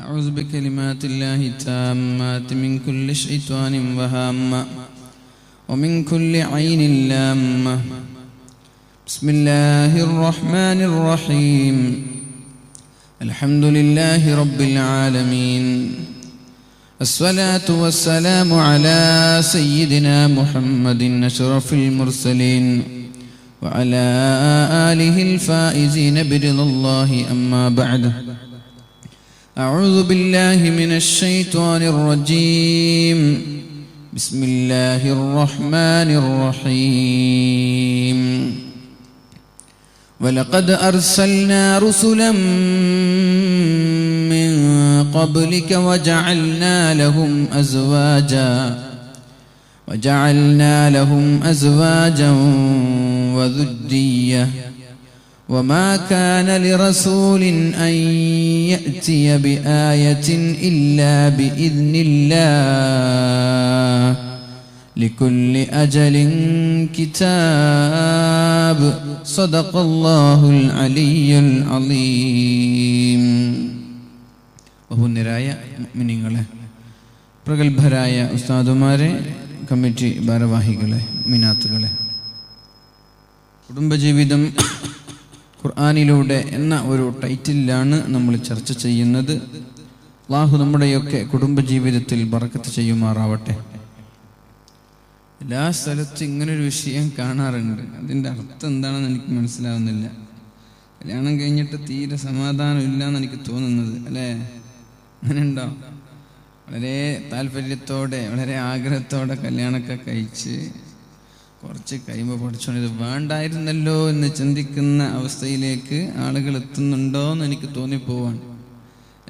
أعوذ بكلمات الله التامات من كل شيطان وهامة ومن كل عين لامة. بسم الله الرحمن الرحيم. الحمد لله رب العالمين. الصلاة والسلام على سيدنا محمد أشرف المرسلين وعلى آله الفائزين برضا الله. أما بعد، أعوذ بالله من الشيطان الرجيم. بسم الله الرحمن الرحيم. ولقد أرسلنا رسلا من قبلك وجعلنا لهم أزواجا وذرية وما كان لرسول أن يأتي بآية إلا بإذن الله لكل أجل كتاب. صدق الله العلي العظيم. ബഹുനിരായ മുഅ്മിനീങ്ങളെ, പ്രഗത്ഭരായ ഉസ്താദുമാരെ, കമ്മിറ്റി ഭാരവാഹികളെ, മിനാത്തുകളെ, കുടുംബജീവിതം ഖുർആനിലൂടെ എന്ന ഒരു ടൈറ്റിലാണ് നമ്മൾ ചർച്ച ചെയ്യുന്നത്. അല്ലാഹു നമ്മുടെയൊക്കെ കുടുംബജീവിതത്തിൽ ബറക്കത്ത് ചെയ്യുമാറാവട്ടെ. എല്ലാ സ്ഥലത്തും ഇങ്ങനൊരു വിഷയം കാണാറുണ്ട്. അതിൻ്റെ അർത്ഥം എന്താണെന്ന് എനിക്ക് മനസ്സിലാവുന്നില്ല. കല്യാണം കഴിഞ്ഞിട്ട് തീരെ സമാധാനം ഇല്ലയെന്ന് എനിക്ക് തോന്നുന്നത്, അല്ലേ? അങ്ങനെ ഉണ്ടോ? വളരെ താല്പര്യത്തോടെ, വളരെ ആഗ്രഹത്തോടെ കല്യാണമൊക്കെ കഴിച്ച് കുറച്ച് കഴിയുമ്പോൾ പഠിച്ചോണ്ട് ഇത് വേണ്ടായിരുന്നല്ലോ എന്ന് ചിന്തിക്കുന്ന അവസ്ഥയിലേക്ക് ആളുകൾ എത്തുന്നുണ്ടോ എന്ന് എനിക്ക് തോന്നിപ്പോവാണ്.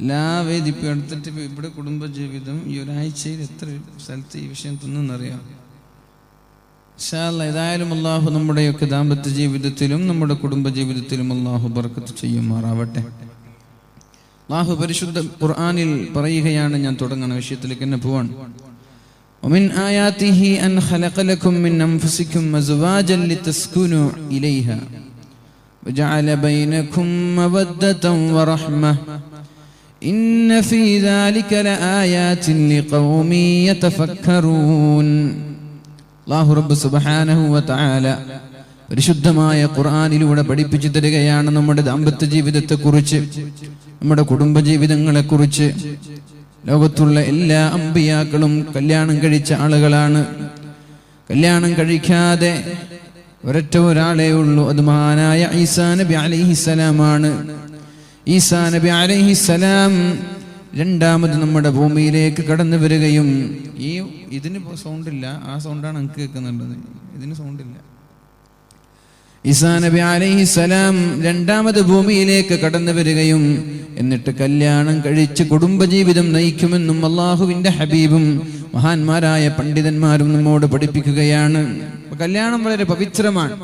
എല്ലാ വേദിപ്പും എടുത്തിട്ട് ഇവിടെ കുടുംബജീവിതം ഈ ഒരാഴ്ചയിൽ എത്ര സ്ഥലത്ത് ഈ വിഷയം തിന്നെന്നറിയാം. ഇൻഷാ അല്ലാഹ് ഏതായാലും അള്ളാഹു നമ്മുടെയൊക്കെ ദാമ്പത്യ ജീവിതത്തിലും നമ്മുടെ കുടുംബജീവിതത്തിലും അള്ളാഹു ബർക്കത്ത് ചെയ്യുമാറാവട്ടെ. അള്ളാഹു പരിശുദ്ധ ഖുർആനിൽ പറയുകയാണ്, ഞാൻ തുടങ്ങുന്ന വിഷയത്തിലേക്ക് തന്നെ പോവാണ്. ومن آياته أن خلق لكم من أنفسكم أزواجا لتسكنوا إليها وجعل بينكم مودة ورحمة إن في ذلك لآيات لقوم يتفكرون. അല്ലാഹു റബ്ബ് സുബ്ഹാനഹു വ തആല പരിശുദ്ധമായ ഖുർആനിലൂടെ പഠിപ്പിച്ചു തരികയാണ് നമ്മുടെ ദാമ്പത്യ ജീവിതത്തെക്കുറിച്ച്, നമ്മുടെ കുടുംബജീവിതങ്ങളെക്കുറിച്ച്. ലോകത്തുള്ള എല്ലാ അമ്പിയാക്കളും കല്യാണം കഴിച്ച ആളുകളാണ്. കല്യാണം കഴിക്കാതെ ഒരൊറ്റ ഒരാളേ ഉള്ളൂ, അത് മഹാനായ ഈസാ നബി അലൈഹിസ്സലാമാണ്. ഈസാ നബി അലൈഹിസ്സലാം രണ്ടാമത് നമ്മുടെ ഭൂമിയിലേക്ക് കടന്നു വരികയും, ഇതിന് സൗണ്ടില്ല, ആ സൗണ്ടാണ് എനിക്ക് കേൾക്കുന്നുള്ളത്, ഇതിന് സൗണ്ടില്ല. ഈസാ നബി അലൈഹിസ്സലാം രണ്ടാമത് ഭൂമിയിലേക്ക് കടന്നു വരികയും എന്നിട്ട് കല്യാണം കഴിച്ച് കുടുംബജീവിതം നയിക്കുമെന്നും അള്ളാഹുവിന്റെ ഹബീബും മഹാന്മാരായ പണ്ഡിതന്മാരും നമ്മോട് പഠിപ്പിക്കുകയാണ്. കല്യാണം വളരെ പവിത്രമാണ്.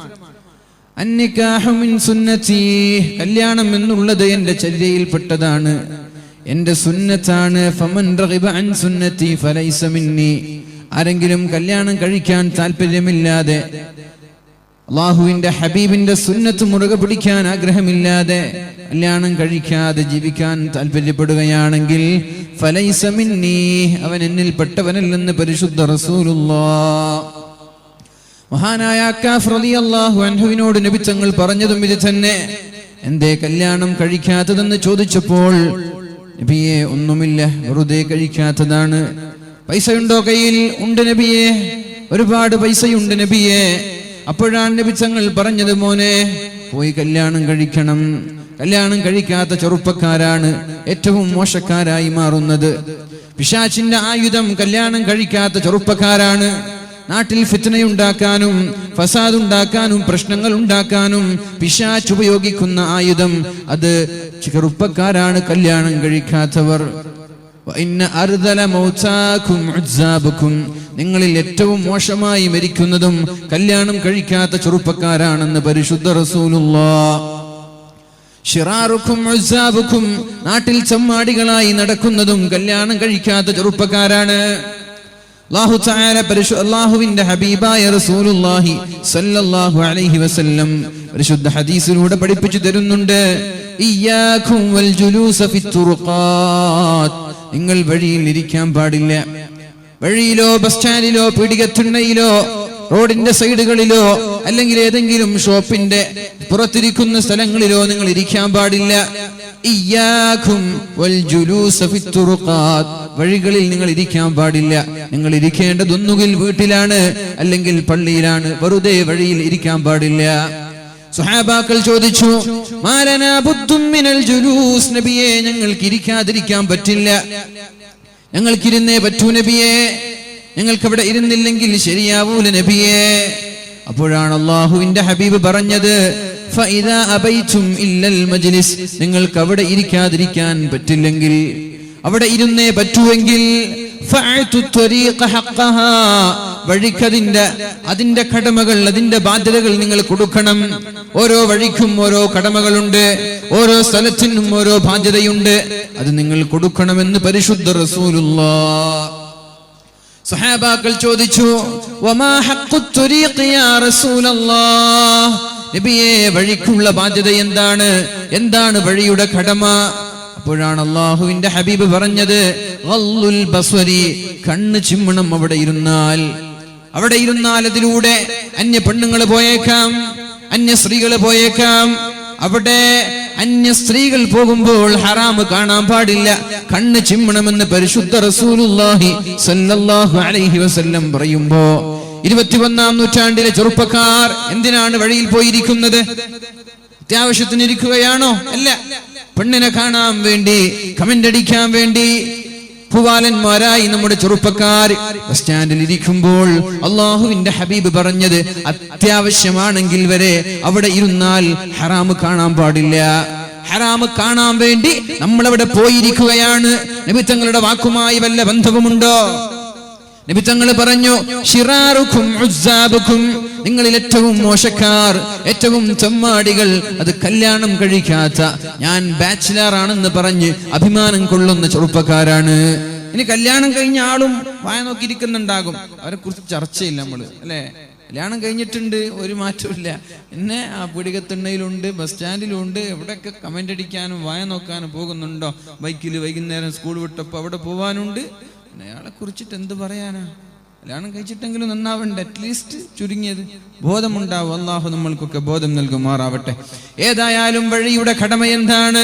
അന്നിക്കാഹു മിൻ സുന്നതി, കല്യാണം എന്നുള്ളത് എന്റെ ചര്യയിൽപ്പെട്ടതാണ്, എന്റെ സുന്നത്താണ്. ഫമൻ റഗിബ അൻ സുന്നതി ഫലൈസ മിന്നി, ആരെങ്കിലും കല്യാണം കഴിക്കാൻ താല്പര്യമില്ലാതെ, അള്ളാഹുവിന്റെ ഹബീബിന്റെ സുന്നത്ത് മുറുകെ പിടിക്കാൻ ആഗ്രഹമില്ലാതെ, കല്യാണം കഴിക്കാതെ ജീവിക്കാൻ താല്പര്യപ്പെടുകയാണെങ്കിൽ ഫലൈസ മിന്നി, അവൻ എന്നിൽ പെട്ടവനല്ലെന്ന് പരിശുദ്ധ റസൂലുള്ളാഹ്. മഹാനായ അക്കാഫ് റളിയല്ലാഹു അൻഹുവിനോട് നബി തങ്ങൾ പറഞ്ഞതും ഇത് തന്നെ. എന്തേ കല്യാണം കഴിക്കാത്തതെന്ന് ചോദിച്ചപ്പോൾ, നബിയെ ഒന്നുമില്ല, വെറുതെ കഴിക്കാത്തതാണ്. പൈസയുണ്ടോ കയ്യിൽ? ഉണ്ട് നബിയെ, ഒരുപാട് പൈസയുണ്ട് നബിയെ. അപ്പോഴാണ് നബി തങ്ങൾ പറഞ്ഞത്, മോനെ പോയി കല്യാണം കഴിക്കണം. കല്യാണം കഴിക്കാത്ത ചെറുപ്പക്കാരാണ് ഏറ്റവും മോശക്കാരായി മാറുന്നത്. പിശാചിന്റെ ആയുധം കല്യാണം കഴിക്കാത്ത ചെറുപ്പക്കാരാണ്. നാട്ടിൽ ഫിത്നയുണ്ടാക്കാനും ഫസാദ് ഉണ്ടാക്കാനും പ്രശ്നങ്ങൾ ഉണ്ടാക്കാനും പിശാച് ഉപയോഗിക്കുന്ന ആയുധം അത് ചെറുപ്പക്കാരാണ്, കല്യാണം കഴിക്കാത്തവർ. നിങ്ങളിൽ ഏറ്റവും മോശമായി മരിക്കുന്നതും കല്യാണം കഴിക്കാത്ത ചെറുപ്പക്കാരാണെന്ന് പരിശുദ്ധ റസൂലുള്ളാഹ്. ശിറാറുക്കും ഉസ്സാബുക്കും, നാട്ടിൽ ചമ്മാടികളായി നടക്കുന്നതും കല്യാണം കഴിക്കാത്ത ചെറുപ്പക്കാരാണ്. അല്ലാഹു തആല അല്ലാഹുവിന്റെ ഹബീബായ റസൂലുള്ളാഹി സ്വല്ലല്ലാഹു അലൈഹി വസല്ലം പരിശുദ്ധ ഹദീസിലൂടെ പഠിപ്പിച്ചു തരുന്നുണ്ട്. ഇയ്യാകും വൽ ജുലൂസ ഫിത്തുറുഖാത്ത്, നിങ്ങൾ വഴിയിൽ ഇരിക്കാൻ പാടില്ല. വഴിയിലോ ബസ് സ്റ്റാൻഡിലോ പീടികത്തിണ്ണയിലോ റോഡിന്റെ സൈഡുകളിലോ അല്ലെങ്കിൽ ഏതെങ്കിലും ഷോപ്പിന്റെ പുറത്തിരിക്കുന്ന സ്ഥലങ്ങളിലോ നിങ്ങൾ ഇരിക്കാൻ പാടില്ല. ഇയ്യാകും വൽ ജുലൂസ ഫിത്തുറുഖാത്ത്, വഴികളിൽ നിങ്ങൾ ഇരിക്കാൻ പാടില്ല. നിങ്ങൾ ഇരിക്കേണ്ടതൊന്നുകിൽ വീട്ടിലാണ് അല്ലെങ്കിൽ പള്ളിയിലാണ്, വെറുതെ വഴിയിൽ ഇരിക്കാൻ പാടില്ല. സ്വഹാബാക്കൾ ചോദിച്ചു, മാലനാ ബുദ്ദും മിനൽ ജുലൂസ്, നബിയേ ഞങ്ങൾക്ക് ഇരിക്കാതിരിക്കാൻ പറ്റില്ല, ഞങ്ങൾക്കിരുന്നേ പറ്റൂ നബിയേ, ഞങ്ങൾക്ക് അവിടെ ഇരുന്നില്ലെങ്കിൽ ശരിയാവൂല നബിയേ. അപ്പോഴാണ് അല്ലാഹുവിന്റെ ഹബീബ് പറഞ്ഞത്, ഫഇദാ അബൈതും ഇല്ലൽ മജ്ലിസ്, നിങ്ങൾക്ക് അവിടെ ഇരിക്കാതിരിക്കാൻ പറ്റില്ലെങ്കിൽ, അവിടെ ഇരുന്നേ പറ്റുമെങ്കിൽ ഫഅതു ത്വരീഖ ഹഖഹാ, വഴിക്കതിന്റെ അതിന്റെ കടമകൾ, അതിന്റെ ബാധ്യതകൾ നിങ്ങൾ കൊടുക്കണം. ഓരോ വഴിക്കും ഓരോ കടമകളുണ്ട്, ഓരോ സ്ഥലത്തിനും ഓരോ ബാധ്യതയുണ്ട്, അത് നിങ്ങൾ കൊടുക്കണമെന്ന് പരിശുദ്ധ റസൂലുള്ളാഹ്. സഹാബാക്കൾ ചോദിച്ചു, വമാ ഹഖ്ഖുത് ത്വരീഖ് യാ റസൂലല്ലാഹ്, നബിയേ വഴിക്കുള്ള ബാധ്യത എന്താണ്, എന്താണ് വഴിയുടെ കടമ? അപ്പോഴാണ് അല്ലാഹുവിന്റെ ഹബീബ് പറഞ്ഞത്, ഗള്ളുൽ ബസ്വരി, കണ്ണ് ചിമ്മണം അവിടെ ഇരുന്നാൽ. അവിടെ ഇരുന്നാൽ അതിലൂടെ അന്യ പെണ്ണുങ്ങൾ പോയേക്കാം, അന്യ സ്ത്രീകൾ പോയേക്കാം. അവിടെ അന്യ സ്ത്രീകൾ പോകുമ്പോൾ ഹറാമ് കാണാൻ പാടില്ല, കണ്ണ് ചിമ്മണമെന്ന് പരിശുദ്ധ റസൂലുള്ളാഹി സ്വല്ലല്ലാഹു അലൈഹി വസല്ലം പറയുമ്പോ 21-ാം നൂറ്റാണ്ടിലെ ചെറുപ്പക്കാർ എന്തിനാണ് വഴിയിൽ പോയിരിക്കുന്നത്? അത്യാവശ്യത്തിന് ഇരിക്കുകയാണോ? അല്ല, പെണ്ണിനെ കാണാൻ വേണ്ടി, കമന്റ് അടിക്കാൻ വേണ്ടി പൂവാലന്മാരായി നമ്മുടെ ചെറുപ്പക്കാർ ബസ് സ്റ്റാൻഡിൽ ഇരിക്കുമ്പോൾ അള്ളാഹുവിന്റെ ഹബീബ് പറഞ്ഞത്, അത്യാവശ്യമാണെങ്കിൽ വരെ അവിടെ ഇരുന്നാൽ ഹറാമ് കാണാൻ പാടില്ല. ഹറാമ് കാണാൻ വേണ്ടി നമ്മൾ അവിടെ പോയിരിക്കുകയാണ്. നബി തങ്ങളുടെ വാക്കുമായി വല്ല ബന്ധവുമുണ്ടോ? നബി തങ്ങൾ പറഞ്ഞു, ശിറാറുക്കും ഉസ്സാബുക്കും, നിങ്ങളിൽ ഏറ്റവും മോശക്കാർ, ഏറ്റവും ചെമ്മാടികൾ, അത് കല്യാണം കഴിക്കാത്ത, ഞാൻ ബാച്ചിലർ ആണെന്ന് പറഞ്ഞ് അഭിമാനം കൊള്ളുന്ന ചെറുപ്പക്കാരാണ്. ഇനി കല്യാണം കഴിഞ്ഞ ആളും വായ നോക്കിയിരിക്കുന്നുണ്ടാകും, അവരെ കുറിച്ച് ചർച്ചയില്ല നമ്മള്, അല്ലെ? കല്യാണം കഴിഞ്ഞിട്ടുണ്ട്, ഒരു മാറ്റവും ഇല്ല, എന്നെ ആ പീടികത്തിണ്ണയിലുണ്ട്, ബസ് സ്റ്റാൻഡിലുണ്ട്, എവിടെയൊക്കെ കമന്റ് അടിക്കാനും വായ നോക്കാനും പോകുന്നുണ്ടോ? ബൈക്കിൽ വൈകുന്നേരം സ്കൂൾ വിട്ടപ്പോ അവിടെ പോവാനുണ്ട്. അയാളെ കുറിച്ചിട്ട് എന്ത് പറയാനാ? കല്യാണം കഴിച്ചിട്ടെങ്കിലും നന്നാവണ്ടേ, അറ്റ്ലീസ്റ്റ് ചുരുങ്ങിയത് ബോധമുണ്ടാവും. അല്ലാഹു നമ്മൾക്കൊക്കെ ബോധം നൽകുമാറാവട്ടെ. ഏതായാലും വഴിയുടെ കടമ എന്താണ്?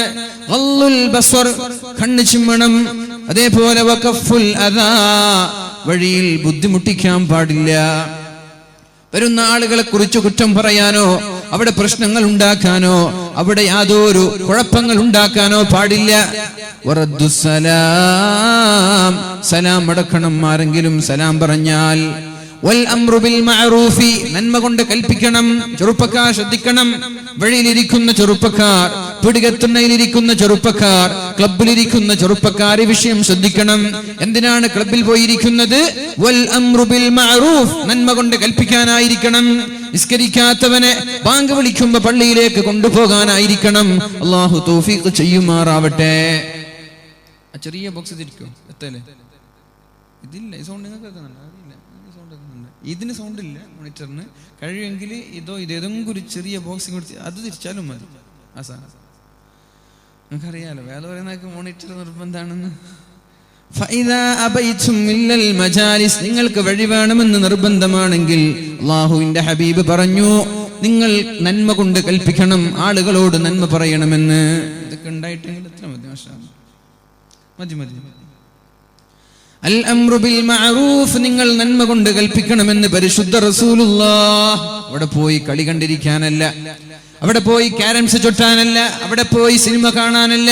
ഗള്ളുൽ ബസ്വർ, കണ്ണ് ചിമ്മണം. അതേപോലെ വഖഫുൽ അദാ, വഴിയിൽ ബുദ്ധിമുട്ടിക്കാൻ പാടില്ല. വരുന്ന ആളുകളെ കുറിച്ച് കുറ്റം പറയാനോ അവിടെ പ്രശ്നങ്ങൾ ഉണ്ടാക്കാനോ അവിടെ യാതൊരു കുഴപ്പങ്ങൾ ഉണ്ടാക്കാനോ പാടില്ല. വറദ്ദുസ്സലാം, സലാം അടക്കണം. ആരെങ്കിലും സലാം പറഞ്ഞാൽ വൽ അംറു ബിൽ മഅറൂഫി, നന്മ കൊണ്ട് കൽപ്പിക്കണം. ചെറുപ്പക്കാർ ശ്രദ്ധിക്കണം. വഴിയിലിരിക്കുന്ന ചെറുപ്പക്കാർ, പിടികത്തുണ്ണയിലിരിക്കുന്ന ചെറുപ്പക്കാർ, ക്ലബിലിരിക്കുന്ന ചെറുപ്പക്കാർ ഈ വിഷയം ശ്രദ്ധിക്കണം. എന്തിനാണ് ക്ലബിൽ പോയിരിക്കുന്നത്? വൽ അംറു ബിൽ മഅറൂഫ്, നന്മ കൊണ്ട് കൽപ്പിക്കാനായിരിക്കണം. നിസ്കരിക്കാത്തവനെ ബാങ്ക് വിളിക്കുമ്പോ പള്ളിയിലേക്ക് കൊണ്ടുപോകാനായിരിക്കണം. അല്ലാഹു തൗഫീഖ് ചെയ്യുമാറാവട്ടെ. ആ ചെറിയ ബോക്സ് തിരിക്കും എത്തല്ലേ? ഇതില്ല, ഈ സൗണ്ട് നിങ്ങൾക്ക് കേൾക്കുന്നുണ്ട്? അറിയില്ല, ഇതിന് സൗണ്ട് ഇല്ല മോണിറ്ററിന്. കഴിയുമെങ്കിൽ ഇതേതെങ്കിലും ഒരു ചെറിയ ബോക്സ് കൊടുത്ത് അത് തിരിച്ചാലും മതി. ആ സാധനം നിങ്ങൾക്കറിയാലോ, വേറെ പറയുന്നതൊക്കെ മോണിറ്റർ നിർബന്ധമാണെന്ന്. നിങ്ങൾക്ക് വഴി വേണമെന്ന് നിർബന്ധമാണെങ്കിൽ അല്ലാഹുവിന്റെ ഹബീബ് പറഞ്ഞു, നിങ്ങൾ നന്മ കൊണ്ട് കൽപ്പിക്കണം, ആളുകളോട് നന്മ പറയണമെന്ന്. ഇതൊക്കെ ഉണ്ടായിട്ടെങ്കിൽ എത്ര മതി? മതി. അൽ അംറു ബിൽ മഅറൂഫ്, നിങ്ങൾ നന്മ കൊണ്ട് കൽപ്പിക്കണമെന്ന് പരിശുദ്ധ റസൂലുള്ളാഹ്. അവിടെ പോയി കളി കണ്ടിരിക്കാനല്ല, അവിടെ പോയി ക്യാരംസ് ചൊട്ടാനല്ല, അവിടെ പോയി സിനിമ കാണാനല്ല,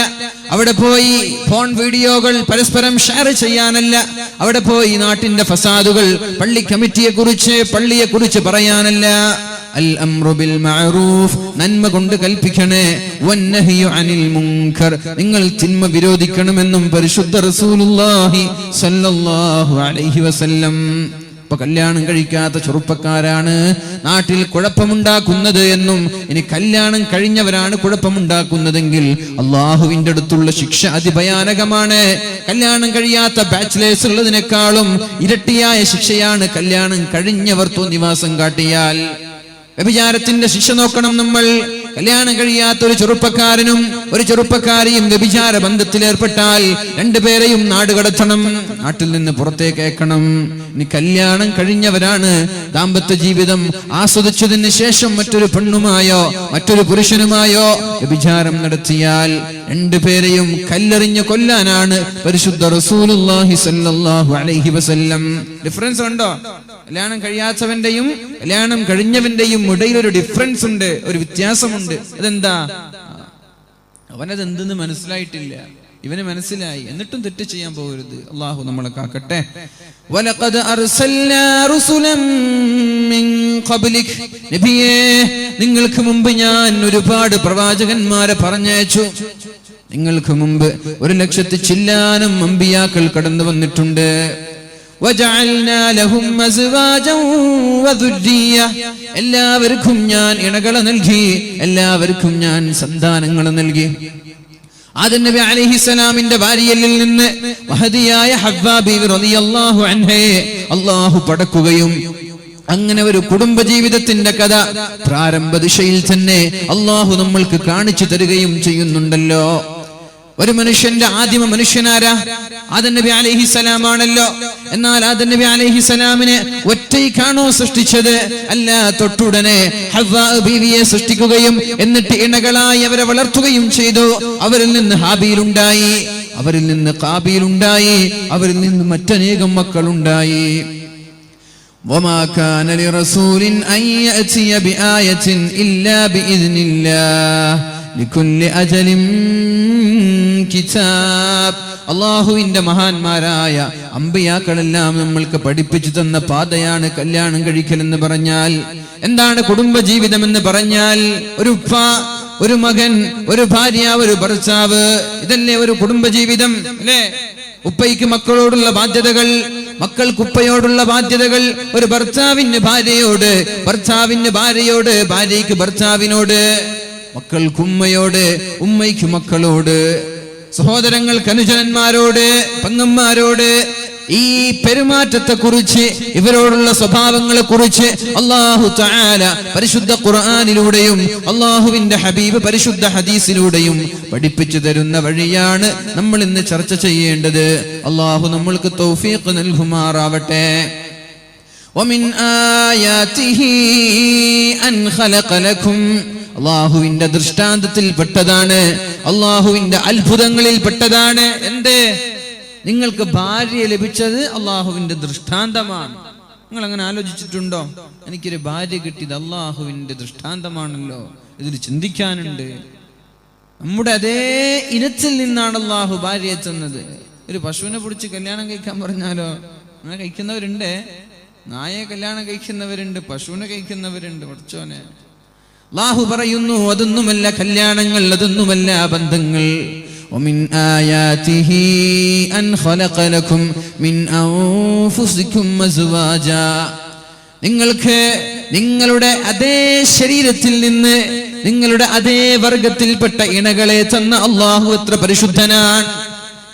അവിടെ പോയി ഫോൺ വീഡിയോകൾ പരസ്പരം ഷെയർ ചെയ്യാനല്ല, അവിടെ പോയി നാട്ടിന്റെ ഫസാദുകൾ, പള്ളി കമ്മിറ്റിയെ കുറിച്ച്, പള്ളിയെ കുറിച്ച് പറയാനല്ല. അൽ അംറു ബിൽ മഅറൂഫ്, നന്മ കൊണ്ട് കൽപ്പിക്കണേ. വന്നഹ്യു അനിൽ മുൻകർ, നിങ്ങൾ തിന്മ വിരോധിക്കണമെന്നും പരിശുദ്ധ റസൂലുള്ളാഹി സ്വല്ലല്ലാഹു അലൈഹി വസല്ലം. ഇപ്പൊ കല്യാണം കഴിക്കാത്ത ചെറുപ്പക്കാരാണ് നാട്ടിൽ കുഴപ്പമുണ്ടാക്കുന്നത് എന്നും, ഇനി കല്യാണം കഴിഞ്ഞവരാണ് കുഴപ്പമുണ്ടാക്കുന്നതെങ്കിൽ അള്ളാഹുവിന്റെ അടുത്തുള്ള ശിക്ഷ അതിഭയാനകമാണ്. കല്യാണം കഴിയാത്ത ബാച്ചിലേഴ്സ് ഉള്ളതിനേക്കാളും ഇരട്ടിയായ ശിക്ഷയാണ് കല്യാണം കഴിഞ്ഞവർ തോന്നിവാസം കാട്ടിയാൽ. വ്യഭിചാരത്തിന്റെ ശിക്ഷ നോക്കണം നമ്മൾ. കല്യാണം കഴിയാത്ത ഒരു ചെറുപ്പക്കാരനും ഒരു ചെറുപ്പക്കാരിയും വ്യഭിചാര ബന്ധത്തിൽ ഏർപ്പെട്ടാൽ രണ്ടുപേരെയും നാട് കടത്തണം, നാട്ടിൽ നിന്ന് പുറത്തേക്ക് അയക്കണം. ഇനി കല്യാണം കഴിഞ്ഞവരാണ് ദാമ്പത്യ ജീവിതം ആസ്വദിച്ചതിന് ശേഷം മറ്റൊരു പെണ്ണുമായോ മറ്റൊരു പുരുഷനുമായോ വ്യഭിചാരം നടത്തിയാൽ രണ്ടുപേരെയും കല്ലെറിഞ്ഞ് കൊല്ലാനാണ് പരിശുദ്ധ റസൂലുള്ളാഹി സ്വല്ലല്ലാഹു അലൈഹി വസല്ലം. ഡിഫറൻസ് ഉണ്ടോ? കല്യാണം കഴിയാത്തവന്റെയും കല്യാണം കഴിഞ്ഞവന്റെയും ഇടയിൽ ഒരു ഡിഫറൻസ് ഉണ്ട്, ഒരു വ്യത്യാസമുണ്ട്. അതെന്താ? അവനത് എന്തെന്ന് മനസ്സിലായിട്ടില്ല, ഇവന് മനസ്സിലായി, എന്നിട്ടും തെറ്റ് ചെയ്യാൻ പോകരുത്. അള്ളാഹു നമ്മളെ കാക്കട്ടെ. വലഖദ് അർസൽനാ റുസുലൻ മിൻ ഖബ്ലിക്, നബിയേ നിങ്ങൾക്ക് മുമ്പ് ഞാൻ ഒരുപാട് പ്രവാചകന്മാരെ പറഞ്ഞയച്ചു. നിങ്ങൾക്ക് മുമ്പ് 1,00,000 ചില്ലാനം അമ്പിയാക്കൾ കടന്നു വന്നിട്ടുണ്ട്. വജഅൽനാ ലഹും അസ്വാജൻ വദുർരിയ്യ, എല്ലാവർക്കും ഞാൻ ഇണകളെ നൽകി, എല്ലാവർക്കും ഞാൻ സന്താനങ്ങളെ നൽകി. ആദം നബി അലൈഹിസ്സലാമിന്റെ ഭാര്യയിൽ നിന്ന് മഹദിയായ ഹവ്വ ബീവി റളിയല്ലാഹു അൻഹയെ അല്ലാഹു പടക്കുകയും അങ്ങനെ ഒരു കുടുംബജീവിതത്തിന്റെ കഥ പ്രാരംഭ ദിശയിൽ തന്നെ അല്ലാഹു നമ്മൾക്ക് കാണിച്ചു തരികയും ചെയ്യുന്നുണ്ടല്ലോ. ഒരു മനുഷ്യന്റെ ആദിമ മനുഷ്യനാരാ? ആദം നബി അലൈഹിസ്സലാമാണല്ലോ. എന്നാൽ ആദം നബി അലൈഹിസ്സലാമിനെ ഒറ്റയ്ക്കാണോ സൃഷ്ടിച്ചത്? അല്ല, തൊട്ടുടനെ ഹവ്വ ബീവിയെ സൃഷ്ടിക്കുകയും എന്നിട്ട് ഇണകളായി അവരെ വളർത്തുകയും ചെയ്തു. അവരിൽ നിന്ന് ഹാബീൽ ഉണ്ടായി, അവരിൽ നിന്ന് ഖാബീൽ ഉണ്ടായി, അവരിൽ നിന്ന് മറ്റനേകം മക്കളുണ്ടായി. وما كان لرسول أن يأتي بآية إلا بإذن الله لكل أجل കിതാബ്. അള്ളാഹുവിന്റെ മഹാന്മാരായ അമ്പിയാക്കളെല്ലാം നമ്മൾക്ക് പഠിപ്പിച്ചു തന്ന പാതയാണ് കല്യാണം കഴിക്കൽ എന്ന് പറഞ്ഞാൽ. എന്താണ് കുടുംബജീവിതം എന്ന് പറഞ്ഞാൽ? ഒരു ഉപ്പ, ഒരു മകൻ, ഒരു ഭാര്യ, ഒരു ഭർത്താവ്, ഇതല്ലേ ഒരു കുടുംബജീവിതം അല്ലേ? ഉപ്പയ്ക്ക് മക്കളോടുള്ള ബാധ്യതകൾ, മക്കൾക്ക് ഉപ്പയോടുള്ള ബാധ്യതകൾ, ഒരു ഭർത്താവിന് ഭാര്യയോട്, ഭർത്താവിന് ഭാര്യയോട്, ഭാര്യയ്ക്ക് ഭർത്താവിനോട്, മക്കൾക്ക് ഉമ്മയോട്, ഉമ്മയ്ക്ക് മക്കളോട്, സഹോദരങ്ങൾക്ക് അനുജനന്മാരോട്, പെങ്ങന്മാരോട്. ഈ പെരുമാറ്റത്തെ കുറിച്ച്, ഇവരോടുള്ള സ്വഭാവങ്ങളെ കുറിച്ച് അല്ലാഹു തആല പരിശുദ്ധ ഖുർആനിലൂടെയും അല്ലാഹുവിന്റെ ഹബീബ് പരിശുദ്ധ ഹദീസിലൂടെയും പഠിപ്പിച്ചു തരുന്ന വഴിയാണ് നമ്മൾ ഇന്ന് ചർച്ച ചെയ്യേണ്ടത്. അല്ലാഹു നമ്മൾക്ക് തൗഫീഖ് നൽകുമാറാവട്ടെ. വമിൻ ആയാതിഹി അൻ ഖലഖ ലക്കും, അല്ലാഹുവിന്റെ ദൃഷ്ടാന്തത്തിൽ പെട്ടതാണ്, അല്ലാഹുവിന്റെ അത്ഭുതങ്ങളിൽ പെട്ടതാണ്. എന്തേ? നിങ്ങൾക്ക് ഭാര്യ ലഭിച്ചത് അള്ളാഹുവിന്റെ ദൃഷ്ടാന്തമാണ്. നിങ്ങൾ അങ്ങനെ ആലോചിച്ചിട്ടുണ്ടോ? എനിക്കൊരു ഭാര്യ കിട്ടിയത് അള്ളാഹുവിന്റെ ദൃഷ്ടാന്തമാണല്ലോ. ഇതിൽ ചിന്തിക്കാനുണ്ട്. നമ്മുടെ അതേ ഇനത്തിൽ നിന്നാണ് അള്ളാഹു ഭാര്യയെ തന്നത്. ഒരു പശുവിനെ പിടിച്ച് കല്യാണം കഴിക്കാൻ പറഞ്ഞാലോ? അങ്ങനെ കഴിക്കുന്നവരുണ്ട്. നായയെ കല്യാണം കഴിക്കുന്നവരുണ്ട്, പശുവിനെ കഴിക്കുന്നവരുണ്ട്. പഠിച്ചോനെ, അള്ളാഹു പറയുന്നു അതൊന്നുമല്ല കല്യാണങ്ങൾ, അതൊന്നുമല്ല ബന്ധങ്ങൾ. ومن آياته أن خلق لكم من أنفسكم أزواجا, നിങ്ങൾക്ക് നിങ്ങളുടെ അതേ ശരീരത്തിൽ നിന്ന് നിങ്ങളുടെ അതേ വർഗത്തിൽപ്പെട്ട ഇണകളെ തന്ന അള്ളാഹു എത്ര പരിശുദ്ധനാണ്.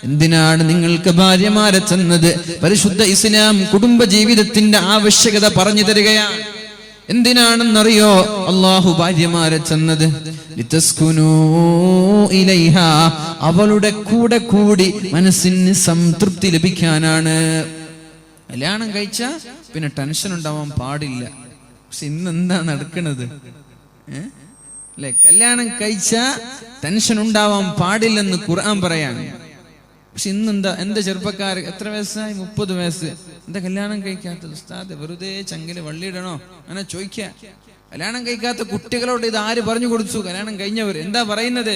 എന്തിനാണ് നിങ്ങൾക്ക് ഭാര്യമാരെ തന്നത്? പരിശുദ്ധ ഇസ്ലാം കുടുംബജീവിതത്തിന്റെ ആവശ്യകത പറഞ്ഞു തരികയാണ്. എന്തിനാണെന്നറിയോ അള്ളാഹു ഭാര്യമാരെ തന്നത്? ലിതസ്കുനൂ ഇലൈഹാ, അവളുടെ കൂടെ കൂടി മനസ്സിന് സംതൃപ്തി ലഭിക്കാനാണ്. കല്യാണം കഴിച്ച പിന്നെ ടെൻഷൻ ഉണ്ടാവാൻ പാടില്ല. പക്ഷെ ഇന്ന് എന്താ നടക്കുന്നത് അല്ലെ? കല്യാണം കഴിച്ച ടെൻഷൻ ഉണ്ടാവാൻ പാടില്ലെന്ന് ഖുർആൻ പറയാണ്. പക്ഷെ ഇന്നെന്താ? എന്റെ ചെറുപ്പക്കാർ എത്ര വയസ്സായി? 30 വയസ്സ്. എന്താ കല്യാണം കഴിക്കാത്തത്? ഉസ്താദ് വെറുതെ ചങ്കില് വള്ളിയിടണോ? അങ്ങനെ ചോദിക്കുക. കല്യാണം കഴിക്കാത്ത കുട്ടികളോട് ഇത് ആര് പറഞ്ഞു കൊടുത്തു? കല്യാണം കഴിഞ്ഞവർ എന്താ പറയുന്നത്?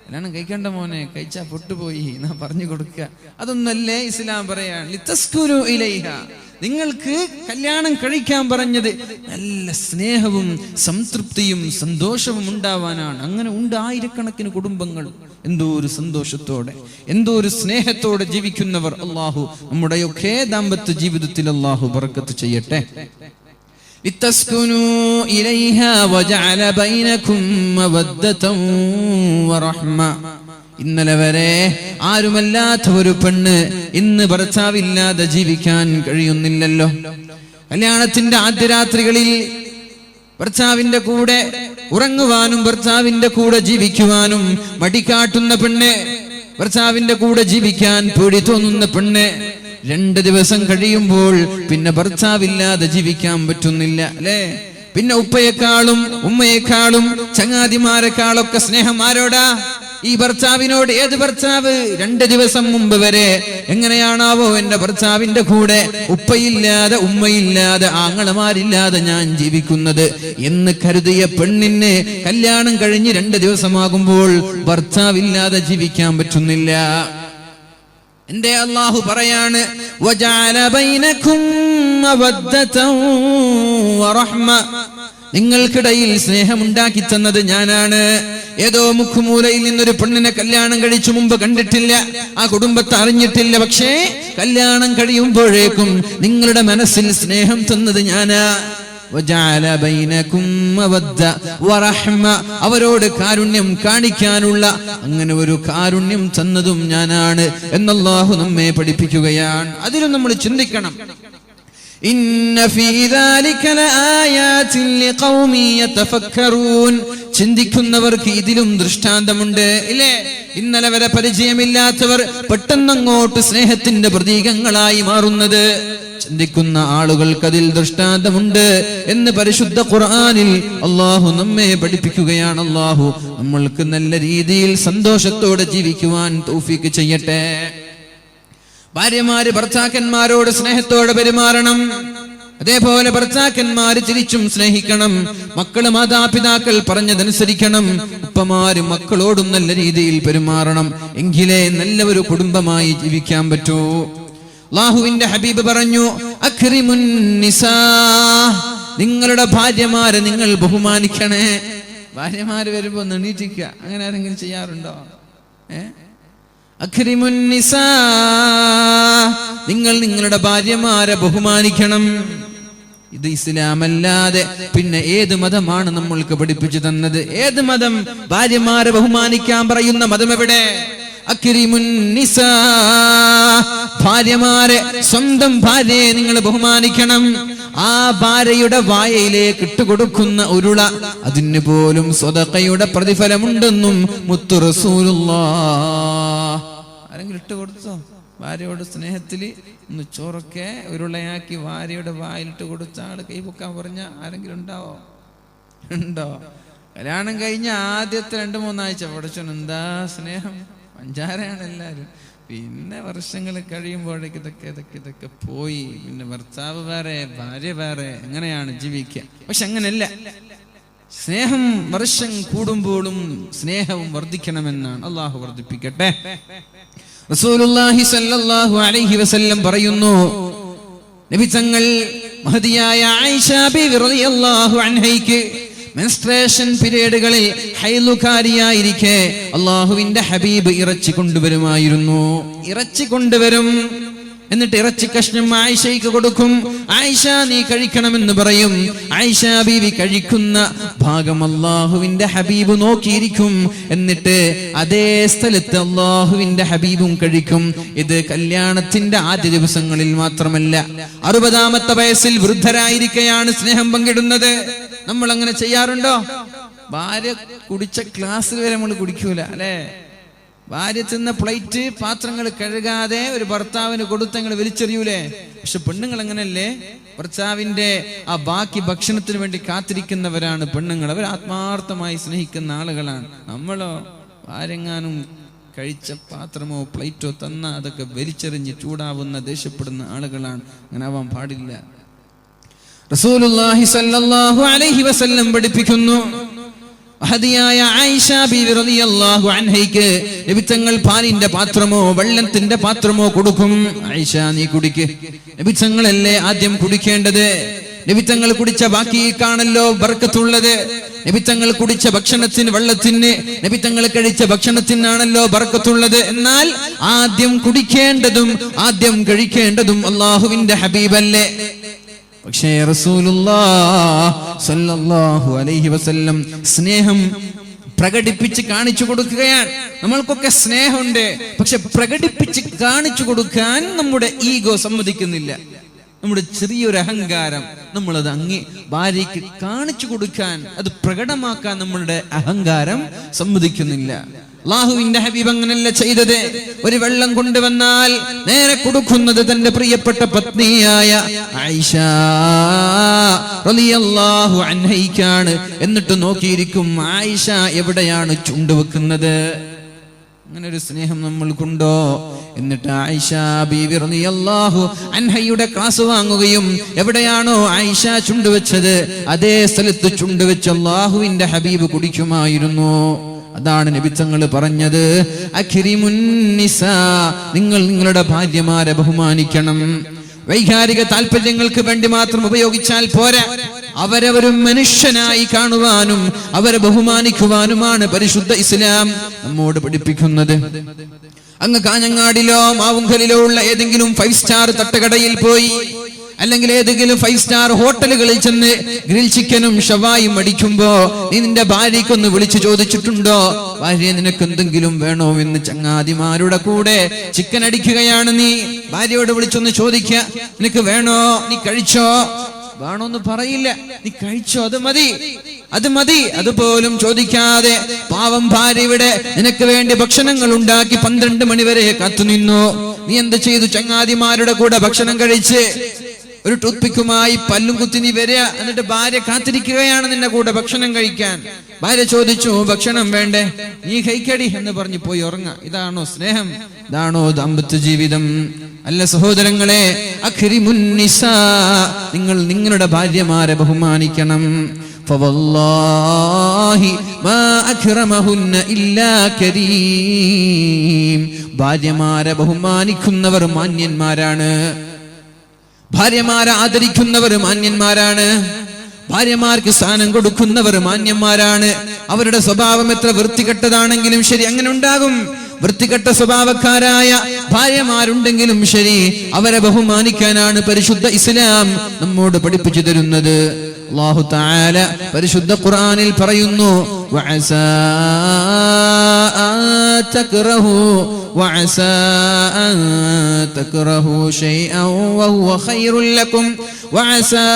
കല്യാണം കഴിക്കണ്ട മോനെ, കഴിച്ചാ പൊട്ടുപോയി എന്നാ പറഞ്ഞു കൊടുക്കുക. അതൊന്നല്ലേ ഇസ്ലാം പറയാണ്. ലിതസ്കുനൂ ഇലൈഹാ, നിങ്ങൾക്ക് കല്യാണം കഴിക്കാൻ പറഞ്ഞത് നല്ല സ്നേഹവും സംതൃപ്തിയും സന്തോഷവും ഉണ്ടാവാനാണ്. അങ്ങനെ ഉണ്ട് ആയിരക്കണക്കിന് കുടുംബങ്ങൾ എന്തോ ഒരു സന്തോഷത്തോടെ, എന്തോ ഒരു സ്നേഹത്തോടെ ജീവിക്കുന്നവർ. അള്ളാഹു നമ്മുടെയൊക്കെ ദാമ്പത്യ ജീവിതത്തിൽ അള്ളാഹു ബർക്കത്ത് ചെയ്യട്ടെ. لتسكنوا إليها وجعل بينكم مودة ورحمة. ഇന്നലെ വരെ ആരുമല്ലാത്ത ഒരു പെണ്ണ് ഇന്ന് ഭർത്താവില്ലാതെ ജീവിക്കാൻ കഴിയുന്നില്ലല്ലോ. കല്യാണത്തിന്റെ ആദ്യ രാത്രികളിൽ ഭർത്താവിന്റെ കൂടെ ഉറങ്ങുവാനും ഭർത്താവിന്റെ കൂടെ ജീവിക്കുവാനും മടികാട്ടുന്ന പെണ്ണ്, ഭർത്താവിന്റെ കൂടെ ജീവിക്കാൻ പേടി തോന്നുന്ന പെണ്ണ്, 2 ദിവസം കഴിയുമ്പോൾ പിന്നെ ഭർത്താവില്ലാതെ ജീവിക്കാൻ പറ്റുന്നില്ല അല്ലേ? പിന്നെ ഉപ്പയെക്കാളും ഉമ്മയെക്കാളും ചങ്ങാതിമാരെക്കാളൊക്കെ സ്നേഹം ആരോടാ? ഈ ഭർത്താവിനോട്. ഏത് ഭർത്താവ്? 2 ദിവസം മുമ്പ് വരെ എങ്ങനെയാണാവോ എന്റെ ഭർത്താവിന്റെ കൂടെ ഉപ്പയില്ലാതെ ഉമ്മയില്ലാതെ ആങ്ങളമാരില്ലാതെ ഞാൻ ജീവിക്കുന്നത് എന്ന് കരുതിയ പെണ്ണിന് കല്യാണം കഴിഞ്ഞ് 2 ദിവസമാകുമ്പോൾ ഭർത്താവില്ലാതെ ജീവിക്കാൻ പറ്റുന്നില്ല. എന്റെ അല്ലാഹു പറയാണ്, വജഅല ബൈനകും മവദ്ദതൻ വറഹ്മ, നിങ്ങൾക്കിടയിൽ സ്നേഹമുണ്ടാക്കി തന്നത് ഞാനാണ്. ഏതോ മുഖ്മൂലയിൽ നിന്നൊരു പെണ്ണിനെ കല്യാണം കഴിച്ചു മുമ്പ് കണ്ടിട്ടില്ല, ആ കുടുംബത്തെ അറിഞ്ഞിട്ടില്ല. പക്ഷേ കല്യാണം കഴിയുമ്പോഴേക്കും നിങ്ങളുടെ മനസ്സിൽ സ്നേഹം തന്നത് ഞാനാ. വജഅല ബൈനകും മവദ്ദ വറഹ്മ, അവരോട് കാരുണ്യം കാണിക്കാനുള്ള അങ്ങനെ ഒരു കാരുണ്യം തന്നതും ഞാനാണ് എന്നല്ലാഹു നമ്മെ പഠിപ്പിക്കുകയാണ്. അതിലും നമ്മൾ ചിന്തിക്കണം. ഇന്ന ഫീ ദാലിക ലആയാതിൻ ലിഖൗമി യതഫക്കറൂൻ, ചിന്തിക്കുന്നവർക്ക് ഇതിലും ദൃഷ്ടാന്തമുണ്ട് ഇല്ലേ? ഇന്നലെ വരെ പരിചയമില്ലാത്തവർ പെട്ടെന്നങ്ങോട്ട് സ്നേഹത്തിന്റെ പ്രതീകങ്ങളായി മാറുന്നത് ചിന്തിക്കുന്ന ആളുകൾക്ക് അതിൽ ദൃഷ്ടാന്തമുണ്ട് എന്ന് പരിശുദ്ധ ഖുർആനിൽ അല്ലാഹു നമ്മെ പഠിപ്പിക്കുകയാണ്. അല്ലാഹു നമ്മൾക്ക് നല്ല രീതിയിൽ സന്തോഷത്തോടെ ജീവിക്കുവാൻ തൗഫീഖ് ചെയ്യട്ടെ. ഭാര്യമാര് ഭർത്താക്കന്മാരോട് സ്നേഹത്തോടെ പെരുമാറണം. അതേപോലെ ഭർത്താക്കന്മാര് തിരിച്ചും സ്നേഹിക്കണം. മക്കള് മാതാപിതാക്കൾ പറഞ്ഞതനുസരിക്കണം. ഉപ്പമാര് മക്കളോടും നല്ല രീതിയിൽ പെരുമാറണം. എങ്കിലേ നല്ല ഒരു കുടുംബമായി ജീവിക്കാൻ പറ്റൂ. അല്ലാഹുവിന്റെ ഹബീബ് പറഞ്ഞു, അക്രിമുൻ നിസാ, നിങ്ങളുടെ ഭാര്യമാരെ നിങ്ങൾ ബഹുമാനിക്കണേ. ഭാര്യമാര് വരുമ്പോ എണീറ്റിക്കുക, അങ്ങനെ ആരെങ്കിലും ചെയ്യാറുണ്ടോ? അക്രിമുൻ നിസാ, നിങ്ങൾ നിങ്ങളുടെ ഭാര്യമാരെ ബഹുമാനിക്കണം. ഇത് ഇസ്ലാമല്ലാതെ പിന്നെ ഏത് മതമാണ് നമ്മൾക്ക് പഠിപ്പിച്ചു തന്നത്? ഏത് മതം ഭാര്യമാരെ ബഹുമാനിക്കാൻ പറയുന്ന മതം എവിടെ? അക്രിമുൻ നിസാ, ഭാര്യമാരെ, സ്വന്തം ഭാര്യയെ നിങ്ങൾ ബഹുമാനിക്കണം. ആ ഭാര്യയുടെ വായയിലേക്ക് ഇട്ടുകൊടുക്കുന്ന ഉരുള, അതിന് പോലും സ്വതഖയുടെ പ്രതിഫലമുണ്ടെന്നും മുത്തു റസൂലുള്ളാഹ്. ആരെങ്കിലും ഇട്ടുകൊടുത്തോ? ഭാര്യയോട് സ്നേഹത്തില് ഒന്ന് ചോറൊക്കെ ഉരുളയാക്കി ഭാര്യയുടെ വായിലിട്ട് കൊടുത്ത ആള് കൈപൊക്കാൻ പറഞ്ഞ ആരെങ്കിലും ഉണ്ടാവോ? ഉണ്ടോ? കല്യാണം കഴിഞ്ഞ ആദ്യത്തെ 2-3 ആഴ്ച പഠിച്ചോൻ എന്താ സ്നേഹം, പഞ്ചാരയാണ് എല്ലാരും. പിന്നെ വർഷങ്ങൾ കഴിയുമ്പോഴേക്ക് ഇതൊക്കെ പോയി. പിന്നെ ഭർത്താവ് വേറെ, ഭാര്യ വേറെ, എങ്ങനെയാണ് ജീവിക്കുക? പക്ഷെ അങ്ങനെയല്ല. സ്നേഹം വർഷം കൂടുമ്പോഴും സ്നേഹവും വർദ്ധിക്കണമെന്നാണ്. അള്ളാഹു വർദ്ധിപ്പിക്കട്ടെ. റസൂലുള്ളാഹി സ്വല്ലല്ലാഹു അലൈഹി വസല്ലം പറയുന്നു, നബി തങ്ങൾ മഹദിയായ ആയിഷ ബിബി റളിയല്ലാഹു അൻഹയ്ക്ക് മെൻസ്ട്രേഷൻ പീരിയഡുകളിൽ ഹൈലുകാരിയായിരിക്കെ അല്ലാഹുവിന്റെ ഹബീബ് ഇറച്ചി കൊണ്ടുവരുമായിരുന്നു. ഇറച്ചി കൊണ്ടുവരും, എന്നിട്ട് ഇറച്ചി കഷ്ണം ആയിഷയ്ക്ക് കൊടുക്കും. ആയിഷ നീ കഴിക്കണമെന്ന് പറയും. ആയിഷ ബീവി കഴിക്കുന്ന ഭാഗം അല്ലാഹുവിന്റെ ഹബീബ് നോക്കിയിരിക്കും. എന്നിട്ട് അതേ സ്ഥലത്ത് അല്ലാഹുവിന്റെ ഹബീബും കഴിക്കും. ഇത് കല്യാണത്തിന്റെ ആദ്യ ദിവസങ്ങളിൽ മാത്രമല്ല, 60ാമത്തെ വയസ്സിൽ വൃദ്ധരായിരിക്കെയാണ് സ്നേഹം പങ്കിടുന്നത്. നമ്മൾ അങ്ങനെ ചെയ്യാറുണ്ടോ? ഭാര്യ കുടിച്ച ഗ്ലാസ്സിൽ വരെ നമ്മൾ കുടിക്കൂല അല്ലേ? ഭാര്യ ചെന്ന പ്ലേറ്റ് പാത്രങ്ങൾ കഴുകാതെ ഒരു ഭർത്താവിന് കൊടുത്തങ്ങൾ വലിച്ചെറിയൂലേ? പക്ഷെ പെണ്ണുങ്ങൾ അങ്ങനല്ലേ? ഭർത്താവിന്റെ ആ ബാക്കി ഭക്ഷണത്തിന് വേണ്ടി കാത്തിരിക്കുന്നവരാണ് പെണ്ണുങ്ങൾ. അവർ ആത്മാർത്ഥമായി സ്നേഹിക്കുന്ന ആളുകളാണ്. നമ്മളോ ആരെങ്ങാനും കഴിച്ച പാത്രമോ പ്ലേറ്റോ തന്ന അതൊക്കെ വലിച്ചെറിഞ്ഞ് ചൂടാവുന്ന ദേഷ്യപ്പെടുന്ന ആളുകളാണ്. അങ്ങനെ ആവാൻ പാടില്ല. റസൂലുള്ളാഹി സ്വല്ലല്ലാഹു അലൈഹി വസല്ലം പഠിപ്പിക്കുന്നു, മഹദിയായ ആയിഷ ബിബി റളിയല്ലാഹു അൻഹയ്ക്ക് നബി തങ്ങൾ പാലിന്റെ പാത്രമോ വെള്ളത്തിന്റെ പാത്രമോ കൊടുക്കും. ആയിഷ നീ കുടിക്ക്. നബി തങ്ങളല്ലേ ആദ്യം കുടിക്കേണ്ടത്. നബി തങ്ങൾ കുടിച്ച ബാക്കിക്കാണല്ലോ ബർക്കത്തുള്ളത്. നബി തങ്ങൾ കുടിച്ച ഭക്ഷണത്തിന്, വെള്ളത്തിന്, നബി തങ്ങൾ കഴിച്ച ഭക്ഷണത്തിനാണല്ലോ ബർക്കത്തുള്ളത്. എന്നാൽ ആദ്യം കുടിക്കേണ്ടതും ആദ്യം കഴിക്കേണ്ടതും അല്ലാഹുവിന്റെ ഹബീബല്ലേ? പക്ഷേ റസൂലുള്ളാഹി സ്വല്ലല്ലാഹു അലൈഹി വസല്ലം സ്നേഹം പ്രകടിപ്പിച്ച് കാണിച്ചു കൊടുക്കുകയാണ്. നമ്മൾക്കൊക്കെ സ്നേഹമുണ്ട്, പക്ഷെ പ്രകടിപ്പിച്ച് കാണിച്ചു കൊടുക്കാൻ നമ്മുടെ ഈഗോ സമ്മതിക്കുന്നില്ല. നമ്മുടെ ചെറിയൊരു അഹങ്കാരം നമ്മളത് ഭാര്യയ്ക്ക് കാണിച്ചു കൊടുക്കാൻ, അത് പ്രകടമാക്കാൻ നമ്മളുടെ അഹങ്കാരം സമ്മതിക്കുന്നില്ല. അല്ലാഹുവിന്റെ ഹബീബ് അങ്ങനല്ല ചെയ്തത്. ഒരു വെള്ളം കൊണ്ടുവന്നാൽ നേരെ കൊടുക്കുന്നത് തന്റെ പ്രിയപ്പെട്ട പത്നിയായ ആയിഷ റളിയല്ലാഹു അൻഹയ്ക്കാണ്. എന്നിട്ട് നോക്കിയിരിക്കും ആയിഷ എവിടെയാണ് ചുണ്ടുവെക്കുന്നത്. അങ്ങനെ ഒരു സ്നേഹം നമ്മൾക്കുണ്ടോ? എന്നിട്ട് ആയിഷ ബീവി റളിയല്ലാഹു അൻഹയുടെ ക്ലാസ് വാങ്ങുകയും എവിടെയാണോ ആയിഷ ചുണ്ടുവെച്ചത് അതേ സ്ഥലത്ത് ചുണ്ടുവെച്ച് അല്ലാഹുവിന്റെ ഹബീബ് കുടിക്കുമായിരുന്നു. അതാണ് നബി തങ്ങൾ പറഞ്ഞത്, അക്രിമുൻ നിസാ, നിങ്ങൾ നിങ്ങളുടെ ഭാര്യമാരെ ബഹുമാനിക്കണം. വൈകാരിക താല്പര്യങ്ങൾക്ക് വേണ്ടി മാത്രം ഉപയോഗിച്ചാൽ പോരാ, അവരെ ഒരു മനുഷ്യനായി കാണുവാനും അവരെ ബഹുമാനിക്കുവാനുമാണ് പരിശുദ്ധ ഇസ്ലാം നമ്മോട് പഠിപ്പിക്കുന്നത്. അങ്ങ് കാഞ്ഞങ്ങാടിലോ മാവുങ്കലിലോ ഉള്ള ഏതെങ്കിലും 5 സ്റ്റാർ തട്ടുകടയിൽ പോയി, അല്ലെങ്കിൽ ഏതെങ്കിലും 5 സ്റ്റാർ ഹോട്ടലുകളിൽ ചെന്ന് ഗ്രിൽ ചിക്കനും ഷവായും അടിക്കുമ്പോ നീ നിന്റെ ഭാര്യയ്ക്കൊന്ന് വിളിച്ചു ചോദിച്ചിട്ടുണ്ടോ, ഭാര്യ നിനക്ക് എന്തെങ്കിലും വേണോ എന്ന്? ചങ്ങാതിമാരുടെ കൂടെ ചിക്കൻ അടിക്കുകയാണ്, നീ ഭാര്യയോട് വിളിച്ചൊന്ന് ചോദിക്കുക, നിനക്ക് വേണോ, നീ കഴിച്ചോ? വേണോന്ന് പറയില്ല, നീ കഴിച്ചോ, അത് മതി, അത് മതി. അതുപോലും ചോദിക്കാതെ പാവം ഭാര്യ ഇവിടെ നിനക്ക് വേണ്ടി ഭക്ഷണങ്ങൾ ഉണ്ടാക്കി 12 മണി വരെ കാത്തുനിന്നു. നീ എന്ത് ചെയ്തു? ചങ്ങാതിമാരുടെ കൂടെ ഭക്ഷണം കഴിച്ച് ഒരു ടൂത്ത്പിക്കുമായി പല്ലും കുത്തി നീ വരിക. എന്നിട്ട് ഭാര്യ കാത്തിരിക്കുകയാണ് നിന്റെ കൂടെ ഭക്ഷണം കഴിക്കാൻ. ഭാര്യ ചോദിച്ചു, ഭക്ഷണം വേണ്ടേ? നീ കഴിക്കടി എന്ന് പറഞ്ഞു പോയി ഉറങ്ങാം. ഇതാണോ സ്നേഹം? ഇതാണോ ദാമ്പത്യ ജീവിതം? അല്ല സഹോദരങ്ങളെ, അക്രിമുൻ നിസാ, നിങ്ങൾ നിങ്ങളുടെ ഭാര്യമാരെ ബഹുമാനിക്കണം. ഫവല്ലാഹി മാ അക്രമഹുന്ന ഇല്ലാ കരീം. ഭാര്യമാരെ ബഹുമാനിക്കുന്നവർ മാന്യന്മാരാണ്, ഭാര്യമാരെ ആദരിക്കുന്നവർ മാന്യന്മാരാണ്, ഭാര്യമാർക്ക് സ്ഥാനം കൊടുക്കുന്നവർ മാന്യന്മാരാണ്. അവരുടെ സ്വഭാവം എത്ര വൃത്തികെട്ടതാണെങ്കിലും ശരി, അങ്ങനെ ഉണ്ടാകും. വൃത്തികെട്ട സ്വഭാവക്കാരായ ഭാര്യമാരുണ്ടെങ്കിലും ശരി, അവരെ ബഹുമാനിക്കാനാണ് പരിശുദ്ധ ഇസ്ലാം നമ്മോട് പഠിപ്പിച്ചു തരുന്നത്. അല്ലാഹു തആല പരിശുദ്ധ ഖുർആനിൽ പറയുന്നു, വഅസാ അൻ തക്റഹു വഅസാ അൻ തക്റഹു ശൈഅൻ വഹുവ ഖൈറുൽ ലക്കും വഅസാ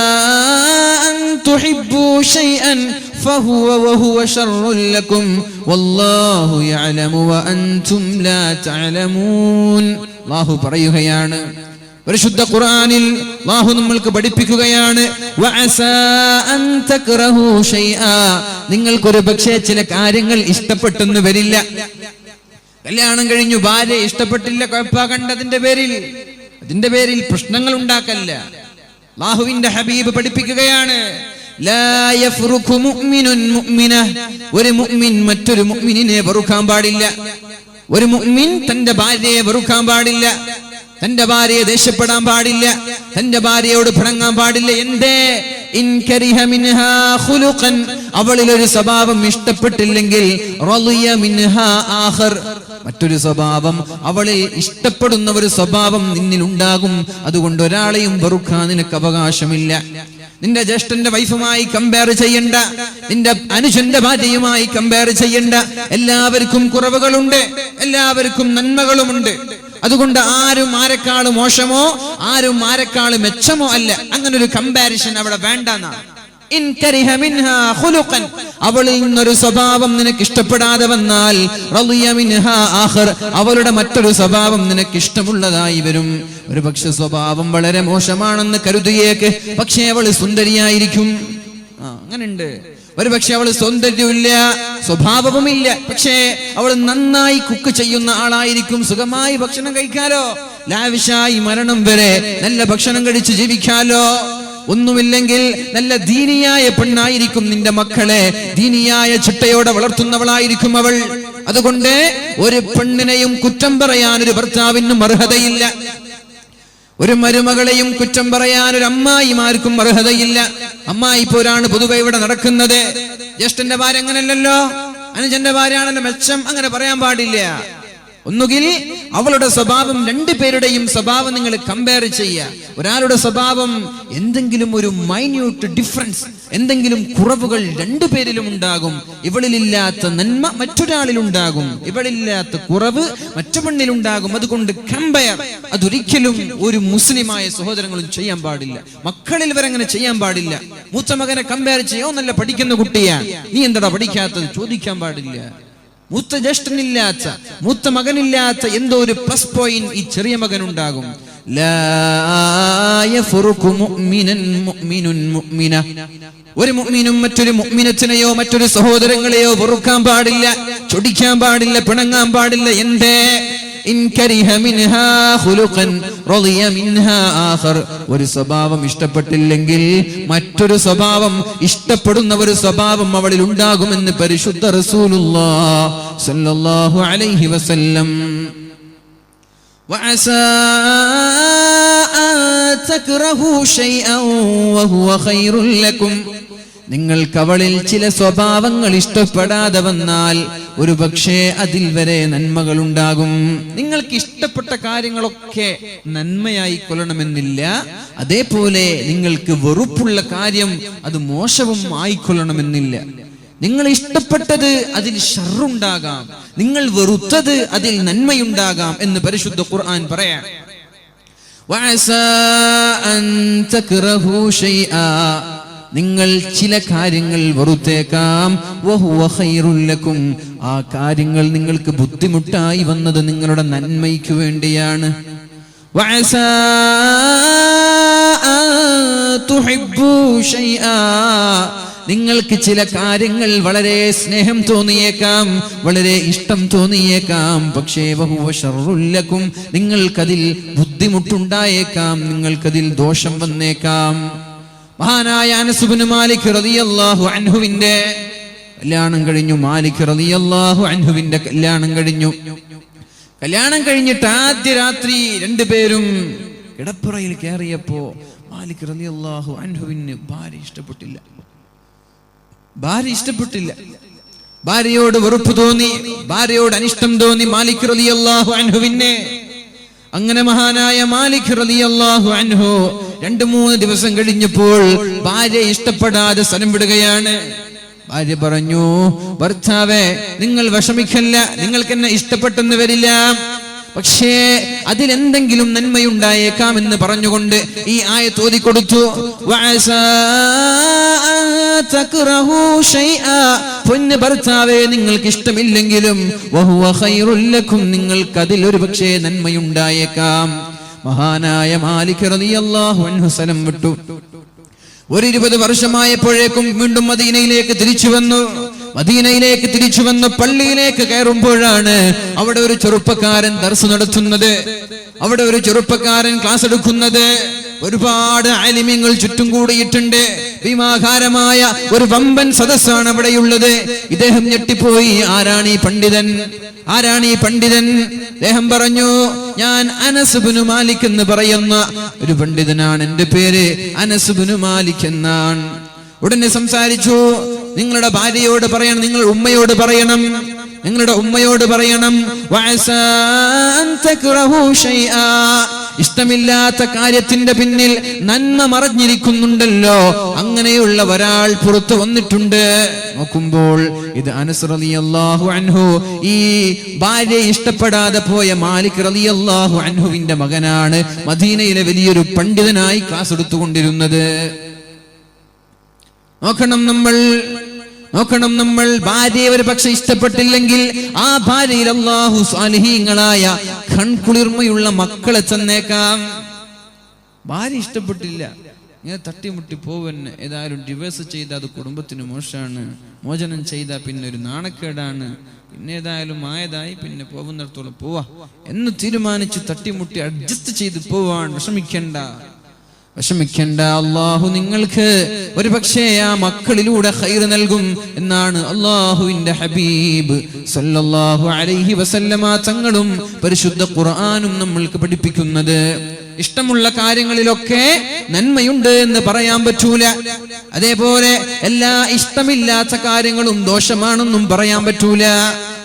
അൻ തുഹിബ്ബു ശൈഅൻ ഫഹുവ ശർറുൽ ലക്കും വല്ലാഹു യഅലമു വഅൻതും ലാ തഅലമൂൻ. അല്ലാഹു പറയുകയാണ്, പരിശുദ്ധ ഖുർആനിൽ അല്ലാഹു നമ്മൾക്ക് പഠിപ്പിക്കുകയാണ്, വഅസാ അൻ തക്റഹു ശൈആ, നിങ്ങൾക്കൊരു പക്ഷേ ചില കാര്യങ്ങൾ ഇഷ്ടപ്പെട്ടെന്ന് വരില്ല. കല്യാണം കഴിഞ്ഞു, ഭാര്യ ഇഷ്ടപ്പെട്ടില്ല, കുഴപ്പമാകണ്ടതിന്റെ പേരിൽ പ്രശ്നങ്ങൾ ഉണ്ടാക്കല്ല. അല്ലാഹുവിന്റെ ഹബീബ് പഠിപ്പിക്കുകയാണ്, ലാ യഫ്റുഖു മുഅ്മിനുൻ മുഅ്മിന, ഒരു മുഅ്മിൻ മറ്റൊരു മുഅ്മിനിനെ വെറുക്കാൻ പാടില്ല. ഒരു മുഅ്മിൻ തന്റെ ഭാര്യയെ വെറുക്കാൻ പാടില്ല, തന്റെ ഭാര്യയെ ദേഷ്യപ്പെടാൻ പാടില്ല, തന്റെ ഭാര്യയോട് പിണങ്ങാൻ പാടില്ല. എന്തേ? ഇൻ കരിഹ മിൻഹാ ഖുലുഖൻ, അവളിൽ ഒരു സ്വഭാവം ഇഷ്ടപ്പെട്ടില്ലെങ്കിൽ റളിയ മിൻഹാ ആഖർ, മറ്റൊരു സ്വഭാവം, അവളിൽ ഇഷ്ടപ്പെടുന്ന ഒരു സ്വഭാവം നിന്നിൽ ഉണ്ടാകും. അതുകൊണ്ട് ഒരാളെയും വെറുക്കാൻ നിനക്ക് അവകാശമില്ല. നിന്റെ ജ്യേഷ്ഠന്റെ വൈഫുമായി കമ്പയർ ചെയ്യണ്ട, നിന്റെ അനുജന്റെ ഭാര്യയുമായി കമ്പയർ ചെയ്യണ്ട. എല്ലാവർക്കും കുറവുകളുണ്ട്, എല്ലാവർക്കും നന്മകളുമുണ്ട്. അതുകൊണ്ട് ആരും ആരെക്കാളും മോശമോ ആരും ആരെക്കാളും മെച്ചമോ അല്ല. അങ്ങനെ ഒരു കമ്പാരിസൺ അവിടെ വേണ്ടെന്നാണ്. ഇൻ കരിഹ മിൻഹാ ഖുലുഖൻ, അവളിൽ നിന്നൊരു സ്വഭാവം നിനക്ക് ഇഷ്ടപ്പെടാതെ വന്നാൽ റളിയ മിൻഹാ ആഖർ, അവളുടെ മറ്റൊരു സ്വഭാവം നിനക്ക് ഇഷ്ടമുള്ളതായി വരും. ഒരു പക്ഷെ സ്വഭാവം വളരെ മോശമാണെന്ന് കരുതിയേക്ക്, പക്ഷേ അവള് സുന്ദരിയായിരിക്കും. അങ്ങനെയുണ്ട്. ഒരു പക്ഷെ അവള് സൗന്ദര്യമില്ല, സ്വഭാവവുമില്ല, പക്ഷേ അവൾ നന്നായി കുക്ക് ചെയ്യുന്ന ആളായിരിക്കും. സുഖമായി ഭക്ഷണം കഴിക്കാലോ, ലാവിഷായി മരണം വരെ നല്ല ഭക്ഷണം കഴിച്ച് ജീവിക്കാലോ. ഒന്നുമില്ലെങ്കിൽ നല്ല ദീനിയായ പെണ്ണായിരിക്കും. നിന്റെ മക്കളെ ദീനിയായ ചിട്ടയോടെ വളർത്തുന്നവളായിരിക്കും അവൾ. അതുകൊണ്ട് ഒരു പെണ്ണിനെയും കുറ്റം പറയാൻ ഒരു ഭർത്താവിനും അർഹതയില്ല. ഒരു മരുമകളെയും കുറ്റം പറയാൻ ഒരു അമ്മായിമാർക്കും അർഹതയില്ല. അമ്മായി പോരാണ് പൊതുവെ ഇവിടെ നടക്കുന്നത്. ജ്യേഷ്ഠന്റെ ഭാര്യ അങ്ങനല്ലല്ലോ, അനുജന്റെ ഭാര്യയാണല്ലോ മെച്ചം, അങ്ങനെ പറയാൻ പാടില്ല. ഒന്നുകിൽ അവളുടെ സ്വഭാവം, രണ്ടുപേരുടെയും സ്വഭാവം നിങ്ങൾ കമ്പയർ ചെയ്യുക. ഒരാളുടെ സ്വഭാവം എന്തെങ്കിലും ഒരു മൈന്യൂട്ട് ഡിഫറൻസ്, എന്തെങ്കിലും കുറവുകൾ രണ്ടുപേരിലും ഉണ്ടാകും. ഇവളിലില്ലാത്ത നന്മ മറ്റൊരാളിലുണ്ടാകും, ഇവളില്ലാത്ത കുറവ് മറ്റു പെണ്ണിലുണ്ടാകും. അതുകൊണ്ട് കമ്പയർ അതൊരിക്കലും ഒരു മുസ്ലിമായ സഹോദരങ്ങളും ചെയ്യാൻ പാടില്ല. മക്കളിൽ വരങ്ങനെ ചെയ്യാൻ പാടില്ല. മൂത്ത മകനെ കമ്പയർ ചെയ്യോ, നല്ല പഠിക്കുന്ന കുട്ടിയാ, നീ എന്താ പഠിക്കാത്തത് ചോദിക്കാൻ പാടില്ല. മൂത്ത ജ്യേഷ്ഠനില്ലാത്ത, മൂത്ത മകനില്ലാത്ത എന്തോ ഒരു പ്ലസ് പോയിന്റ് ഈ ചെറിയ മകനുണ്ടാകും. ഒരു മുഅ്മിനും മറ്റൊരു മുഅ്മിനത്തിനെയോ മറ്റൊരു സഹോദരങ്ങളെയോ വെറുക്കാൻ പാടില്ല, ചൊടിക്കാൻ പാടില്ല, പിണങ്ങാൻ പാടില്ല. എന്തേ? ഒരു സ്വഭാവം ഇഷ്ടപ്പെട്ടില്ലെങ്കിൽ മറ്റൊരു സ്വഭാവം, ഇഷ്ടപ്പെടുന്ന ഒരു സ്വഭാവം അവളിൽ ഉണ്ടാകുമെന്ന് പരിശുദ്ധ റസൂലുള്ളാഹി സ്വല്ലല്ലാഹു അലൈഹി വസല്ലം. വഅസാ അൻ തക്റഹു ശൈഅൻ വഹുവ ഖൈറുൽ ലക്കും. നിങ്ങൾക്ക് അവളിൽ ചില സ്വഭാവങ്ങൾ ഇഷ്ടപ്പെടാതെ വന്നാൽ ഒരു പക്ഷേ അതിൽ വരെ നന്മകൾ ഉണ്ടാകും. നിങ്ങൾക്ക് ഇഷ്ടപ്പെട്ട കാര്യങ്ങളൊക്കെ നന്മയായി കൊള്ളണമെന്നില്ല. അതേപോലെ നിങ്ങൾക്ക് വെറുപ്പുള്ള കാര്യം അത് മോശവും ആയിക്കൊള്ളണമെന്നില്ല. നിങ്ങൾ ഇഷ്ടപ്പെട്ടത് അതിൽ ഷർറുണ്ടാകാം, നിങ്ങൾ വെറുത്തത് അതിൽ നന്മയുണ്ടാകാം എന്ന് പരിശുദ്ധ ഖുർആൻ പറയാം. വഅസാ അൻ തക്റഹു ശൈആ, നിങ്ങൾ ചില കാര്യങ്ങൾ വെറുത്തേക്കാം. വഹുവ ഖൈറുൽ ലക്കും, ആ കാര്യങ്ങൾ നിങ്ങൾക്ക് ബുദ്ധിമുട്ടായി വന്നത് നിങ്ങളുടെ നന്മയ്ക്ക് വേണ്ടിയാണ്. വഅസാ അൻ തുഹിബ്ബു ശൈആ, നിങ്ങൾക്ക് ചില കാര്യങ്ങൾ വളരെ സ്നേഹം തോന്നിയേക്കാം, വളരെ ഇഷ്ടം തോന്നിയേക്കാം. പക്ഷേ വഹുവ ശർറുൽ ലക്കും, നിങ്ങൾക്കതിൽ ബുദ്ധിമുട്ടുണ്ടായേക്കാം, നിങ്ങൾക്കതിൽ ദോഷം വന്നേക്കാം. മഹാനായ അനസ് ഇബ്നു മാലിക് റളിയല്ലാഹു അൻഹുവിന്റെ കല്യാണം കഴിഞ്ഞു. മാലിക് റളിയല്ലാഹു അൻഹുവിന്റെ കല്യാണം കഴിഞ്ഞു. കല്യാണം കഴിഞ്ഞിട്ട് ആദ്യ രാത്രി രണ്ടുപേരും കിടപ്പുറയിൽ കയറിയപ്പോ മാലിക് റളിയല്ലാഹു അൻഹുവിന് ഭാര്യ ഇഷ്ടപ്പെട്ടില്ല. ഭാര്യയോട് വെറുപ്പ് തോന്നി, ഭാര്യയോട് അനിഷ്ടം തോന്നി മാലിക് റളിയല്ലാഹു അൻഹുവിനെ. അങ്ങനെ മഹാനായ മാലിക് റളിയല്ലാഹു അൻഹു 2-3 ദിവസം കഴിഞ്ഞപ്പോൾ ഭാര്യ ഇഷ്ടപ്പെടാതെ സ്ഥലം വിടുകയാണ്. ഭാര്യ പറഞ്ഞു, ഭർത്താവേ നിങ്ങൾ വിഷമിക്കല്ല, നിങ്ങൾക്ക് എന്നെ ഇഷ്ടപ്പെട്ടെന്ന് വരില്ല, പക്ഷേ അതിലെന്തെങ്കിലും നന്മയുണ്ടായേക്കാം എന്ന് പറഞ്ഞുകൊണ്ട് ഈ ആയത്ത് ഓതിക്കൊടുത്തു. പൊന്ന് ഭർത്താവേ നിങ്ങൾക്ക് ഇഷ്ടമില്ലെങ്കിലും വഹുവ ഖൈറുൽ ലക്കും, നിങ്ങൾക്ക് അതിൽ ഒരു പക്ഷേ നന്മയുണ്ടായേക്കാം. മഹാനായ മാലിക് റളിയല്ലാഹു അൻഹു സ്ഥലം വിട്ടു. 20 വർഷമായപ്പോഴേക്കും വീണ്ടും മദീനയിലേക്ക് തിരിച്ചു വന്നു. പള്ളിയിലേക്ക് കയറുമ്പോഴാണ് അവിടെ ഒരു ചെറുപ്പക്കാരൻ ദർസ് നടത്തുന്നത്, അവിടെ ഒരു ചെറുപ്പക്കാരൻ ക്ലാസ് എടുക്കുന്നത്. ഒരുപാട് ആലിമീങ്ങൾ ചുറ്റും കൂടിയിട്ടുണ്ട്. ഭീമാകാരമായ ഒരു വമ്പൻ സദസ്സാണ് അവിടെയുള്ളത്. ഇദ്ദേഹം ഞെട്ടിപ്പോയി, ആരാണ് ഈ പണ്ഡിതൻ? അദ്ദേഹം പറഞ്ഞു, ഞാൻ അനസ് ഇബ്നു മാലിക് എന്ന് പറയുന്ന ഒരു പണ്ഡിതനാണ്, എന്റെ പേര് അനസ് ഇബ്നു മാലിക് എന്നാണ്. ഉടനെ സംസാരിച്ചു, നിങ്ങളുടെ ഭാര്യയോട് പറയണം, നിങ്ങളുടെ ഉമ്മയോട് പറയണം, വഅസാ അൻ തക്റഹു ശൈആ, ഇഷ്ടമില്ലാത്ത കാര്യത്തിന്റെ പിന്നിൽ നന്മ മറഞ്ഞിരിക്കുന്നുണ്ടല്ലോ, അങ്ങനെയുള്ള ഒരാൾ പുറത്തു വന്നിട്ടുണ്ട്. നോക്കുമ്പോൾ ഇത് അനസ് റളിയല്ലാഹു അൻഹു, ഈ ഭാര്യ ഇഷ്ടപ്പെടാതെ പോയ മാലിക് റളിയല്ലാഹു അൻഹുവിന്റെ മകനാണ്, മദീനയിലെ വലിയൊരു പണ്ഡിതനായി ക്ലാസ് എടുത്തുകൊണ്ടിരുന്നത്. നോക്കണം നമ്മൾ ഭാര്യയെ ഒരു പക്ഷെ ഇഷ്ടപ്പെട്ടില്ലെങ്കിൽ ആ ഭാര്യയിൽ അല്ലാഹു സ്വാലിഹീങ്ങളായ കൺകുളിർമയുള്ള മക്കളെ തന്നേക്കാം. ഭാര്യ ഇഷ്ടപ്പെട്ടില്ല, ഇങ്ങനെ തട്ടിമുട്ടി പോവന്നെ, ഏതായാലും ഡിവേഴ്സ് ചെയ്താൽ അത് കുടുംബത്തിന് മോശമാണ്, മോചനം ചെയ്താൽ പിന്നെ ഒരു നാണക്കേടാണ്, പിന്നെ ഏതായാലും ആയതായി, പിന്നെ പോകുന്നിടത്തോളം പോവാ എന്ന് തീരുമാനിച്ച് തട്ടിമുട്ടി അഡ്ജസ്റ്റ് ചെയ്ത് പോവാൻ. വിഷമിക്കണ്ട, അള്ളാഹു നിങ്ങൾക്ക് ഒരു പക്ഷേ ആ മക്കളിലൂടെ ഖൈർ നൽകും എന്നാണ് അള്ളാഹുവിന്റെ ഹബീബ് സല്ലല്ലാഹു അലൈഹി വസല്ലമ തങ്ങളും പരിശുദ്ധ ഖുർആനും നമ്മൾക്ക് പഠിപ്പിക്കുന്നത്. ഇഷ്ടമുള്ള കാര്യങ്ങളിലൊക്കെ നന്മയുണ്ട് എന്ന് പറയാൻ പറ്റൂല, അതേപോലെ എല്ലാ ഇഷ്ടമില്ലാത്ത കാര്യങ്ങളും ദോഷമാണെന്നും പറയാൻ പറ്റൂല.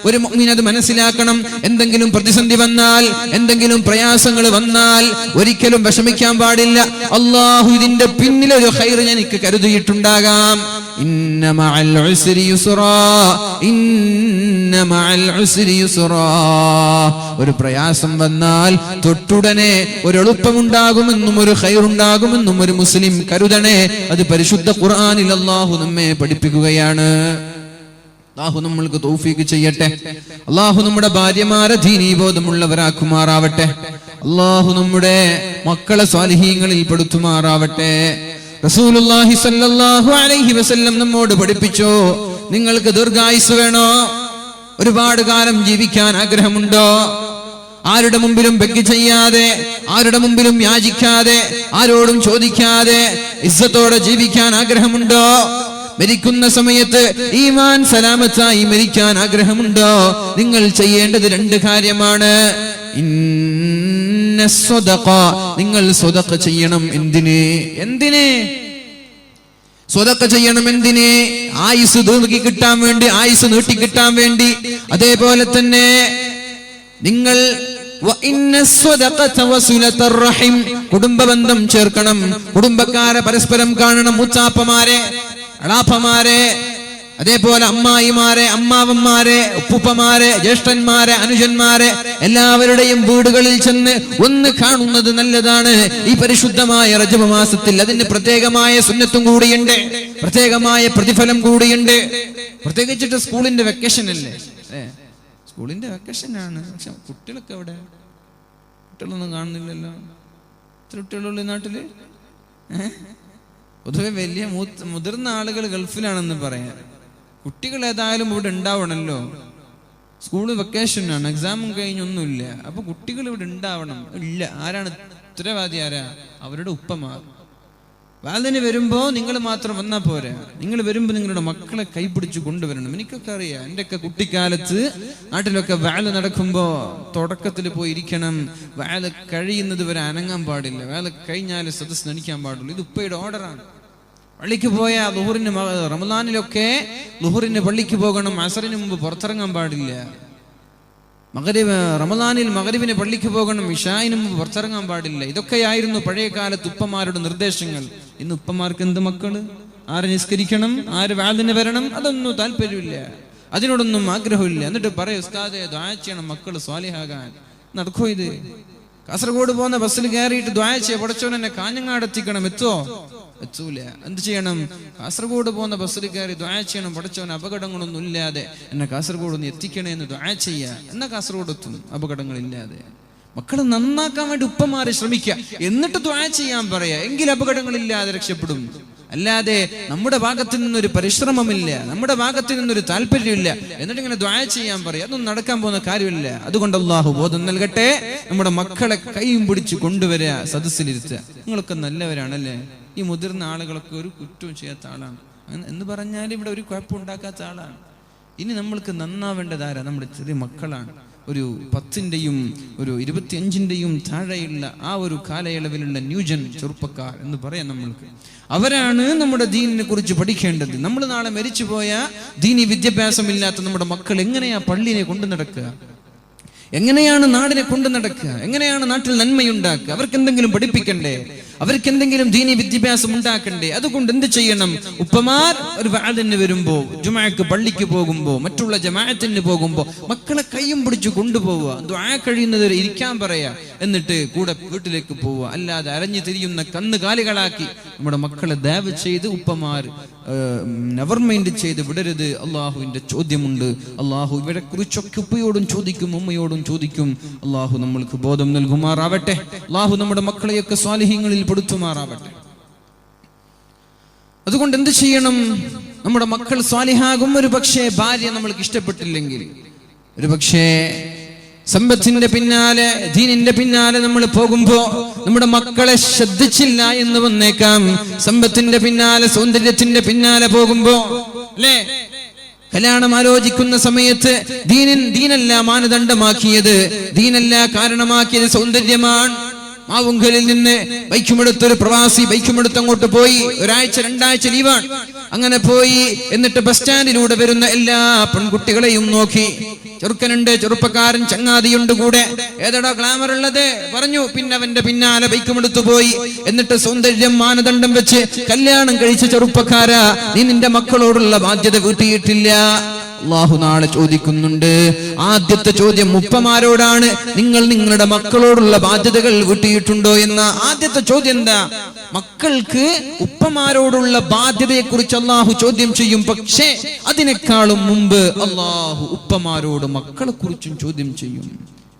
ഒരു മുഅ്മിൻ അത് മനസ്സിലാക്കണം. എന്തെങ്കിലും പ്രതിസന്ധി വന്നാൽ, എന്തെങ്കിലും പ്രയാസങ്ങൾ വന്നാൽ ഒരിക്കലും വിഷമിക്കാൻ പാടില്ല. അല്ലാഹു ഇതിന്റെ പിന്നിൽ ഒരു ഖൈർ എനിക്ക് കരുതിയിട്ടുണ്ടാകാം. ഇന്ന മഅൽ ഉസ്രി യുസ്റാ, ഇന്ന മഅൽ ഉസ്രി യുസ്റാ. ഒരു പ്രയാസം വന്നാൽ തൊട്ടുടനെ ഒരു എളുപ്പമുണ്ടാകുമെന്നും ഒരു ഖൈറുണ്ടാകുമെന്നും ഒരു മുസ്ലിം കരുതണേ. അത് പരിശുദ്ധ ഖുർആനിൽ അല്ലാഹു നമ്മെ പഠിപ്പിക്കുകയാണ്. അല്ലാഹു നമ്മൾക്ക് തൗഫീഖ് ചെയ്യട്ടെ. അല്ലാഹു നമ്മുടെ ഭാര്യമാരെ ദീനീബോധമുള്ളവരാക്കുമാറാവട്ടെ. അല്ലാഹു നമ്മുടെ മക്കളെ സ്വാലിഹീങ്ങളിൽ പെടുത്തുമാറാവട്ടെ. റസൂലുള്ളാഹി സ്വല്ലല്ലാഹു അലൈഹി വസല്ലം നമ്മോട് പഠിപ്പിച്ചു, നിങ്ങൾക്ക് ദീർഘായുസ് വേണോ? ഒരുപാട് കാലം ജീവിക്കാൻ ആഗ്രഹമുണ്ടോ? ആരുടെ മുമ്പിലും ബെഗ് ചെയ്യാതെ, ആരുടെ മുമ്പിലും യാചിക്കാതെ, ആരോടും ചോദിക്കാതെ ഇസ്സത്തോടെ ജീവിക്കാൻ ആഗ്രഹമുണ്ടോ? മരിക്കുന്ന സമയത്ത് ഈമാൻ സലാമത്തായി മരിക്കാൻ ആഗ്രഹമുണ്ടോ? നിങ്ങൾ ചെയ്യേണ്ടത് 2 കാര്യമാണ്. ഇന്ന സ്വദഖ, നിങ്ങൾ സ്വദഖ ചെയ്യണം. എന്തിന് സ്വദഖ ചെയ്യണം? എന്തിന്? ആയുസ് ദീർഘി കിട്ടാൻ വേണ്ടി, ആയുസ് നീട്ടി കിട്ടാൻ വേണ്ടി. അതേപോലെ തന്നെ നിങ്ങൾ കുടുംബബന്ധം ചേർക്കണം. കുടുംബക്കാരെ പരസ്പരം കാണണം. മുച്ചാപ്പമാരെ, അളാപ്പമാരെ, അതേപോലെ അമ്മായിമാരെ, അമ്മാവന്മാരെ, ഉപ്പുപ്പമാരെ, ജ്യേഷ്ഠന്മാരെ, അനുജന്മാരെ എല്ലാവരുടെയും വീടുകളിൽ ചെന്ന് ഒന്ന് കാണുന്നത് നല്ലതാണ്. ഈ പരിശുദ്ധമായ റജബ് മാസത്തിൽ അതിന് പ്രത്യേകമായ സുന്നത്തും കൂടിയുണ്ട്, പ്രത്യേകമായ പ്രതിഫലം കൂടിയുണ്ട്. പ്രത്യേകിച്ചിട്ട് സ്കൂളിന്റെ വെക്കേഷൻ അല്ലേ? സ്കൂളിന്റെ വെക്കേഷനാണ്. പക്ഷെ കുട്ടികളൊക്കെ എവിടെ? കുട്ടികളൊന്നും കാണുന്നില്ലല്ലോ. എത്ര കുട്ടികളുള്ള നാട്ടില്? പൊതുവെ വലിയ മുതിർന്ന ആളുകൾ ഗൾഫിലാണെന്ന് പറയാം. കുട്ടികൾ ഏതായാലും ഇവിടെ ഉണ്ടാവണമല്ലോ. സ്കൂള് വെക്കേഷനാണ്, എക്സാമും കഴിഞ്ഞൊന്നുമില്ല. അപ്പൊ കുട്ടികൾ ഇവിടെ ഉണ്ടാവണം. ഇല്ല. ആരാണ് ഉത്തരവാദി? ആരാ? അവരുടെ ഉപ്പമാർ. വാലിന് വരുമ്പോ നിങ്ങൾ മാത്രം വന്നാ പോരാ. നിങ്ങൾ വരുമ്പോ നിങ്ങളുടെ മക്കളെ കൈപിടിച്ച് കൊണ്ടുവരണം. എനിക്കൊക്കെ അറിയാം, എന്റെയൊക്കെ കുട്ടിക്കാലത്ത് നാട്ടിലൊക്കെ വാല് നടക്കുമ്പോ തുടക്കത്തിൽ പോയി ഇരിക്കണം. വാല് കഴിയുന്നത് വരെ അനങ്ങാൻ പാടില്ല. വാല് കഴിഞ്ഞാൽ സദസ് നടിക്കാൻ പാടുള്ളൂ. ഇത് ഉപ്പയുടെ ഓർഡറാണ്. പള്ളിക്ക് പോയ ളുഹുറിന്, റമദാനിലൊക്കെ ളുഹുറിന് പള്ളിക്ക് പോകണം. അസറിന് മുമ്പ് പുറത്തിറങ്ങാൻ പാടില്ല. റമദാനിൽ മഗ്രിബിന് പള്ളിക്ക് പോകണം. ഇശാഇന് മുമ്പ് പുറത്തിറങ്ങാൻ പാടില്ല. ഇതൊക്കെയായിരുന്നു പഴയ കാലത്ത് ഉപ്പമാരുടെ നിർദ്ദേശങ്ങൾ. ഇന്ന് ഉപ്പമാർക്ക് എന്ത് മക്കള്? ആര് നിസ്കരിക്കണം, ആര് വാലിന് വരണം, അതൊന്നും താല്പര്യമില്ല, അതിനോടൊന്നും ആഗ്രഹമില്ല. എന്നിട്ട് പറയും, ഉസ്താദേ ദുആ ചെയ്യണം മക്കള് സ്വാലിഹാകാൻ. നടക്കോ ഇത്? കാസർഗോഡ് പോകുന്ന ബസ്സിൽ കയറിയിട്ട് ദുആ ചെയ്യ, പടച്ചോൻ എന്നെ കാഞ്ഞങ്ങാട് എത്തിക്കണം. എത്തൂല. എന്ത് ചെയ്യണം? കാസർഗോഡ് പോകുന്ന ബസ്സിൽ കയറി ദുആ ചെയ്യണം, പടച്ചോൻ അപകടങ്ങളൊന്നും ഇല്ലാതെ എന്നെ കാസർഗോഡ് ഒന്ന് എത്തിക്കണേ എന്ന് ദുആ ചെയ്യുക. എന്നാ കാസർഗോഡ് എത്തും അപകടങ്ങളില്ലാതെ. മക്കളെ നന്നാക്കാൻ വേണ്ടി ഉപ്പമാരെ ശ്രമിക്കുക, എന്നിട്ട് ദുആ ചെയ്യാൻ പറയാ. എങ്കിൽ അപകടങ്ങളില്ലാതെ രക്ഷപ്പെടും. അല്ലാതെ നമ്മുടെ ഭാഗത്തു നിന്നൊരു പരിശ്രമമില്ല, നമ്മുടെ ഭാഗത്തു നിന്നൊരു താല്പര്യമില്ല, എന്നിട്ട് ഇങ്ങനെ ദുആ ചെയ്യാൻ പറയാം. അതൊന്നും നടക്കാൻ പോകുന്ന കാര്യമില്ല. അതുകൊണ്ട് അല്ലാഹു ബോധം നൽകട്ടെ. നമ്മുടെ മക്കളെ കൈയും പിടിച്ച് കൊണ്ടുവരിക, സദസ്സിലിരുത്തുക. നിങ്ങളൊക്കെ നല്ലവരാണല്ലേ? ഈ മുതിർന്ന ആളുകളൊക്കെ ഒരു കുറ്റവും ചെയ്യാത്ത ആളാണ് എന്ന് പറഞ്ഞാൽ ഇവിടെ ഒരു കുഴപ്പമുണ്ടാക്കാത്ത ആളാണ്. ഇനി നമ്മൾക്ക് നന്നാവേണ്ടത് ആരാ? നമ്മുടെ ചെറിയ മക്കളാണ്. ഒരു 10ന്റെയും ഒരു 25ന്റെയും താഴെയുള്ള ആ ഒരു കാലയളവിലുള്ള ന്യൂജൻ ചെറുപ്പക്കാർ എന്ന് പറയാം നമ്മൾക്ക്. അവരാണ് നമ്മുടെ ദീനിനെ കുറിച്ച് പഠിക്കേണ്ടത്. നമ്മൾ നാളെ മരിച്ചുപോയ ദീനി വിദ്യാഭ്യാസമില്ലാത്ത നമ്മുടെ മക്കൾ എങ്ങനെയാ പള്ളിനെ കൊണ്ടു നടക്കുക? എങ്ങനെയാണ് നാടിനെ കൊണ്ടു നടക്കുക? എങ്ങനെയാണ് നാട്ടിൽ നന്മയുണ്ടാക്കുക? അവർക്ക് എന്തെങ്കിലും പഠിപ്പിക്കണ്ടേ? അവർക്ക് എന്തെങ്കിലും ദീനി വിദ്യാഭ്യാസം ഉണ്ടാക്കണ്ടേ? അതുകൊണ്ട് എന്ത് ചെയ്യണം? ഉപ്പമാർ ഒരു വാദിന് വരുമ്പോ, ജുമാക്ക് പള്ളിക്ക് പോകുമ്പോ, മറ്റുള്ള ജമാഅത്തിന് പോകുമ്പോ മക്കളെ കയ്യും പിടിച്ച് കൊണ്ടുപോവുക. ദുആ കഴിയുന്നത് വരെ ഇരിക്കാൻ പറയാ, എന്നിട്ട് കൂടെ വീട്ടിലേക്ക് പോവുക. അല്ലാതെ അരഞ്ഞു തിരിയുന്ന കന്നുകാലികളാക്കി നമ്മുടെ മക്കളെ ദയവ് ചെയ്ത് ഉപ്പമാർ നെവർ മൈൻഡ് ചെയ്ത് വിടരുത്. അള്ളാഹുവിന്റെ ചോദ്യമുണ്ട്. അള്ളാഹു ഇവരെ കുറിച്ചൊക്കെ ഉപ്പയോടും ചോദിക്കും, ഉമ്മയോടും ചോദിക്കും. അള്ളാഹു നമ്മൾക്ക് ബോധം നൽകുമാറാവട്ടെ. അള്ളാഹു നമ്മുടെ മക്കളെയൊക്കെ സ്വാലിഹീങ്ങളിൽ പെടുത്തുമാറാവട്ടെ. അതുകൊണ്ട് എന്ത് ചെയ്യണം? നമ്മുടെ മക്കൾ സ്വാലിഹാകും. ഒരു പക്ഷേ ഭാര്യ നമ്മൾക്ക് ഇഷ്ടപ്പെട്ടില്ലെങ്കിൽ, ഒരു പക്ഷേ സമ്പത്തിന്റെ പിന്നാലെ, ദീനിന്റെ പിന്നാലെ നമ്മൾ പോകുമ്പോ നമ്മുടെ മക്കളെ ശ്രദ്ധിച്ചില്ല എന്ന് വന്നേക്കാം. സമ്പത്തിന്റെ പിന്നാലെ, സൗന്ദര്യത്തിന്റെ പിന്നാലെ പോകുമ്പോ, അല്ലേ? കല്യാണം ആലോചിക്കുന്ന സമയത്ത് ദീനല്ല മാനദണ്ഡമാക്കിയത്, ദീനല്ല കാരണമാക്കിയത് സൗന്ദര്യമാണ്. മാവുങ്കലിൽ നിന്ന് ബൈക്കുമെടുത്തൊരു പ്രവാസി ബൈക്കുമെടുത്ത് അങ്ങോട്ട് പോയി. ഒരാഴ്ച 2 ആഴ്ച ലീവാണ്. അങ്ങനെ പോയി. എന്നിട്ട് ബസ് സ്റ്റാൻഡിലൂടെ വരുന്ന എല്ലാ പെൺകുട്ടികളെയും നോക്കി. ചെറുക്കനുണ്ട്, ചെറുപ്പക്കാരൻ ചങ്ങാതിയുണ്ട് കൂടെ. ഏതടാ ഗ്ലാമർ ഉള്ളത് പറഞ്ഞു. പിന്നെ അവന്റെ പിന്നാലെ ബൈക്കും എടുത്തു പോയി. എന്നിട്ട് സൗന്ദര്യം മാനദണ്ഡം വെച്ച് കല്യാണം കഴിച്ച ചെറുപ്പക്കാരാ, നീ നിന്റെ മക്കളോടുള്ള ബാധ്യത വീട്ടിയിട്ടില്ല. അല്ലാഹു നാളെ ചോദിക്കുന്നുണ്ട്. ആദ്യത്തെ ചോദ്യം ഉപ്പമാരോടാണ്, നിങ്ങൾ നിങ്ങളുടെ മക്കളോടുള്ള ബാധ്യതകൾ വീട്ടിയിട്ടുണ്ടോ എന്ന ആദ്യത്തെ ചോദ്യം. എന്താ? മക്കൾക്ക് ഉപ്പമാരോടുള്ള ബാധ്യതയെ കുറിച്ച് അല്ലാഹു ചോദ്യം ചെയ്യും. പക്ഷേ അതിനേക്കാളും മുമ്പ് അല്ലാഹു ഉപ്പമാരോട് മക്കളെ കുറിച്ചും ചോദ്യം ചെയ്യും.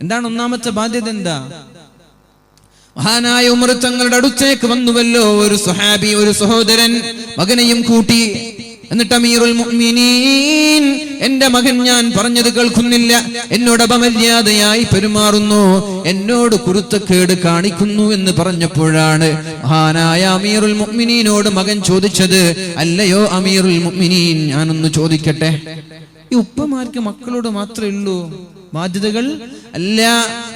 എന്താണ് ഒന്നാമത്തെ ബാധ്യത? എന്താ? മഹാനായ ഉമർ തങ്ങളുടെ അടുത്തേക്ക് വന്നുവല്ലോ ഒരു സ്വഹാബി, ഒരു സഹോദരൻ, മകനെയും കൂട്ടി. എന്നിട്ട് അമീറുൽ മുഅ്മിനീൻ, എന്റെ മകൻ ഞാൻ പറഞ്ഞത് കേൾക്കുന്നില്ല, എന്നോട് അപമര്യാദയായി പെരുമാറുന്നു, എന്നോട് കുരുത്തക്കേട് കാണിക്കുന്നു എന്ന് പറഞ്ഞപ്പോഴാണ് മഹാനായ അമീറുൽ മുഅ്മിനീനോട് മകൻ ചോദിച്ചത്, അല്ലയോ അമീറുൽ മുഅ്മിനീൻ, ഞാനൊന്ന് ചോദിക്കട്ടെ, ഈ ഉപ്പമാർക്ക് മക്കളോട് മാത്രമേ ഉള്ളൂ ബാധ്യതകൾ? അല്ല,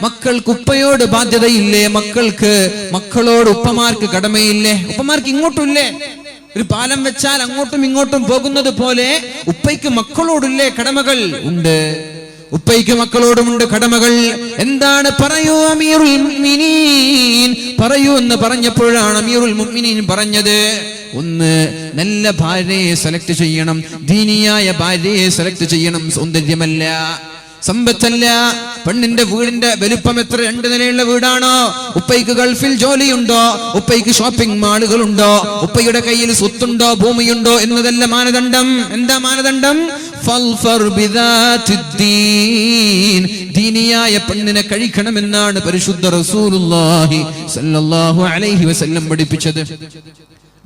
മക്കൾക്ക് ഉപ്പയോട് ബാധ്യതയില്ലേ? മക്കൾക്ക് മക്കളോട് ഉപ്പമാർക്ക് കടമയില്ലേ? ഉപ്പമാർക്ക് ഇങ്ങോട്ടുമില്ലേ? ഒരു പാലം വെച്ചാൽ അങ്ങോട്ടും ഇങ്ങോട്ടും പോകുന്നത് പോലെ ഉപ്പയ്ക്ക് മക്കളോടില്ലേ കടമകൾ? ഉണ്ട്. ഉപ്പയ്ക്ക് മക്കളോടുമുണ്ട് കടമകൾ. എന്താണ്? പറയൂ അമീറുൽ മുഅ്മിനീൻ, പറയൂ എന്ന് പറഞ്ഞപ്പോഴാണ് അമീറുൽ മുഅ്മിനീൻ പറഞ്ഞത്, ഒന്ന്, നല്ല ഭാര്യയെ സെലക്ട് ചെയ്യണം, ദീനിയായ ഭാര്യയെ സെലക്ട് ചെയ്യണം. സൗന്ദര്യമല്ല, സമ്പത്തല്ല. പെണ്ണിന്റെ വീടിന്റെ വലുപ്പം എത്ര? 2 നിലയുള്ള വീടാണോ? ഉപ്പയ്ക്ക് ഗൾഫിൽ ജോലിയുണ്ടോ? ഉപ്പയ്ക്ക് ഷോപ്പിംഗ് മാളുകളുണ്ടോ? ഉപ്പയുടെ കയ്യിൽ സ്വത്തുണ്ടോ, ഭൂമിയുണ്ടോ എന്നതല്ല മാനദണ്ഡം. എന്താ മാനദണ്ഡം? ദീനിയായ പെണ്ണിനെ കഴിക്കണമെന്നാണ് പരിശുദ്ധ റസൂലുള്ളാഹി സ്വല്ലല്ലാഹു അലൈഹി വസല്ലം പഠിപ്പിച്ചത്.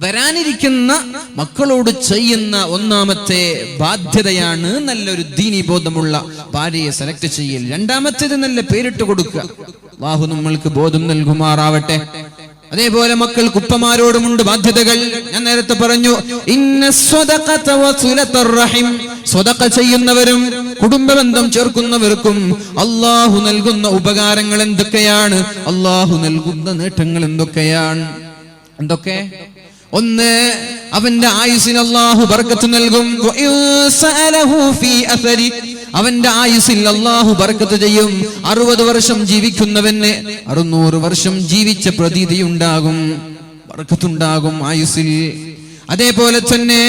വരാനിരിക്കുന്ന മക്കളോട് ചെയ്യുന്ന ഒന്നാമത്തെ ബാധ്യതയാണ് നല്ലൊരു ദീനി ബോധമുള്ള ഭാര്യയെ സെലക്ട് ചെയ്യൽ. രണ്ടാമത്തേത് നല്ല പേരിട്ട് കൊടുക്കുക. അല്ലാഹു നമ്മൾക്ക് ബോധം നൽകുമാറാവട്ടെ. അതേപോലെ മക്കൾക്ക് ഉപ്പമാരോടുമുണ്ട് ബാധ്യതകൾ. ഞാൻ നേരത്തെ പറഞ്ഞു, ഇന്ന സ്വദഖത വസുലതർ റഹിം, സ്വദഖ ചെയ്യുന്നവരും കുടുംബബന്ധം ചേർക്കുന്നവർക്കും അല്ലാഹു നൽകുന്ന ഉപകാരങ്ങൾ എന്തൊക്കെയാണ്? അല്ലാഹു നൽകുന്ന നേട്ടങ്ങൾ എന്തൊക്കെയാണ്? എന്തൊക്കെ? ഒന്ന്, അവന്റെ ആയുസ്സിൽ അല്ലാഹു ബർക്കത്ത് നൽകും. അവന്റെ ആയുസ്സിൽ അല്ലാഹു ബർക്കത്ത് ചെയ്യും. 60 വർഷം ജീവിക്കുന്നവന് 600 വർഷം ജീവിച്ച പ്രതീതി ഉണ്ടാകും, ബർക്കത്തുണ്ടാകും ആയുസ്സിൽ. അതേപോലെ തന്നെ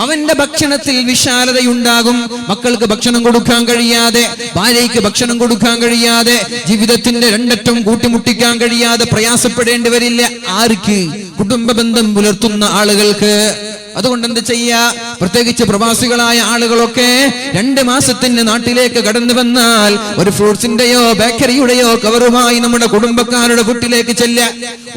അവന്റെ ഭക്ഷണത്തിൽ വിശാലതയുണ്ടാകും. മക്കൾക്ക് ഭക്ഷണം കൊടുക്കാൻ കഴിയാതെ, ഭാര്യയ്ക്ക് ഭക്ഷണം കൊടുക്കാൻ കഴിയാതെ, ജീവിതത്തിന്റെ രണ്ടറ്റം കൂട്ടിമുട്ടിക്കാൻ കഴിയാതെ പ്രയാസപ്പെടേണ്ടി വരില്ല. ആർക്ക്? കുടുംബ ബന്ധം പുലർത്തുന്ന ആളുകൾക്ക്. അതുകൊണ്ട് എന്ത് ചെയ്യാ? പ്രത്യേകിച്ച് പ്രവാസികളായ ആളുകളൊക്കെ 2 മാസത്തിന് നാട്ടിലേക്ക് കടന്നു വന്നാൽ ഒരു ഫ്രൂട്ട്സിന്റെയോ ബേക്കറിയുടെയോ കവറുമായി നമ്മുടെ കുടുംബക്കാരുടെ വീട്ടിലേക്ക് ചെല്ല.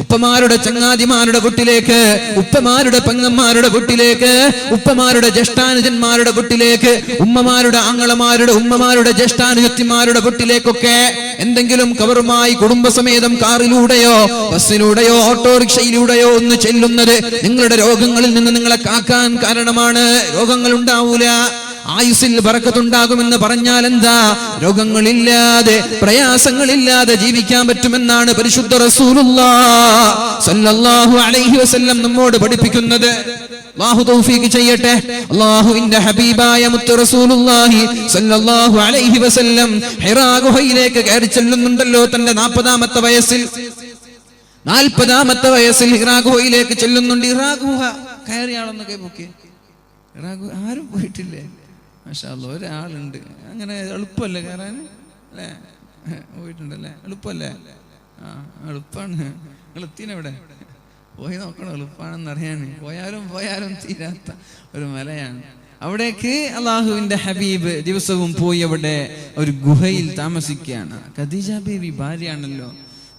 ഉപ്പമാരുടെ ചങ്ങാതിമാരുടെ വീട്ടിലേക്ക്, ഉപ്പമാരുടെ പെങ്ങന്മാരുടെ വീട്ടിലേക്ക്, ഉപ്പമാരുടെ ജ്യേഷ്ഠാനുജന്മാരുടെ വീട്ടിലേക്ക്, ഉമ്മമാരുടെ ആങ്ങളമാരുടെ ഉമ്മമാരുടെ ജ്യേഷ്ഠാനുജത്തിമാരുടെ വീട്ടിലേക്കൊക്കെ എന്തെങ്കിലും കവറുമായി കുടുംബസമേതം കാറിലൂടെയോ ബസ്സിലൂടെയോ ഓട്ടോറിക്ഷയിലൂടെയോ ഒന്ന് ചെല്ലുന്നത് നിങ്ങളുടെ രോഗങ്ങളിൽ നിന്ന് നിങ്ങളെ കാക്കാൻ കാരണമാണ്. രോഗങ്ങൾ ഉണ്ടാവൂല, ആയുസ്സിൽ ബറക്കത്തുണ്ടാകുമെന്ന് പറഞ്ഞാൽ എന്താ? രോഗങ്ങളില്ലാതെ, പ്രയാസങ്ങളില്ലാതെ ജീവിക്കാൻ പറ്റുമെന്നാണ് പരിശുദ്ധ റസൂലുള്ളാഹി സ്വല്ലല്ലാഹു അലൈഹി വസല്ലം നമ്മോട് പഠിപ്പിക്കുന്നത്. അല്ലാഹു തൗഫീഖ് ചെയ്യട്ടെ. അല്ലാഹുവിന്റെ ഹബീബായ മുത്ത് റസൂലുള്ളാഹി സ്വല്ലല്ലാഹു അലൈഹി വസല്ലം ഹിറാ ഗുഹയിലേക്ക് കയറി ചെല്ലുന്നുണ്ടല്ലോ തന്റെ 40ാമത്തെ വയസ്സിൽ. 40ാമത്തെ വയസ്സിൽ ഹിറാ ഗുഹയിലേക്ക് ചെല്ലുന്നുണ്ട്. ഹിറാ ഗുഹ കയറിയാളൊന്ന് കൈപൊക്കി. ഹിറാ ഗുഹ ആരും പോയിട്ടില്ലേ? മാഷാ അല്ലാഹ്, ഒരാളുണ്ട്. അങ്ങനെ എളുപ്പമല്ലേ കയറാൻ? അല്ലേ? പോയിട്ടുണ്ടല്ലേ? എളുപ്പമല്ലേ? എളുപ്പമാണ്. നിങ്ങൾ എത്തിനെവിടെ? പോയി നോക്കണം, എളുപ്പമാണെന്നറിയാൻ. പോയാലും തീരാത്ത ഒരു മലയാണ്. അവിടേക്ക് അള്ളാഹുവിന്റെ ഹബീബ് ദിവസവും പോയി അവിടെ ഒരു ഗുഹയിൽ താമസിക്കുകയാണ്. ഖദീജ ബീവി ഭാര്യയാണല്ലോ.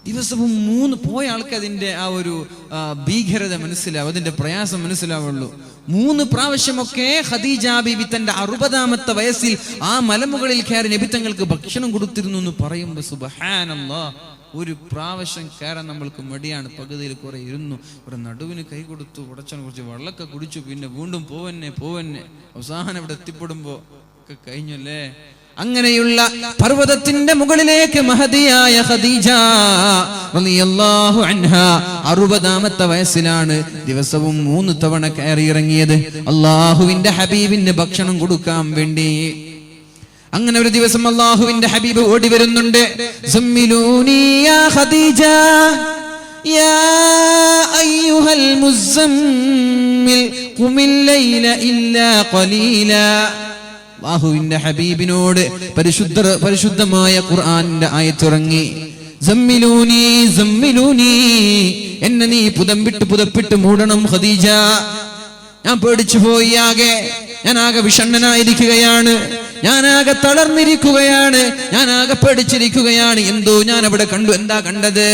ദിവസവും 3 പോയ ആൾക്ക് അതിന്റെ ആ ഒരു ഭീകരത മനസ്സിലാവും, അതിന്റെ പ്രയാസം മനസ്സിലാവുള്ളൂ. 3 പ്രാവശ്യമൊക്കെ ഖദീജ ബീവി തന്റെ 60ാമത്തെ വയസ്സിൽ ആ മലമുകളിൽ കയറി നബി തങ്ങൾക്ക് ഭക്ഷണം കൊടുത്തിരുന്നു എന്ന് പറയുമ്പോൾ സുബ്ഹാനല്ലാഹ്, ഒരു പ്രാവശ്യം കയറാൻ നമ്മൾക്ക് മടിയാണ്. പകുതിയിൽ കുറെ ഇരുന്നു, ഒരു നടുവിന് കൈ കൊടുത്തു, ഉടച്ചനെ കുറച്ച് വെള്ളമൊക്കെ കുടിച്ചു, പിന്നെ വീണ്ടും പോവന്നെ. അവസാനം ഇവിടെ എത്തിപ്പെടുമ്പോ ഒക്കെ കഴിഞ്ഞല്ലേ. അങ്ങനെയുള്ള പർവ്വതത്തിന്റെ മുകളിലേക്ക് മഹദിയായ ഖദീജ റളിയല്ലാഹു അൻഹാ 60ാമത്തെ വയസ്സിലാണ് ദിവസവും 3 തവണ കയറി ഇറങ്ങിയത് അല്ലാഹുവിന്റെ ഹബീബിന് ഭക്ഷണം കൊടുക്കാൻ വേണ്ടി. അങ്ങനെ ഒരു ദിവസം അല്ലാഹുവിന്റെ ഹബീബ് ഓടി വരുന്നുണ്ട്. സമ്മിലൂനി യാ ഖദീജ യാ അയ്യുഹൽ മുസമ്മിൽ ഖുമിൽ ലൈല ഇല്ലാ ഖലീലാ. അല്ലാഹുവിന്റെ ഹബീബിനോട് പരിശുദ്ധമായ ഖുർആനിന്റെ ആയത്തിറങ്ങി. സമ്മിലൂനി സമ്മിലൂനി, എന്നെ നീ പുതപ്പിട്ട് മൂടണം ഖദീജ. ഞാൻ പേടിച്ചു പോയി, ഞാനാകെ വിഷണ്ണനായിരിക്കുകയാണ്, ഞാനാകെ തളർന്നിരിക്കുകയാണ്, ഞാനാകെ പേടിച്ചിരിക്കുകയാണ്. എന്തോ ഞാൻ അവിടെ കണ്ടു. എന്താ കണ്ടത്?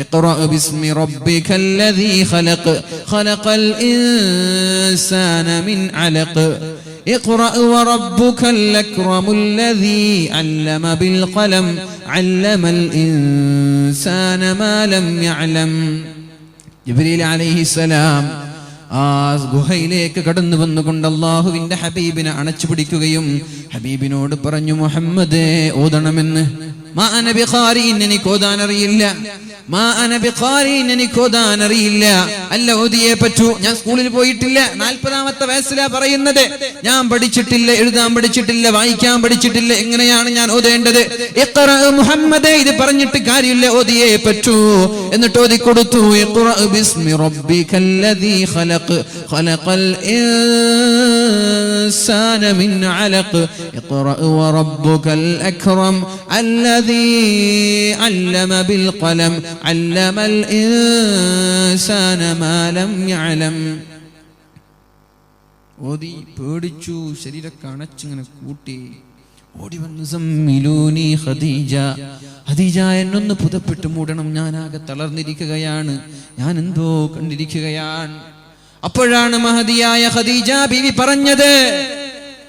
اقرأ باسم ربك الذي خلق خلق الإنسان من علق اقرأ وربك الأكرم الذي علم بالقلم علم الإنسان ما لم يعلم. ജിബ്രീൽ അലൈഹിസ്സലാം ആ ഗുഹയിലേക്ക് കടന്നു വന്നുകൊണ്ട് അല്ലാഹുവിന്റെ ഹബീബിനെ അണച്ചു പിടിക്കുകയും ഹബീബിനോട് പറഞ്ഞു, മുഹമ്മദേ ഓതണമെന്ന്. മാ അന ബിഖാരിൻ, എനിക്ക് ഓതാൻ അറിയില്ല. മാ അന ബിഖാരിൻ, എനിക്ക് ഓതാൻ അറിയില്ല. അല്ല, ഓതിയേ പറ്റൂ. ഞാൻ സ്കൂളിൽ പോയിട്ടില്ല. 40ാമത്തെ വയസ്സിലാ പറയുന്നത്. ഞാൻ പഠിച്ചിട്ടില്ല, എഴുതാൻ പഠിച്ചിട്ടില്ല, വായിക്കാൻ പഠിച്ചിട്ടില്ല. എങ്ങനെയാണ് ഞാൻ ഓതേണ്ടത്? ഇഖ്റ മുഹമ്മദേ, ഇത് പറഞ്ഞിട്ട് കാര്യമില്ല, ഓതിയേ പറ്റൂ. എന്നിട്ട് ഓതി കൊടുത്തു. ഇഖ്റ ബിസ്മി റബ്ബികല്ലദീ ഖലഖ് ഖലഖൽ ഇൻസാന മിൻ അലഖ് ഇഖ്റ വറബ്ബുകൽ അക്രം അല്ലദീ അല്ലമ ബിൽ ഖലം അല്ലമൽ ഇൻസാന മാ ലം യഅലം. ഓതി പേടിച്ചു, ശരീരമൊക്കെ അണച്ചിങ്ങനെ കൂട്ടി ഓടി വന്നു. സമ്മിലൂനി ഖദീജ, ഖദീജ എന്നൊന്ന് പുതപ്പിട്ട് മൂടണം, ഞാനാകെ തളർന്നിരിക്കുകയാണ്, ഞാൻ എന്തോ കണ്ടിരിക്കുകയാണ്. അപ്പോഴാണ് മഹദിയായ ഖദീജ ബീവി പറഞ്ഞത്,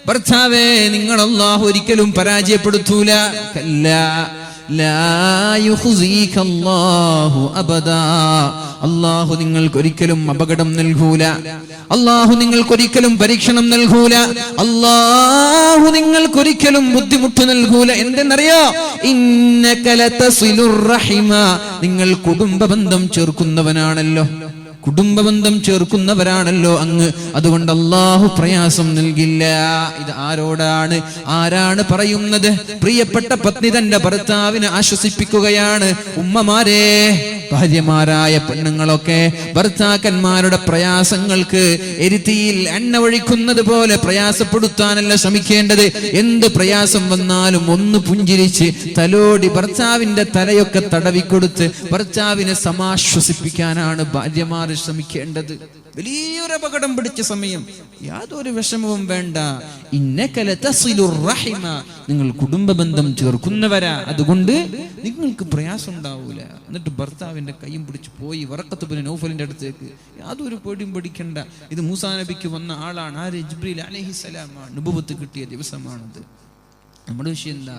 ഭർത്താവേ, നിങ്ങൾ അല്ലാഹു ഒരിക്കലും പരാജയപ്പെടുത്തൂല. കല്ലാ ലാ യുഖ്സീക അല്ലാഹു അബദാ. അല്ലാഹു നിങ്ങൾക്കൊരിക്കലും അപകടം നൽകൂല. അല്ലാഹു നിങ്ങൾക്കൊരിക്കലും പരീക്ഷണം നൽകൂല. അല്ലാഹു നിങ്ങൾക്കൊരിക്കലും ബുദ്ധിമുട്ട് നൽകൂല. എന്തെന്നറിയോ? ഇന്നക ലതസിലുർ റഹിമ, നിങ്ങൾ കുടുംബബന്ധം ചേർക്കുന്നവനാണല്ലോ, കുടുംബബന്ധം ചേർക്കുന്നവരാണല്ലോ അങ്ങ്. അതുകൊണ്ട് അല്ലാഹു പ്രയാസം നൽകില്ല. ഇത് ആരാണ് പറയുന്നത്? പ്രിയപ്പെട്ട പത്നി തന്റെ ഭർത്താവിനെ ആശ്വസിപ്പിക്കുകയാണ്. ഉമ്മമാരെ, ഭാര്യമാരായ പെണ്ണുങ്ങളൊക്കെ ഭർത്താക്കന്മാരുടെ പ്രയാസങ്ങൾക്ക് എരുത്തിയിൽ എണ്ണ ഒഴിക്കുന്നത് പോലെ പ്രയാസപ്പെടുത്താനല്ല ശ്രമിക്കേണ്ടത്. എന്ത് പ്രയാസം വന്നാലും ഒന്ന് പുഞ്ചിരിച്ച് തലോടി ഭർത്താവിന്റെ തലയൊക്കെ തടവിക്കൊടുത്ത് ഭർത്താവിനെ സമാശ്വസിപ്പിക്കാനാണ് ഭാര്യമാർ ശ്രമിക്കേണ്ടത്. വലിയൊരു അപകടം പിടിച്ച സമയം യാതൊരു വിഷമവും വേണ്ട. ഇന്നക ലതസിലുർ റഹിമ, നിങ്ങൾ കുടുംബബന്ധം ചേർക്കുന്നവരാ, അതുകൊണ്ട് നിങ്ങൾക്ക് പ്രയാസം ഉണ്ടാവൂല. എന്നിട്ട് ഭർത്താവിന്റെ കൈയും പിടിച്ച് പോയി വറഖത്ത് ബിൻ നൗഫലിന്റെ അടുത്തേക്ക്. യാതൊരു പേടിയും പേടിക്കണ്ട. ഇത് മൂസാ നബിക്ക് വന്ന ആളാണ്. ആര്? ജിബ്രീൽ അലൈഹിസ്സലാമാണ്. നുബുവത്ത് കിട്ടിയ ദിവസമാണത്. നമ്മുടെ വിഷയം എന്താ?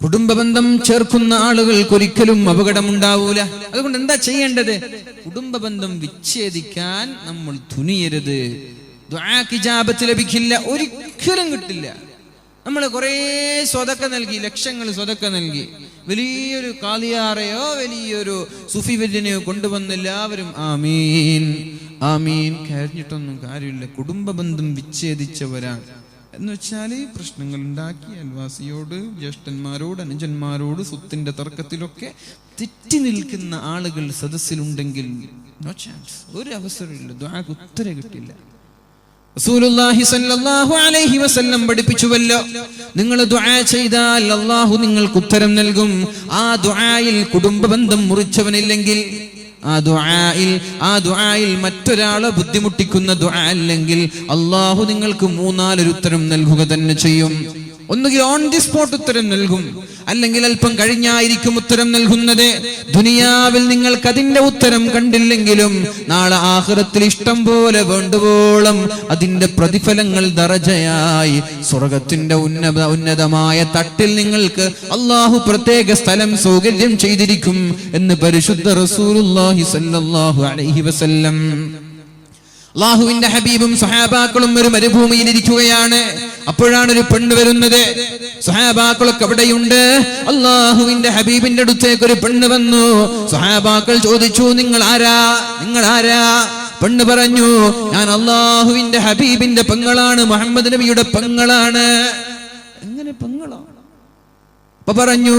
കുടുംബബന്ധം ചേർക്കുന്ന ആളുകൾക്ക് ഒരിക്കലും അപകടമുണ്ടാവൂല. അതുകൊണ്ട് എന്താ ചെയ്യേണ്ടത്? കുടുംബബന്ധം വിച്ഛേദിക്കാൻ നമ്മൾ തുനിയരുത്. ദുആക്ക് ഇജാബത്ത് ലഭിക്കില്ല, ഒരിക്കലും കിട്ടില്ല. നമ്മൾ കുറേ സ്വതക്ക നൽകി, ലക്ഷങ്ങൾ സ്വതക്ക നൽകി, വലിയൊരു കാളിയാറയോ വലിയൊരു സുഫി വര്യനെയോ കൊണ്ടുവന്ന് എല്ലാവരും ആമീൻ ആമീൻ കരഞ്ഞിട്ടൊന്നും കാര്യമില്ല. കുടുംബബന്ധം വിച്ഛേദിച്ചവരാണ് എന്ന് വെച്ചാല് പ്രശ്നങ്ങൾ ഉണ്ടാക്കി അയൽവാസിയോട്, ജ്യേഷ്ഠന്മാരോട്, അനുജന്മാരോട് സ്വത്തിന്റെ തർക്കത്തിലൊക്കെ തെറ്റി നിൽക്കുന്ന ആളുകൾ സദസ്സിലുണ്ടെങ്കിൽ നോ ചാൻസ്, ഒരു അവസരമില്ല, ദുആക്ക് ഉത്തരം കിട്ടില്ല. റസൂലുള്ളാഹി സ്വല്ലല്ലാഹു അലൈഹി വസല്ലം പഠിപ്പിച്ചുവല്ലോ, നിങ്ങൾ ദുആ ചെയ്താൽ അല്ലാഹു നിങ്ങൾക്ക് ഉത്തരം നൽകും. ആ ദുആയിൽ കുടുംബബന്ധം മുറിച്ചവനില്ലെങ്കിൽ, ആ ദുആയിൽ മറ്റൊരാളെ ബുദ്ധിമുട്ടിക്കുന്ന ദുആ അല്ലെങ്കിൽ അല്ലാഹു നിങ്ങൾക്ക് 3-4 ഉത്തരം നൽകുക തന്നെ ചെയ്യും. ഒന്നുകിൽ ഓൺ ദി സ്പോട്ട് ഉത്തരം നൽകും, അല്ലെങ്കിൽ അല്പം കഴിഞ്ഞായിരിക്കും ഉത്തരം നൽകുന്നത്. ദുനിയാവിൽ നിങ്ങൾക്ക് അതിന്റെ ഉത്തരം കണ്ടില്ലെങ്കിലും നാളെ ആഖിറത്തിൽ ഇഷ്ടം പോലെ വേണ്ടുവോളം അതിന്റെ പ്രതിഫലങ്ങൾ ദറജയായി സ്വർഗത്തിന്റെ ഉന്നതമായ തട്ടിൽ നിങ്ങൾക്ക് അല്ലാഹു പ്രത്യേക സ്ഥലം സൗകര്യം ചെയ്തിരിക്കും എന്ന് പരിശുദ്ധ റസൂലുള്ളാഹി സ്വല്ലല്ലാഹു അലൈഹി വസല്ലം. അല്ലാഹുവിന്റെ ഹബീബും സ്വഹാബാക്കളും ഒരു മരുഭൂമിയിൽ ഇരിക്കുകയാണ്. അപ്പോഴാണ് ഒരു പെണ്ണ് വരുന്നത്. സ്വഹാബാക്കളൊക്കെ അവിടെയുണ്ട്. അല്ലാഹുവിന്റെ ഹബീബിന്റെ അടുത്തേക്ക് ഒരു പെണ്ണ് വന്നു. സ്വഹാബാക്കൾ ചോദിച്ചു, നിങ്ങൾ ആരാ? പെണ്ണ് പറഞ്ഞു, ഞാൻ അല്ലാഹുവിന്റെ ഹബീബിന്റെ പെങ്ങളാണ്, മുഹമ്മദ് നബിയുടെ പെങ്ങളാണ്. എങ്ങനെ പെങ്ങളാണ്? അപ്പൊ പറഞ്ഞു,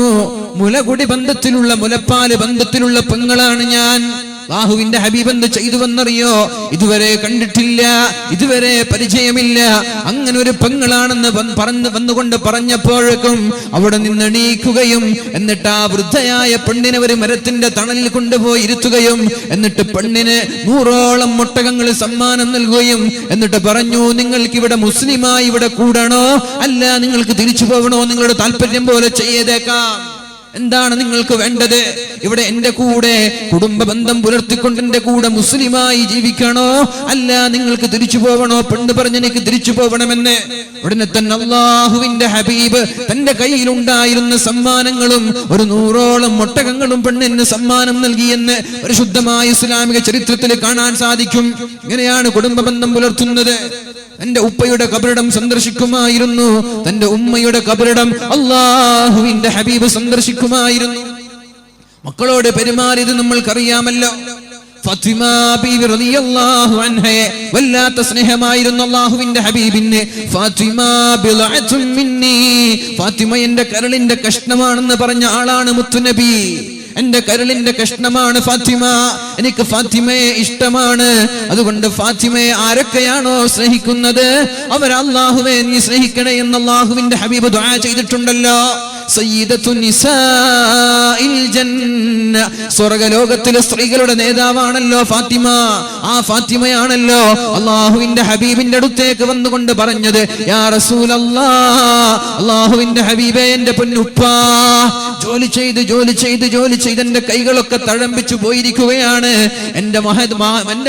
മുലകുടി ബന്ധത്തിലുള്ള, മുലപ്പാല് ബന്ധത്തിലുള്ള പെങ്ങളാണ് ഞാൻ. അല്ലാഹുവിന്റെ ഹബീബ് എന്ത് ചെയ്തുവെന്നറിയോ? ഇതുവരെ കണ്ടിട്ടില്ല, ഇതുവരെ പരിചയമില്ല. അങ്ങനെ ഒരു പെങ്ങളാണെന്ന് വന്നുകൊണ്ട് പറഞ്ഞപ്പോഴേക്കും അവിടെ നിന്ന് എണീക്കുകയും എന്നിട്ട് ആ വൃദ്ധയായ പെണ്ണിനെ ഒരു മരത്തിന്റെ തണലിൽ കൊണ്ടുപോയി ഇരുത്തുകയും എന്നിട്ട് പെണ്ണിന് 100ഓളം ഒട്ടകങ്ങൾ സമ്മാനം നൽകുകയും എന്നിട്ട് പറഞ്ഞു, നിങ്ങൾക്ക് ഇവിടെ മുസ്ലിമായി ഇവിടെ കൂടണോ, അല്ല നിങ്ങൾക്ക് തിരിച്ചു പോകണോ, നിങ്ങളുടെ താല്പര്യം പോലെ ചെയ്തേക്കാം. എന്താണ് നിങ്ങൾക്ക് വേണ്ടത്? ഇവിടെ എന്റെ കൂടെ കുടുംബ ബന്ധം പുലർത്തിക്കൊണ്ട് എന്റെ കൂടെ മുസ്ലിമായി ജീവിക്കണോ, അല്ല നിങ്ങൾക്ക് തിരിച്ചു പോകണോ? പെണ്ണ് പറഞ്ഞ് എനിക്ക് തിരിച്ചു പോകണമെന്ന്. ഉടനെ തന്നെ അല്ലാഹുവിന്റെ ഹബീബ് തന്റെ കയ്യിലുണ്ടായിരുന്ന സമ്മാനങ്ങളും ഒരു 100ഓളം ഒട്ടകങ്ങളും പെണ്ണിന് സമ്മാനം നൽകിയെന്ന് പരിശുദ്ധമായ ഇസ്ലാമിക ചരിത്രത്തിൽ കാണാൻ സാധിക്കും. ഇങ്ങനെയാണ് കുടുംബ ബന്ധം പുലർത്തുന്നത്. തന്റെ ഉപ്പയുടെ ഖബറിടം സന്ദർശിക്കുമായിരുന്നു, തന്റെ ഉമ്മയുടെ ഖബറിടം അല്ലാഹുവിന്റെ ഹബീബ് സന്ദർശിക്കുമായിരുന്നു. മക്കളോട് പെരുമാറിയത് നമ്മൾക്കറിയാമല്ലോ. ഫാത്തിമ ബീവി റളിയല്ലാഹു അൻഹയെ വല്ലാത്ത സ്നേഹമായിരുന്നു അല്ലാഹുവിന്റെ ഹബീബിന്. ഫാത്തിമ ബിളഅത്തും മിന്നി, ഫാത്തിമ എന്റെ കരളിന്റെ കഷ്ണമാണെന്ന് പറഞ്ഞ ആളാണ് മുത്തുനബി. എന്റെ കരളിന്റെ കഷ്ണമാണ് ഫാത്തിമ, എനിക്ക് ഫാത്തിമയെ ഇഷ്ടമാണ്. അതുകൊണ്ട് ഫാത്തിമയെ ആരൊക്കെയാണോ സ്നേഹിക്കുന്നത് അവർ അല്ലാഹുവേ നീ സ്നേഹിക്കണേ എന്ന് അല്ലാഹുവിന്റെ ഹബീബ് ദുആ ചെയ്തിട്ടുണ്ടല്ലോ. സയ്യിദത്തു നിസാഇൽ ജന്ന, സ്വർഗ്ഗലോകത്തിലെ സ്ത്രീകളുടെ നേതാവാണല്ലോ ഫാത്തിമ. ആ ഫാത്തിമയാണല്ലോ അല്ലാഹുവിന്റെ ഹബീബിന്റെ അടുത്തേക്ക് വന്നുകൊണ്ട് പറഞ്ഞത്, യാ റസൂലല്ലാഹ്, അല്ലാഹുവിന്റെ ഹബീബേ എന്റെ പൊന്നുപ്പാ, ജോലി ചെയ്ത് എന്റെ കൈകളൊക്കെ തഴമ്പിച്ചു പോയിരിക്കുകയാണ്. എന്റെ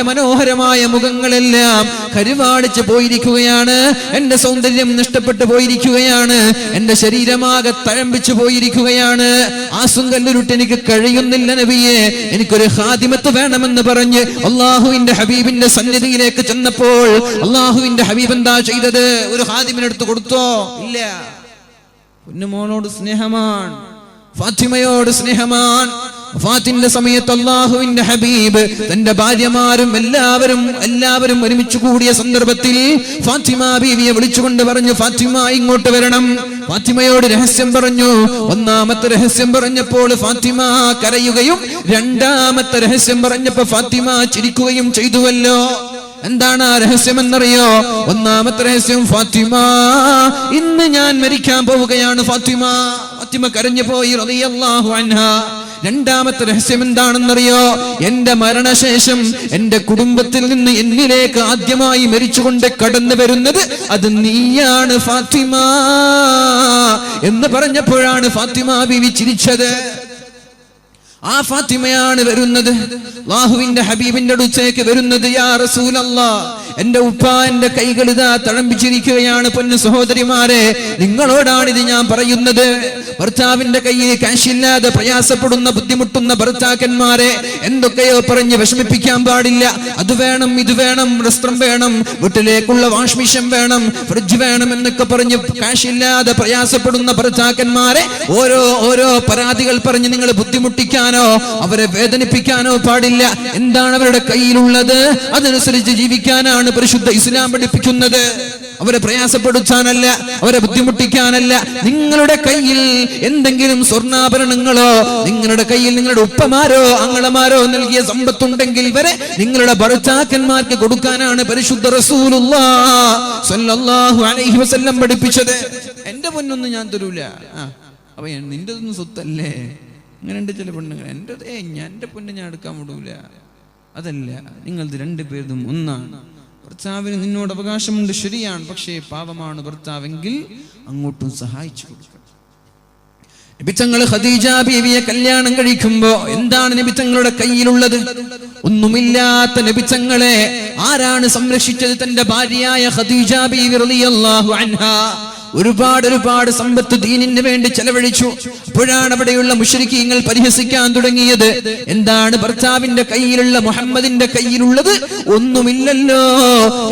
മനോഹരമായ മുഖങ്ങളെല്ലാം കരുവാടിച്ചു പോയിരിക്കുകയാണ്. എന്റെ സൗന്ദര്യം നഷ്ടപ്പെട്ടു പോയിരിക്കുകയാണ്. എന്റെ ശരീരമാകെ തഴമ്പിച്ചു പോയിരിക്കുകയാണ്. ആസുങ്കല്ലുരുട്ട് എനിക്ക് കഴിയുന്നില്ല നബിയെ, എനിക്കൊരു ഖാദിമത്ത് വേണമെന്ന് പറഞ്ഞ് അല്ലാഹുവിന്റെ ഹബീബിന്റെ സന്നിധിയിലേക്ക് ചെന്നപ്പോൾ അല്ലാഹുവിന്റെ ഹബീബ് എന്താ ചെയ്തത്? ഒരു ഖാദിമിനെടുത്ത് കൊടുത്തോ? ഇല്ല. പൊന്നുമോളോട് സ്നേഹമാണ്, ഫാത്തിമയോട് സ്നേഹമാണ്. വഫാത്തിന്റെ സമയത്ത് അല്ലാഹുവിന്റെ ഹബീബ് തന്റെ ഭാര്യമാരും എല്ലാവരും ഒരുമിച്ച് കൂടിയ സന്ദർഭത്തിൽ ഫാത്തിമ ബീവിയെ വിളിച്ചുകൊണ്ട് പറഞ്ഞു, ഫാത്തിമ ഇങ്ങോട്ട് വരണം. ഫാത്തിമയോട് രഹസ്യം പറഞ്ഞു. ഒന്നാമത്തെ രഹസ്യം പറഞ്ഞപ്പോൾ ഫാത്തിമ കരയുകയും രണ്ടാമത്തെ രഹസ്യം പറഞ്ഞപ്പോൾ ഫാത്തിമ ചിരിക്കുകയും ചെയ്തുവല്ലോ. എന്താണ് ആ രഹസ്യം എന്നറിയോ? ഒന്നാമത്തെ രഹസ്യം, ഫാത്തിമ ഇന്ന് ഞാൻ മരിക്കാൻ പോവുകയാണ്. ഫാത്തിമ കരഞ്ഞു പോയി റളിയല്ലാഹു അൻഹാ. രണ്ടാമത്തെ രഹസ്യം എന്താണെന്നറിയോ? എന്റെ മരണശേഷം എന്റെ കുടുംബത്തിൽ നിന്ന് എന്നിലേക്ക് ആദ്യമായി മരിച്ചുകൊണ്ട് കടന്നു വരുന്നത് അത് നീയാണ് ഫാത്തിമ എന്ന് പറഞ്ഞപ്പോഴാണ് ഫാത്തിമ ബീവി ചിരിച്ചത്. ആ ഫാത്തിമയാണ് വരുന്നത്, അല്ലാഹുവിന്റെ ഹബീബിന്റെ അടുത്തേക്ക് വരുന്നത്. യാ റസൂലല്ലാഹ്, എന്റെ ഉപ്പ എന്റെ കൈകൾ ഇതാ തഴമ്പിച്ചിരിക്കുകയാണ്. പൊന്നു സഹോദരിമാരെ, നിങ്ങളോടാണ് ഇത് ഞാൻ പറയുന്നത്. ഭർത്താവിന്റെ കയ്യിൽ കാശില്ലാതെ പ്രയാസപ്പെടുന്ന ബുദ്ധിമുട്ടുന്ന ഭർത്താക്കന്മാരെ എന്തൊക്കെയോ പറഞ്ഞ് വിഷമിപ്പിക്കാൻ പാടില്ല. അത് വേണം, ഇത് വേണം, വസ്ത്രം വേണം, വീട്ടിലേക്കുള്ള വാഷ് മെഷീൻ വേണം, ഫ്രിഡ്ജ് വേണം എന്നൊക്കെ പറഞ്ഞ് കാശില്ലാതെ പ്രയാസപ്പെടുന്ന ഭർത്താക്കന്മാരെ ഓരോ പരാതികൾ പറഞ്ഞ് നിങ്ങൾ ബുദ്ധിമുട്ടിക്കാനോ അവരെ വേദനിപ്പിക്കാനോ പാടില്ല. എന്താണ് അവരുടെ കയ്യിലുള്ളത് അതനുസരിച്ച് ജീവിക്കാനാണ് പരിശുദ്ധ ഇസ്ലാം പഠിപ്പിക്കുന്നത്. അവരെ പ്രയാസപ്പെടുത്താനല്ല, അവരെ ബുദ്ധിമുട്ടിക്കാനല്ല. നിങ്ങളുടെ കയ്യിൽ എന്തെങ്കിലും സ്വർണ്ണാഭരണങ്ങളോ നിങ്ങളുടെ കയ്യിൽ നിങ്ങളുടെ ഉപ്പമാരോ അങ്ങളമാരോ നൽകിയ സമ്പത്തുണ്ടെങ്കിൽ വരെ നിങ്ങളുടെ ഭർത്താക്കന്മാർക്ക് കൊടുക്കാനാണ് പരിശുദ്ധ റസൂലുള്ളാഹി സ്വല്ലല്ലാഹു അലൈഹി വസല്ലം പഠിപ്പിച്ചത്. എന്റെ പൊന്നൊന്നും ഞാൻ തരൂല, അപ്പൊ നിന്റെതൊന്നും സ്വത്തല്ലേ. അങ്ങനെയുണ്ട് ചില പെണ്ണുങ്ങൾ, എന്റെ പൊന്ന് ഞാൻ എടുക്കാൻ വിടൂല. അതല്ല, നിങ്ങളത് രണ്ടുപേരും ഒന്നാണ്. ഭർത്താവിന് നിന്നോട് അവകാശമുണ്ട്, ശരിയാണ്. പക്ഷേ പാവമാണ് ഭർത്താവെങ്കിൽ അങ്ങോട്ടും സഹായിച്ചു കൊടുക്കണം. നബിതങ്ങൾ ഖദീജ ബീവിയെ കല്യാണം കഴിക്കുമ്പോ എന്താണ് നബിതങ്ങളുടെ കയ്യിലുള്ളത്? ഒന്നുമില്ലാത്ത നബിതങ്ങളെ ആരാണ് സംരക്ഷിച്ചത്? തന്റെ ഭാര്യയായ ഖദീജ ബീവി റളിയല്ലാഹു അൻഹാ. ഒരുപാട് സമ്പത്ത് ദീനിന് വേണ്ടി ചെലവഴിച്ചു. അപ്പോഴാണ് അവിടെയുള്ള മുശ്രിക്കീങ്ങൾ പരിഹസിക്കാൻ തുടങ്ങിയത്. എന്താണ് ഭർത്താവിന്റെ കയ്യിലുള്ള, മുഹമ്മദിന്റെ കയ്യിലുള്ളത് ഒന്നുമില്ലല്ലോ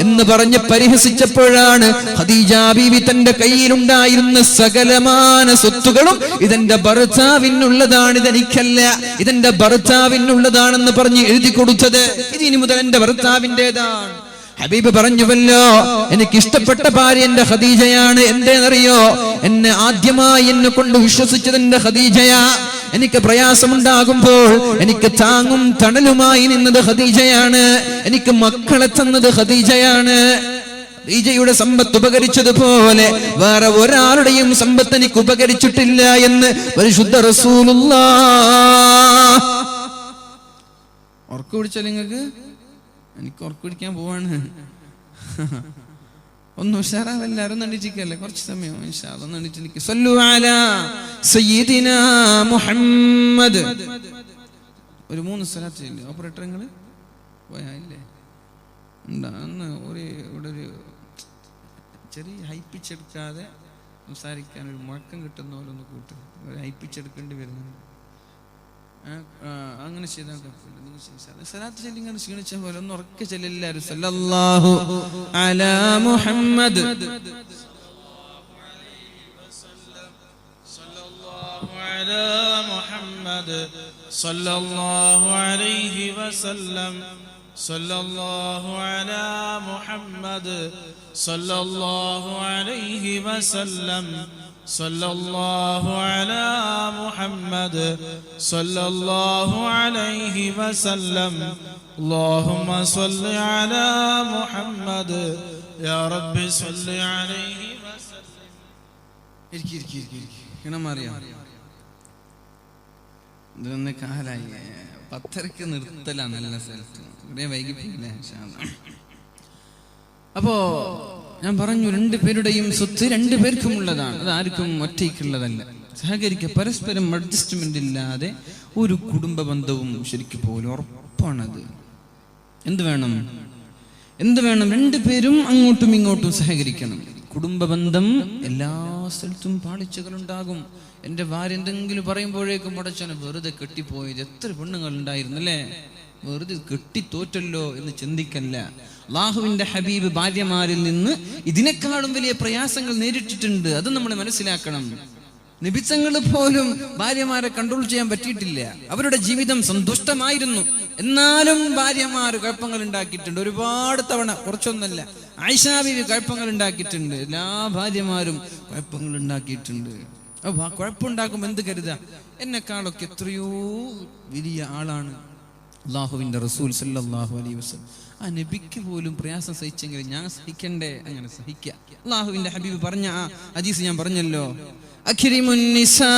എന്ന് പറഞ്ഞ് പരിഹസിച്ചപ്പോഴാണ് ഖദീജ ബീവി തന്റെ കയ്യിലുണ്ടായിരുന്ന സകലമാന സ്വത്തുകളും ഇതെന്റെ ഭർത്താവിനുള്ളതാണ്, ഇതെനിക്കല്ല, ഇതെന്റെ ഭർത്താവിനുള്ളതാണെന്ന് പറഞ്ഞ് എഴുതി കൊടുത്തത്. ഇതിനി മുതൽ എന്റെ ഭർത്താവിൻ്റെതാണ്. ഹബീബ് പറഞ്ഞുവല്ലോ, എനിക്ക് ഇഷ്ടപ്പെട്ട ഭാര്യ എന്റെ ഖദീജയാണ്. എന്തേന്നറിയോ? എന്നെ ആദ്യമായി എന്നെ കൊണ്ട് വിശ്വസിച്ചത് എന്റെ ഖദീജയാ. എനിക്ക് പ്രയാസമുണ്ടാകുമ്പോൾ എനിക്ക് താങ്ങും തണലുമായി നിന്നത് ഖദീജയാണ്. എനിക്ക് മക്കളെ തന്നത് ഖദീജയാണ്. ഖദീജയുടെ സമ്പത്ത് ഉപകരിച്ചതുപോലെ വേറെ ഒരാളുടെയും സമ്പത്ത് എനിക്ക് ഉപകരിച്ചിട്ടില്ല എന്ന് പരിശുദ്ധ റസൂലുള്ളാഹ്. ഉറക്കം പിടിച്ചാൽ നിങ്ങൾക്ക്? എനിക്ക് ഉറക്കം പിടിക്കാൻ പോവാണ്. ഒന്ന് ഉഷാറാവല്ല, ഒന്ന് എണീറ്റിക്കല്ലേ, കുറച്ച് സമയം ഇൻഷാ അല്ലാഹ് ഒന്ന് എണീറ്റിരിക്ക്. സല്ലു അലാ സയ്യിദിനാ മുഹമ്മദ്. ഒരു 3 സ്വലാത്ത് ചൊല്ലി. ഓപ്പറേറ്ററുകൾ പോയായില്ലേ? ഉണ്ടാ അന്ന് ഇവിടെ ഒരു ചെറിയ ഹൈപ്പിച്ചെടുക്കാതെ സംസാരിക്കാൻ ഒരു മുഴക്കം കിട്ടുന്ന പോലെ ഒന്ന് കൂട്ട്. ഒരു ഹൈപ്പിച്ചെടുക്കേണ്ടി വരുന്നുണ്ട്. അങ്ങനെ ചെയ്താൽ സലാത്ത് ചൊല്ലി ഇങ്ങനെ ക്ഷീണിച്ച പോലെ ഒന്ന് ഉറക്കെ ചൊല്ലെല്ലാരും. സല്ലല്ലാഹു അലാ മുഹമ്മദ് സല്ലല്ലാഹു അലൈഹി വസല്ലം സല്ലല്ലാഹു അലാ മുഹമ്മദ് സല്ലല്ലാഹു അലൈഹി വസല്ലം സല്ലല്ലാഹു അലാ മുഹമ്മദ് സല്ലല്ലാഹു അലൈഹി വസല്ലം اللهم صل على محمد يا رب صل عليه وسلم. ഇതൊന്ന് കാലായി 10:30 നിർത്തലാണ്. നല്ല സ്ഥലത്ത് ഇവിടെ വൈകിപ്പിക്കില്ല. അപ്പോ ഞാൻ പറഞ്ഞു, 2 പേരുടെയും സ്വത്ത് 2 പേർക്കും ഉള്ളതാണ്. അത് ആർക്കും ഒറ്റയ്ക്കുള്ളതല്ല. സഹകരിക്കുക, പരസ്പരം അഡ്ജസ്റ്റ്മെന്റ് ഇല്ലാതെ ഒരു കുടുംബ ബന്ധവും ശരിക്കും പോലും ഉറപ്പാണത്. എന്ത് വേണം? 2 പേരും അങ്ങോട്ടും ഇങ്ങോട്ടും സഹകരിക്കണം. കുടുംബ ബന്ധം എല്ലാ സ്ഥലത്തും പാളിച്ചകളുണ്ടാകും. എൻ്റെ ഭാര്യ എന്തെങ്കിലും പറയുമ്പോഴേക്കും പടച്ചോനെ വെറുതെ കെട്ടിപ്പോയത് എത്ര പെണ്ണുങ്ങൾ ഉണ്ടായിരുന്നു അല്ലേ, വെറുതെ കെട്ടിത്തോറ്റല്ലോ എന്ന് ചിന്തിക്കല്ല. അല്ലാഹുവിന്റെ ഹബീബ് ഭാര്യമാരിൽ നിന്ന് ഇതിനേക്കാളും വലിയ പ്രയാസങ്ങൾ നേരിട്ടിട്ടുണ്ട്. അത് നമ്മൾ മനസ്സിലാക്കണം. നബിത്തങ്ങൾ പോലും ഭാര്യമാരെ കൺട്രോൾ ചെയ്യാൻ പറ്റിയിട്ടില്ല. അവരുടെ ജീവിതം സന്തുഷ്ടമായിരുന്നു. എന്നാലും ഭാര്യമാർ കുഴപ്പങ്ങൾ ഉണ്ടാക്കിയിട്ടുണ്ട് ഒരുപാട് തവണ, കുറച്ചൊന്നല്ല. ആയിഷ ബീവി കുഴപ്പങ്ങൾ ഉണ്ടാക്കിയിട്ടുണ്ട്. എല്ലാ ഭാര്യമാരും കുഴപ്പങ്ങൾ ഉണ്ടാക്കിയിട്ടുണ്ട്. കുഴപ്പമുണ്ടാക്കുമ്പോൾ എന്ത് കരുതാ, എന്നെക്കാളൊക്കെ എത്രയോ വലിയ ആളാണ് അല്ലാഹുവിന്റെ റസൂൽ സല്ലല്ലാഹു അലൈഹി വസല്ലം. ആ നബിക്ക് പോലും പ്രയാസം സഹിച്ചെങ്കിൽ ഞാൻ സഹിക്കണ്ടേ? അങ്ങനെ സഹിക്കുക. അല്ലാഹുവിന്റെ ഹബീബ് പറഞ്ഞ ആ ഹദീസ് ഞാൻ പറഞ്ഞല്ലോ, അക്രിമുൻ നിസാ,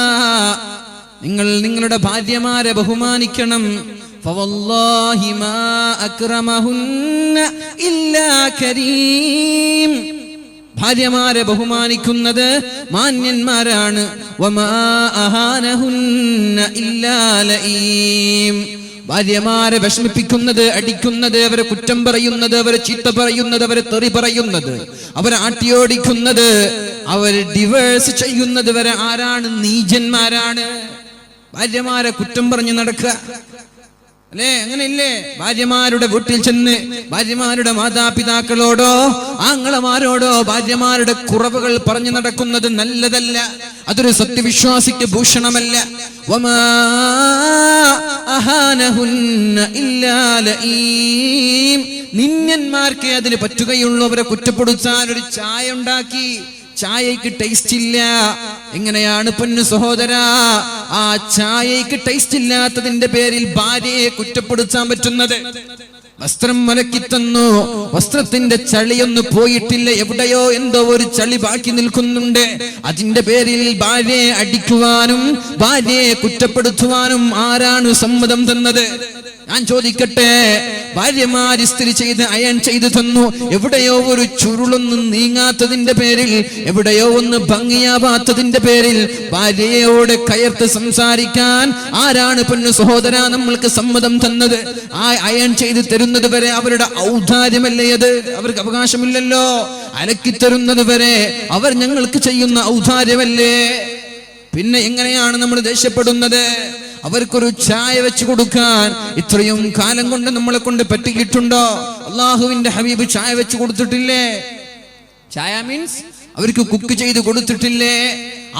നിങ്ങൾ നിങ്ങളുടെ ഭാര്യമാരെ ബഹുമാനിക്കണം. ഫവല്ലാഹി മാ അക്രമഹുന്ന ഇല്ലാ കരീം. ഭാര്യമാരെ ബഹുമാനിക്കുന്നത് മാന്യന്മാരാണ്. വമാ അഹാനഹുന്ന ഇല്ലാ ലഈം. ഭാര്യമാരെ വിഷമിപ്പിക്കുന്നത്, അടിക്കുന്നത്, അവരെ കുറ്റം പറയുന്നത്, അവരെ ചീത്ത പറയുന്നത്, അവരെ തെറി പറയുന്നത്, അവരെ ആട്ടിയോടിക്കുന്നത്, അവരെ ഡിവേഴ്സ് ചെയ്യുന്നത് വരെ ആരാണ്? നീചന്മാരാണ്. ഭാര്യമാരെ കുറ്റം പറഞ്ഞു നടക്കുക അല്ലേ? അങ്ങനെയില്ലേ? ഭാര്യമാരുടെ വീട്ടിൽ ചെന്ന് ഭാര്യമാരുടെ മാതാപിതാക്കളോടോ ആങ്ങളമാരോടോ ഭാര്യമാരുടെ കുറവുകൾ പറഞ്ഞു നടക്കുന്നത് നല്ലതല്ല. അതൊരു സത്യവിശ്വാസിക്ക് ഭൂഷണമല്ല. വമാ അഹാനഹുന്ന ഇല്ലാ ലഈം. നിന്യന്മാർക്ക് അതിന് പറ്റുകയുള്ളൂ. അവരെ കുറ്റപ്പെടുത്താൻ ഒരു ചായ ഉണ്ടാക്കി, ചായക്ക് ടേസ്റ്റ് ഇല്ല. എങ്ങനെയാണ് പൊന്നു സഹോദരാ ആ ചായക്ക് ടേസ്റ്റ് ഇല്ലാത്തതിന്റെ പേരിൽ ഭാര്യയെ കുറ്റപ്പെടുത്താൻ പറ്റുന്നത്? വസ്ത്രം മലക്കി തന്നു, വസ്ത്രത്തിന്റെ ചളിയൊന്ന് പോയിട്ടില്ല, എവിടെയോ എന്തോ ഒരു ചളി ബാക്കി നിൽക്കുന്നുണ്ട്. അതിന്റെ പേരിൽ ഭാര്യയെ അടിക്കുവാനും ഭാര്യയെ കുറ്റപ്പെടുത്തുവാനും ആരാണ് സമ്മതം തന്നത്? ഞാൻ ചോദിക്കട്ടെ, ഭാര്യമാർ ഇസ്തിരി ചെയ്ത് അയൺ ചെയ്തു തന്നു, എവിടെയോ ഒരു ചുരുളൊന്നും നീങ്ങാത്തതിന്റെ പേരിൽ, എവിടെയോ ഒന്ന് ഭംഗിയാവാത്തതിന്റെ പേരിൽ ഭാര്യയോട് കയർത്ത് സംസാരിക്കാൻ ആരാണ് പൊന്നു സഹോദര നമ്മൾക്ക് സമ്മതം തന്നത്? ആ അയൺ ചെയ്ത് തരുന്നത് വരെ അവരുടെ ഔദാര്യമല്ലേ അത്? അവർക്ക് അവകാശമില്ലല്ലോ. അലക്കി തരുന്നത് വരെ അവർ ഞങ്ങൾക്ക് ചെയ്യുന്ന ഔദാര്യമല്ലേ? പിന്നെ എങ്ങനെയാണ് നമ്മൾ ദേഷ്യപ്പെടുന്നത്? അവർക്കൊരു ചായ വെച്ച് കൊടുക്കാൻ ഇത്രയും കാലം കൊണ്ട് നമ്മളെ കൊണ്ട് പറ്റിയിട്ടുണ്ടോ? അള്ളാഹുവിന്റെ ഹബീബ് ചായ വെച്ച് കൊടുത്തിട്ടില്ലേ? ചായ മീൻസ് അവർക്ക് കുക്ക് ചെയ്ത് കൊടുത്തിട്ടില്ലേ?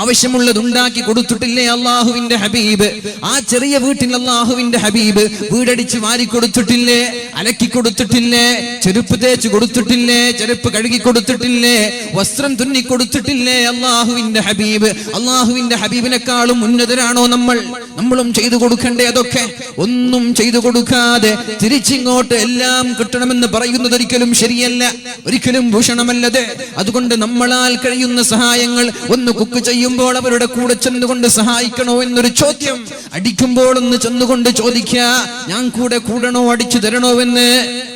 ആവശ്യമുള്ളത് ഉണ്ടാക്കി കൊടുത്തിട്ടില്ലേ അള്ളാഹുവിന്റെ ഹബീബ്? ആ ചെറിയ വീട്ടിൽ അള്ളാഹുവിന്റെ ഹബീബ് വീടടിച്ച് വാരി കൊടുത്തിട്ടില്ലേ? അലക്കി കൊടുത്തിട്ടില്ലേ? ചെരുപ്പ് തേച്ച് കൊടുത്തിട്ടില്ലേ? ചെരുപ്പ് കഴുകി കൊടുത്തിട്ടില്ലേ? വസ്ത്രം തുന്നി കൊടുത്തിട്ടില്ലേ അള്ളാഹുവിന്റെ ഹബീബ്? അള്ളാഹുവിന്റെ ഹബീബിനെക്കാളും ഉന്നതരാണോ നമ്മൾ? നമ്മളും ചെയ്തു കൊടുക്കണ്ടേ അതൊക്കെ? ഒന്നും ചെയ്തു കൊടുക്കാതെ തിരിച്ചിങ്ങോട്ട് എല്ലാം കിട്ടണമെന്ന് പറയുന്നത് ഒരിക്കലും ശരിയല്ല, ഒരിക്കലും ഭൂഷണമല്ലത്. അതുകൊണ്ട് നമ്മളാൽ കഴിയുന്ന സഹായങ്ങൾ, ഒന്ന് കുക്ക് ചെയ്യുമ്പോൾ അവരുടെ കൂടെ ചെന്നുകൊണ്ട് സഹായിക്കണോ എന്നൊരു ചോദ്യം, അടിക്കുമ്പോൾ ഒന്ന് ചെന്നുകൊണ്ട് ചോദിക്കുക, ഞാൻ കൂടെ കൂടണോ, അടിച്ചു തരണോ എന്ന്.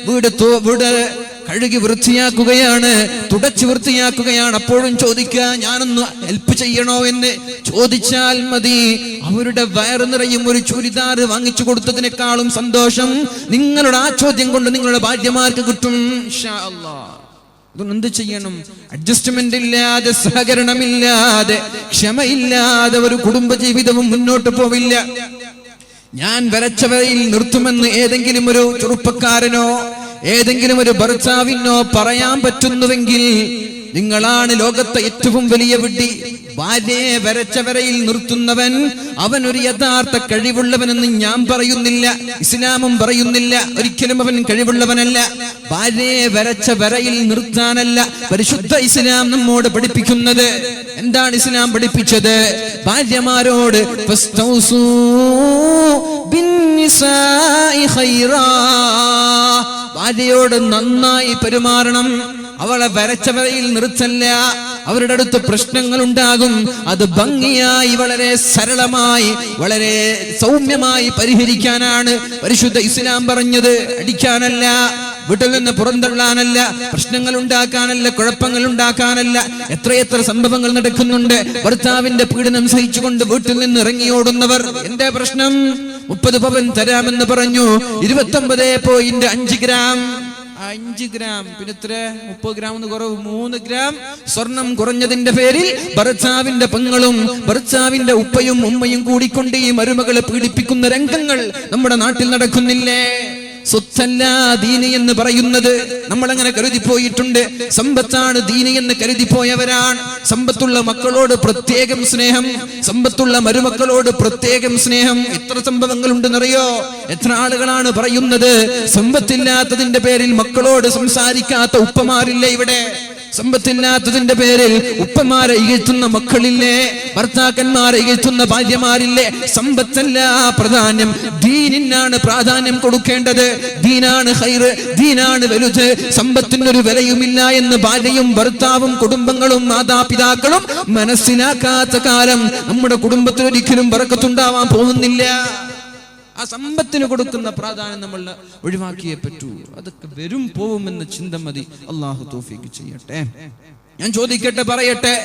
വീട് കഴുകി വൃത്തിയാക്കുകയാണ്, തുടച്ച് വൃത്തിയാക്കുകയാണ്, അപ്പോഴും ചോദിക്കുക, ഞാനൊന്ന് ഹെൽപ്പ് ചെയ്യണോ എന്ന് ചോദിച്ചാൽ മതി. അവരുടെ വയറ് നിറയും ഒരു ചുരിദാർ വാങ്ങിച്ചു കൊടുത്തതിനേക്കാളും സന്തോഷം നിങ്ങളുടെ ആ ചോദ്യം കൊണ്ട് നിങ്ങളുടെ ഭാര്യമാർക്ക് കിട്ടും ഇൻഷാ അല്ലാഹ്. അതുകൊണ്ട് എന്ത് ചെയ്യണം? അഡ്ജസ്റ്റ്മെന്റ് ഇല്ലാതെ, സഹകരണമില്ലാതെ, ക്ഷമയില്ലാതെ ഒരു കുടുംബജീവിതവും മുന്നോട്ട് പോവില്ല. ഞാൻ വരച്ചവയിൽ നിർത്തുമെന്ന് ഏതെങ്കിലും ഒരു ചെറുപ്പക്കാരനോ ഏതെങ്കിലും ഒരു ഭർത്താവിനോ പറയാൻ പറ്റുന്നുവെങ്കിൽ നിങ്ങളാണ് ലോകത്തെ ഏറ്റവും വലിയ വിഡ്ഢി. ഭാര്യയെ വരച്ചവരയിൽ നിർത്തുന്നവൻ അവൻ ഒരു യഥാർത്ഥ കഴിവുള്ളവനെന്ന് ഞാൻ പറയുന്നില്ല, ഇസ്ലാമും പറയുന്നില്ല. ഒരിക്കലും അവൻ കഴിവുള്ളവനല്ല. ഭാര്യയെ വരച്ച വരയിൽ നിർത്താനല്ല പരിശുദ്ധ ഇസ്ലാം നമ്മോട് പഠിപ്പിക്കുന്നത്. എന്താണ് ഇസ്ലാം പഠിപ്പിച്ചത്? ഭാര്യമാരോട് ഫസ്തൗസൂ ബിന്നിസാഇ ഖൈറാ, ഭാര്യയോട് നന്നായി പെരുമാറണം. അവളെ വരച്ചവരയിൽ നിർത്തല്ല. അവരുടെ അടുത്ത് പ്രശ്നങ്ങൾ ഉണ്ടാകും, അത് ഭംഗിയായി, വളരെ സരളമായി, വളരെ സൗമ്യമായി പരിഹരിക്കാനാണ് പരിശുദ്ധ ഇസ്ലാം പറഞ്ഞത്. അടിക്കാനല്ല, വീട്ടിൽ നിന്ന് പുറന്തള്ളാനല്ല, പ്രശ്നങ്ങൾ ഉണ്ടാക്കാനല്ല, കുഴപ്പങ്ങൾ ഉണ്ടാക്കാനല്ല. എത്രയെത്ര സംഭവങ്ങൾ നടക്കുന്നുണ്ട്. ഭർത്താവിന്റെ പീഡനം സഹിച്ചുകൊണ്ട് വീട്ടിൽ നിന്ന് ഇറങ്ങിയോടുന്നവർ. എന്റെ പ്രശ്നം 30 പവൻ തരാമെന്ന് പറഞ്ഞു, 29.5 ഗ്രാം, 5 ഗ്രാം, പിന്നെ എത്ര, 30 ഗ്രാം കുറവ്, 3 ഗ്രാം സ്വർണം കുറഞ്ഞതിന്റെ പേരിൽ ഭർത്താവിന്റെ പെങ്ങളും ഭർത്താവിന്റെ ഉപ്പയും ഉമ്മയും കൂടിക്കൊണ്ട് ഈ മരുമകളെ പീഡിപ്പിക്കുന്ന രംഗങ്ങൾ നമ്മുടെ നാട്ടിൽ നടക്കുന്നില്ലേ? സ്വത്തല്ല ദീനി എന്ന് പറയുന്നത് നമ്മൾ അങ്ങനെ കരുതിപ്പോയിട്ടുണ്ട്. സമ്പത്താണ് ദീനി എന്ന് കരുതിപ്പോയവരാണ്. സമ്പത്തുള്ള മക്കളോട് പ്രത്യേകം സ്നേഹം, സമ്പത്തുള്ള മരുമക്കളോട് പ്രത്യേകം സ്നേഹം. എത്ര സംഭവങ്ങൾ ഉണ്ടെന്നറിയോ? എത്ര ആളുകളാണ് പറയുന്നത് സമ്പത്തില്ലാത്തതിന്റെ പേരിൽ മക്കളോട് സംസാരിക്കാത്ത ഉപ്പമാരില്ലേ ഇവിടെ? സമ്പത്തില്ലാത്തതിന്റെ പേരിൽ ഉപ്പമാരെ ഇകഴ്ത്തുന്ന മക്കളില്ലേ? ഭർത്താക്കന്മാരെ ഇകഴ്ത്തുന്ന ഭാര്യമാരില്ലേ? സമ്പത്തല്ല പ്രാധാന്യം, ദീനിനാണ് പ്രാധാന്യം കൊടുക്കേണ്ടത്. ദീനാണ് ഖൈർ, ദീനാണ് വലുത്. സമ്പത്തിനൊരു വിലയുമില്ല എന്ന് ഭാര്യയും ഭർത്താവും കുടുംബങ്ങളും മാതാപിതാക്കളും മനസ്സിലാക്കാത്ത കാലം നമ്മുടെ കുടുംബത്തിൽ ഒരിക്കലും ബറക്കത്തുണ്ടാവാൻ പോകുന്നില്ല. ആ സമ്പത്തിന് കൊടുക്കുന്ന പ്രാധാന്യം നമ്മൾ ഒഴിവാക്കിയേ പറ്റൂ. അതൊക്കെ വരും പോവുമെന്ന ചിന്ത മതി. അള്ളാഹു തൗഫീഖ് ചെയ്യട്ടെ. ഞാൻ ചോദിക്കട്ടെ, പറയട്ടെ,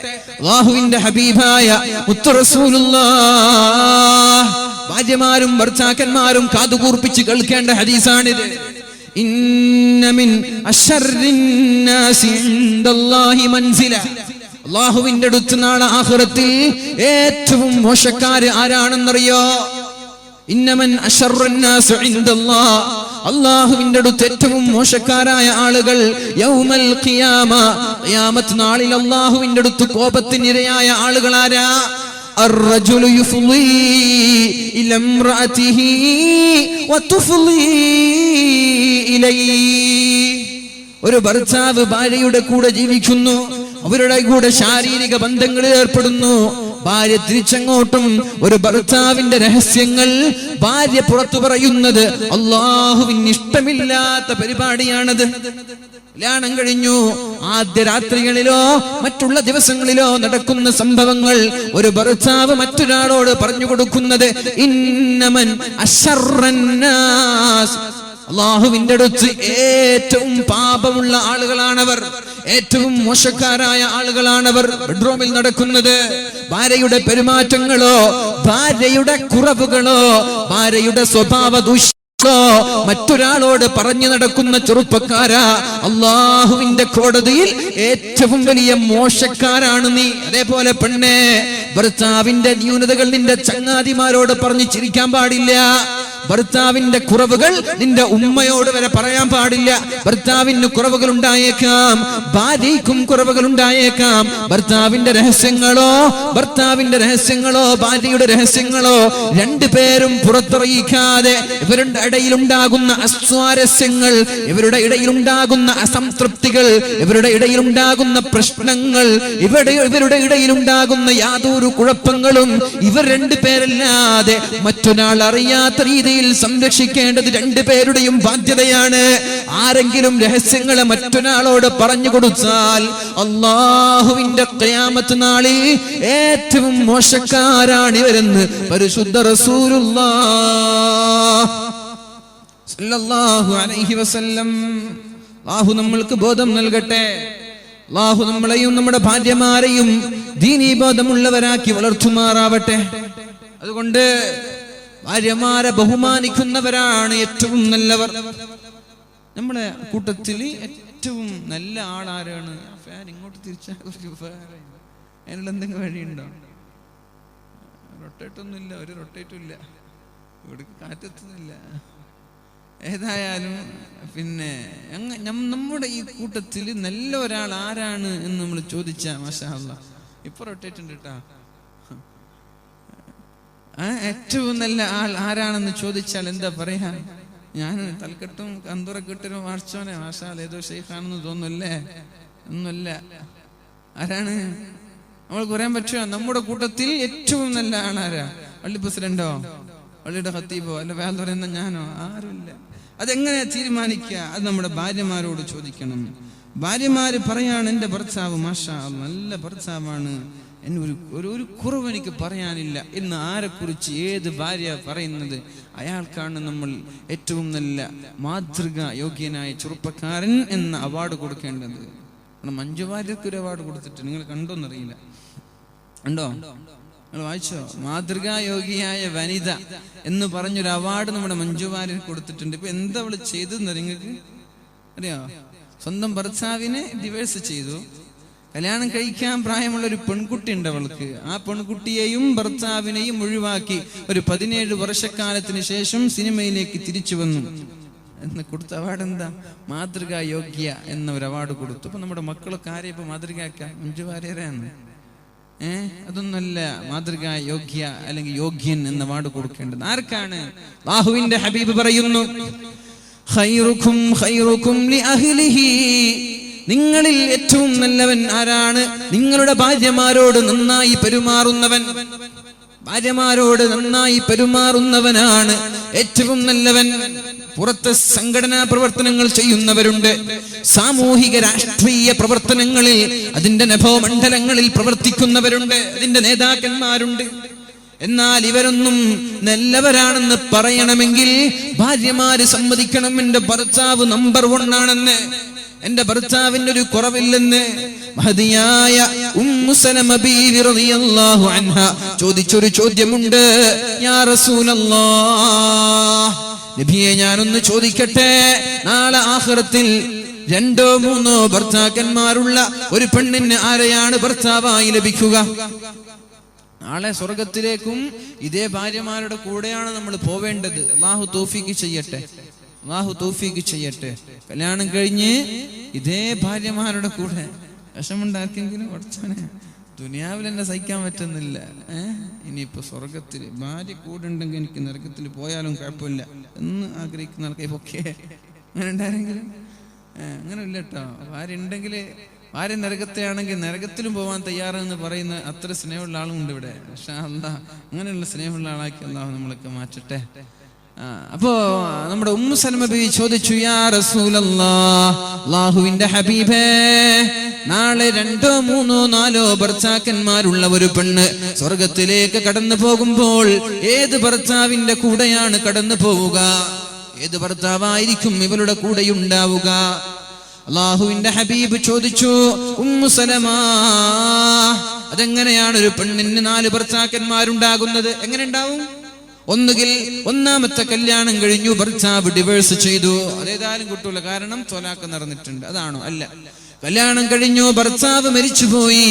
അല്ലാഹുവിന്റെ ഹബീബായ മുത്ത് റസൂലുള്ളാഹ് ഭാര്യമാരും ഭർത്താക്കന്മാരും കാതുകൂർപ്പിച്ച് കേൾക്കേണ്ട ഹദീസാണിത്. ഇന്ന മിൻ അശ്ശറിൻ നാസി ഇൻദല്ലാഹി മൻസില, അല്ലാഹുവിന്റെ അടുത്ത് നാളെ ആഖിറത്തിൽ ഏറ്റവും മോശക്കാര് ആരാണെന്നറിയോ? ഇന്നമൻ അശ്ശറുന്നാസ് ഇൻദല്ലാഹ്, അല്ലാഹുവിന്റെ അടുത്ത് ഏറ്റവും മോശക്കാരായ ആളുകൾ യൗമൽ ഖിയാമ, ഖിയാമത്ത് നാളിൽ അല്ലാഹുവിന്റെ അടുത്ത് കോപത്തിനിരയായ ആളുകൾ ആരാ? അർറജുലു യുഫ്ളി ഇലാ ഇംറഅതിഹി വതുഫ്ളി ഇലൈഹി, ഒരു ഭർത്താവ് ഭാര്യയുടെ കൂടെ ജീവിക്കുന്നു, അവരുടെ കൂടെ ശാരീരിക ബന്ധങ്ങളിൽ ഏർപ്പെടുന്നു. ഭാര്യ തിരിച്ചങ്ങോട്ടും ഒരു ഭർത്താവിന്റെ രഹസ്യങ്ങൾ ഭാര്യ പുറത്തു പറയുന്നത് അല്ലാഹുവിന് ഇഷ്ടമില്ലാത്ത പരിപാടിയാണത്. കല്യാണം കഴിഞ്ഞു, ആദ്യ രാത്രികളിലോ മറ്റുള്ള ദിവസങ്ങളിലോ നടക്കുന്ന സംഭവങ്ങൾ ഒരു ഭർത്താവ് മറ്റൊരാളോട് പറഞ്ഞു കൊടുക്കുന്നത്, ഇന്നമൻ അശറന്നാസ്, അല്ലാഹുവിന്റെ അടുത്ത് ഏറ്റവും പാപമുള്ള ആളുകളാണവർ, ഏറ്റവും മോശക്കാരായ ആളുകളാണവർ. ബെഡ്റൂമിൽ നടക്കുന്നത് ഭാര്യയുടെ പെരുമാറ്റങ്ങളോ, ഭാര്യയുടെ കുറവുകളോ, ഭാര്യയുടെ സ്വഭാവ ദൂഷ്യം മറ്റൊരാളോട് പറഞ്ഞു നടക്കുന്ന ചെറുപ്പക്കാരാ, അള്ളാഹുവിന്റെ കോടതിയിൽ ഏറ്റവും വലിയ മോശക്കാരാണ് നീ. അതേപോലെ പെണ്ണെ, ഭർത്താവിന്റെ ന്യൂനതകൾ നിന്റെ ചങ്ങാതിമാരോട് പറഞ്ഞു ചിരിക്കാൻ പാടില്ല. ഭർത്താവിന്റെ കുറവുകൾ നിന്റെ ഉമ്മയോട് വരെ പറയാൻ പാടില്ല. ഭർത്താവിന് കുറവുകൾ ഉണ്ടായേക്കാം, ഭാര്യയ്ക്കും കുറവുകൾ ഉണ്ടായേക്കാം. ഭർത്താവിന്റെ രഹസ്യങ്ങളോ ഭാര്യയുടെ രഹസ്യങ്ങളോ രണ്ടുപേരും പുറത്തറിയിക്കാതെ ഇവരുടെ ഇടയിലുണ്ടാകുന്ന അസ്വാരസ്യങ്ങൾ, ഇവരുടെ ഇടയിലുണ്ടാകുന്ന അസംതൃപ്തികൾ, ഇവരുടെ ഇടയിലുണ്ടാകുന്ന പ്രശ്നങ്ങൾ, ഇവരുടെ ഇടയിലുണ്ടാകുന്ന യാതൊരു കുഴപ്പങ്ങളും ഇവർ രണ്ടുപേരല്ലാതെ മറ്റൊരാൾ അറിയാത്ത രീതിയിൽ സംരക്ഷിക്കേണ്ടത് രണ്ടുപേരുടെയും ബാധ്യതയാണ്. ആരെങ്കിലും രഹസ്യങ്ങളെ മറ്റൊരാളോട് പറഞ്ഞു കൊടുത്താൽ അല്ലാഹുവിന്റെ ഖിയാമത്ത് നാളിൽ ഏറ്റവും മോശക്കാരാണ് ഇവരെന്ന് പരിശുദ്ധ റസൂലുള്ളാഹി സ്വല്ലല്ലാഹു അലൈഹി വസല്ലം. അല്ലാഹു നമ്മൾക്ക് ബോധം നൽകട്ടെ. അല്ലാഹു നമ്മളെയും നമ്മുടെ ഭാര്യമാരെയും ദീനീ ബോധമുള്ളവരാക്കി വളർത്തുമാറാവട്ടെ. അതുകൊണ്ട് ഭാര്യമാരെ ബഹുമാനിക്കുന്നവരാണ് ഏറ്റവും നല്ലവർ. നമ്മളെ കൂട്ടത്തിൽ ഏറ്റവും നല്ല ആളാരാണ്? ഫാൻ ഇങ്ങോട്ട് തിരിച്ചാൽ അതിനുള്ള എന്തെങ്കിലും വഴിയുണ്ടോ? റൊട്ടേറ്റൊന്നുമില്ല, ഒരു റൊട്ടേറ്റും ഇല്ല, ഇവിടെ കാറ്റെത്തുന്നില്ല. ഏതായാലും പിന്നെ നമ്മുടെ ഈ കൂട്ടത്തിൽ നല്ല ഒരാൾ ആരാണ് എന്ന് നമ്മൾ ചോദിച്ചാ മാഷാ അല്ലാഹ് ഇപ്പൊ റൊട്ടേറ്റ് ഉണ്ട് കേട്ടാ. ഏറ്റവും നല്ല ആൾ ആരാണെന്ന് ചോദിച്ചാൽ എന്താ പറയാ? ഞാൻ തലക്കെട്ടും കന്തുറക്കെട്ടരും വാർച്ചോനെ മാഷാൽ ഏതോ ഷെയ്ഖാണെന്ന് തോന്നുന്നല്ലേ? ഒന്നുമല്ല. ആരാണ് നമ്മൾക്ക് പറയാൻ പറ്റുക? നമ്മുടെ കൂട്ടത്തിൽ ഏറ്റവും നല്ല ആളാരാ? പള്ളി പ്രസിഡന്റോ, പള്ളിയുടെ ഖത്തീബോ, അല്ല വേറെ പറയുന്ന ഞാനോ? ആരുമില്ല. അതെങ്ങനെ തീരുമാനിക്കുക? അത് നമ്മുടെ ഭാര്യമാരോട് ചോദിക്കണം. ഭാര്യമാര് പറയാണ്, എന്റെ ഭർത്താവ് മാഷാ നല്ല ഭർത്താവാണ്, എന്നെ ഒരു കുറവ് എനിക്ക് പറയാനില്ല എന്ന് ആരെക്കുറിച്ച് ഏത് ഭാര്യ പറയുന്നത്, അയാൾക്കാണ് നമ്മൾ ഏറ്റവും നല്ല മാതൃക യോഗ്യനായ ചെറുപ്പക്കാരൻ എന്ന അവാർഡ് കൊടുക്കേണ്ടത്. മഞ്ജു വാര്യർക്ക് ഒരു അവാർഡ് കൊടുത്തിട്ട് നിങ്ങൾ കണ്ടോന്നറിയില്ല. കണ്ടോ? നിങ്ങൾ വായിച്ചോ? മാതൃകാ യോഗ്യയായ വനിത എന്ന് പറഞ്ഞൊരു അവാർഡ് നമ്മുടെ മഞ്ജു വാര്യർ കൊടുത്തിട്ടുണ്ട്. ഇപ്പൊ എന്താ അവള് ചെയ്തെന്ന് നിങ്ങൾക്ക് അറിയോ? സ്വന്തം ഭർത്താവിനെ ഡിവേഴ്സ് ചെയ്തു. കല്യാണം കഴിക്കാൻ പ്രായമുള്ള ഒരു പെൺകുട്ടി ഉണ്ട് അവൾക്ക്. ആ പെൺകുട്ടിയെയും ഭർത്താവിനെയും ഒഴിവാക്കി ഒരു 17 വർഷക്കാലത്തിന് ശേഷം സിനിമയിലേക്ക് തിരിച്ചു വന്നു. എന്ന് കൊടുത്ത അവാർഡ് എന്താ? മാതൃകാ യോഗ്യ എന്ന ഒരു അവാർഡ് കൊടുത്തു. അപ്പൊ നമ്മുടെ മക്കളൊക്കെ ആരെയും ഇപ്പൊ മാതൃകയാക്കാം? മഞ്ജു വാര്യരാണ്. അതൊന്നല്ല മാതൃകാ യോഗ്യ അല്ലെങ്കിൽ യോഗ്യൻ എന്ന അവാർഡ് കൊടുക്കേണ്ടത്. ആർക്കാണ്? അല്ലാഹുവിന്റെ ഹബീബ് പറയുന്നു, ഖൈറുക്കും ഖൈറുക്കും ലിഅഹ്ലിഹി, നിങ്ങളിൽ ഏറ്റവും നല്ലവൻ ആരാണ്? നിങ്ങളുടെ ഭാര്യമാരോട് നന്നായി പെരുമാറുന്നവൻ. ഭാര്യമാരോട് നന്നായി പെരുമാറുന്നവനാണ് ഏറ്റവും നല്ലവൻ. പുറത്ത് സംഘടനാ പ്രവർത്തനങ്ങൾ ചെയ്യുന്നവരുണ്ട്, സാമൂഹിക രാഷ്ട്രീയ പ്രവർത്തനങ്ങളിൽ അതിന്റെ നഭോമണ്ഡലങ്ങളിൽ പ്രവർത്തിക്കുന്നവരുണ്ട്, അതിന്റെ നേതാക്കന്മാരുണ്ട്. എന്നാൽ ഇവരൊന്നും നല്ലവരാണെന്ന് പറയണമെങ്കിൽ ഭാര്യമാര് സമ്മതിക്കണം, എന്റെ ഭർത്താവ് നമ്പർ 1 ആണെന്ന്, എന്റെ ഭർത്താവിന്റെ ഒരു കുറവില്ലെന്ന്. മഹദിയായ ഉമ്മു സലമ ബീവി റളിയല്ലാഹു അൻഹ ചോദിച്ചൊരു ചോദ്യമുണ്ട്. യാ റസൂലല്ലാഹ്, നബിയെ ഞാനൊന്ന് ചോദിക്കട്ടെ, നാളെ ആഖിറത്തിൽ 2 or 3 ഭർത്താക്കന്മാരുള്ള ഒരു പെണ്ണിന് ആരെയാണ് ഭർത്താവായി ലഭിക്കുക? നാളെ സ്വർഗത്തിലേക്കും ഇതേ ഭാര്യമാരുടെ കൂടെയാണ് നമ്മൾ പോവേണ്ടത്. അല്ലാഹു തൗഫീഖ് ചെയ്യട്ടെ, അല്ലാഹു തൗഫീഖ് ചെയ്യട്ടെ. കല്യാണം കഴിഞ്ഞ് ഇതേ ഭാര്യമാരുടെ കൂടെ വിഷമുണ്ടാക്കിയെങ്കിലും കുറച്ചാണ് ദുനിയാവിൽ എന്നെ സഹിക്കാൻ പറ്റുന്നില്ല. ഇനിയിപ്പോ സ്വർഗത്തില് ഭാര്യ കൂടെ ഉണ്ടെങ്കിൽ എനിക്ക് നരകത്തിൽ പോയാലും കുഴപ്പമില്ല എന്ന് ആഗ്രഹിക്കുന്ന ആൾക്കാരൊക്കെ അങ്ങനെ ഉണ്ടായെങ്കിലും അങ്ങനെ ഇല്ല കേട്ടോ. ഭാര്യ ഉണ്ടെങ്കിൽ, ഭാര്യ നരകത്തെയാണെങ്കിൽ നരകത്തിലും പോവാൻ തയ്യാറെന്ന് പറയുന്ന അത്ര സ്നേഹമുള്ള ആളും ഉണ്ട് ഇവിടെ. പക്ഷേ അല്ലാഹ് അങ്ങനെയുള്ള സ്നേഹമുള്ള ആളാക്കി അല്ലാഹു നമ്മളൊക്കെ മാറ്റട്ടെ. അപ്പോ നമ്മുടെ ഉമ്മു സലമ ബീവി ചോദിച്ചു, യാ റസൂലല്ലാഹ്, അല്ലാഹുവിന്റെ ഹബീബേ, നാളെ 2, 3, 4 ഭർത്താക്കന്മാരുള്ള ഒരു പെണ്ണ് സ്വർഗത്തിലേക്ക് കടന്നു പോകുമ്പോൾ ഏത് ഭർത്താവിന്റെ കൂടെയാണ് കടന്നു പോവുക? ഏത് ഭർത്താവായിരിക്കും ഇവളുടെ കൂടെയുണ്ടാവുക? അല്ലാഹുവിന്റെ ഹബീബ് ചോദിച്ചു, ഉമ്മു സലമ, അതെങ്ങനെയാണ് ഒരു പെണ്ണിന് 4 ഭർത്താക്കന്മാരുണ്ടാകുന്നത്? എങ്ങനെ ഉണ്ടാവും? ഒന്നുകിൽ ഒന്നാമത്തെ കല്യാണം കഴിഞ്ഞു, ഭർത്താവ് ഡിവേഴ്സ് ചെയ്തു, അതേതായാലും കിട്ടൂല, കാരണം തൊലാക്ക് നടന്നിട്ടുണ്ട്. അതാണോ? അല്ല. കല്യാണം കഴിഞ്ഞു, ഭർത്താവ് മരിച്ചുപോയി.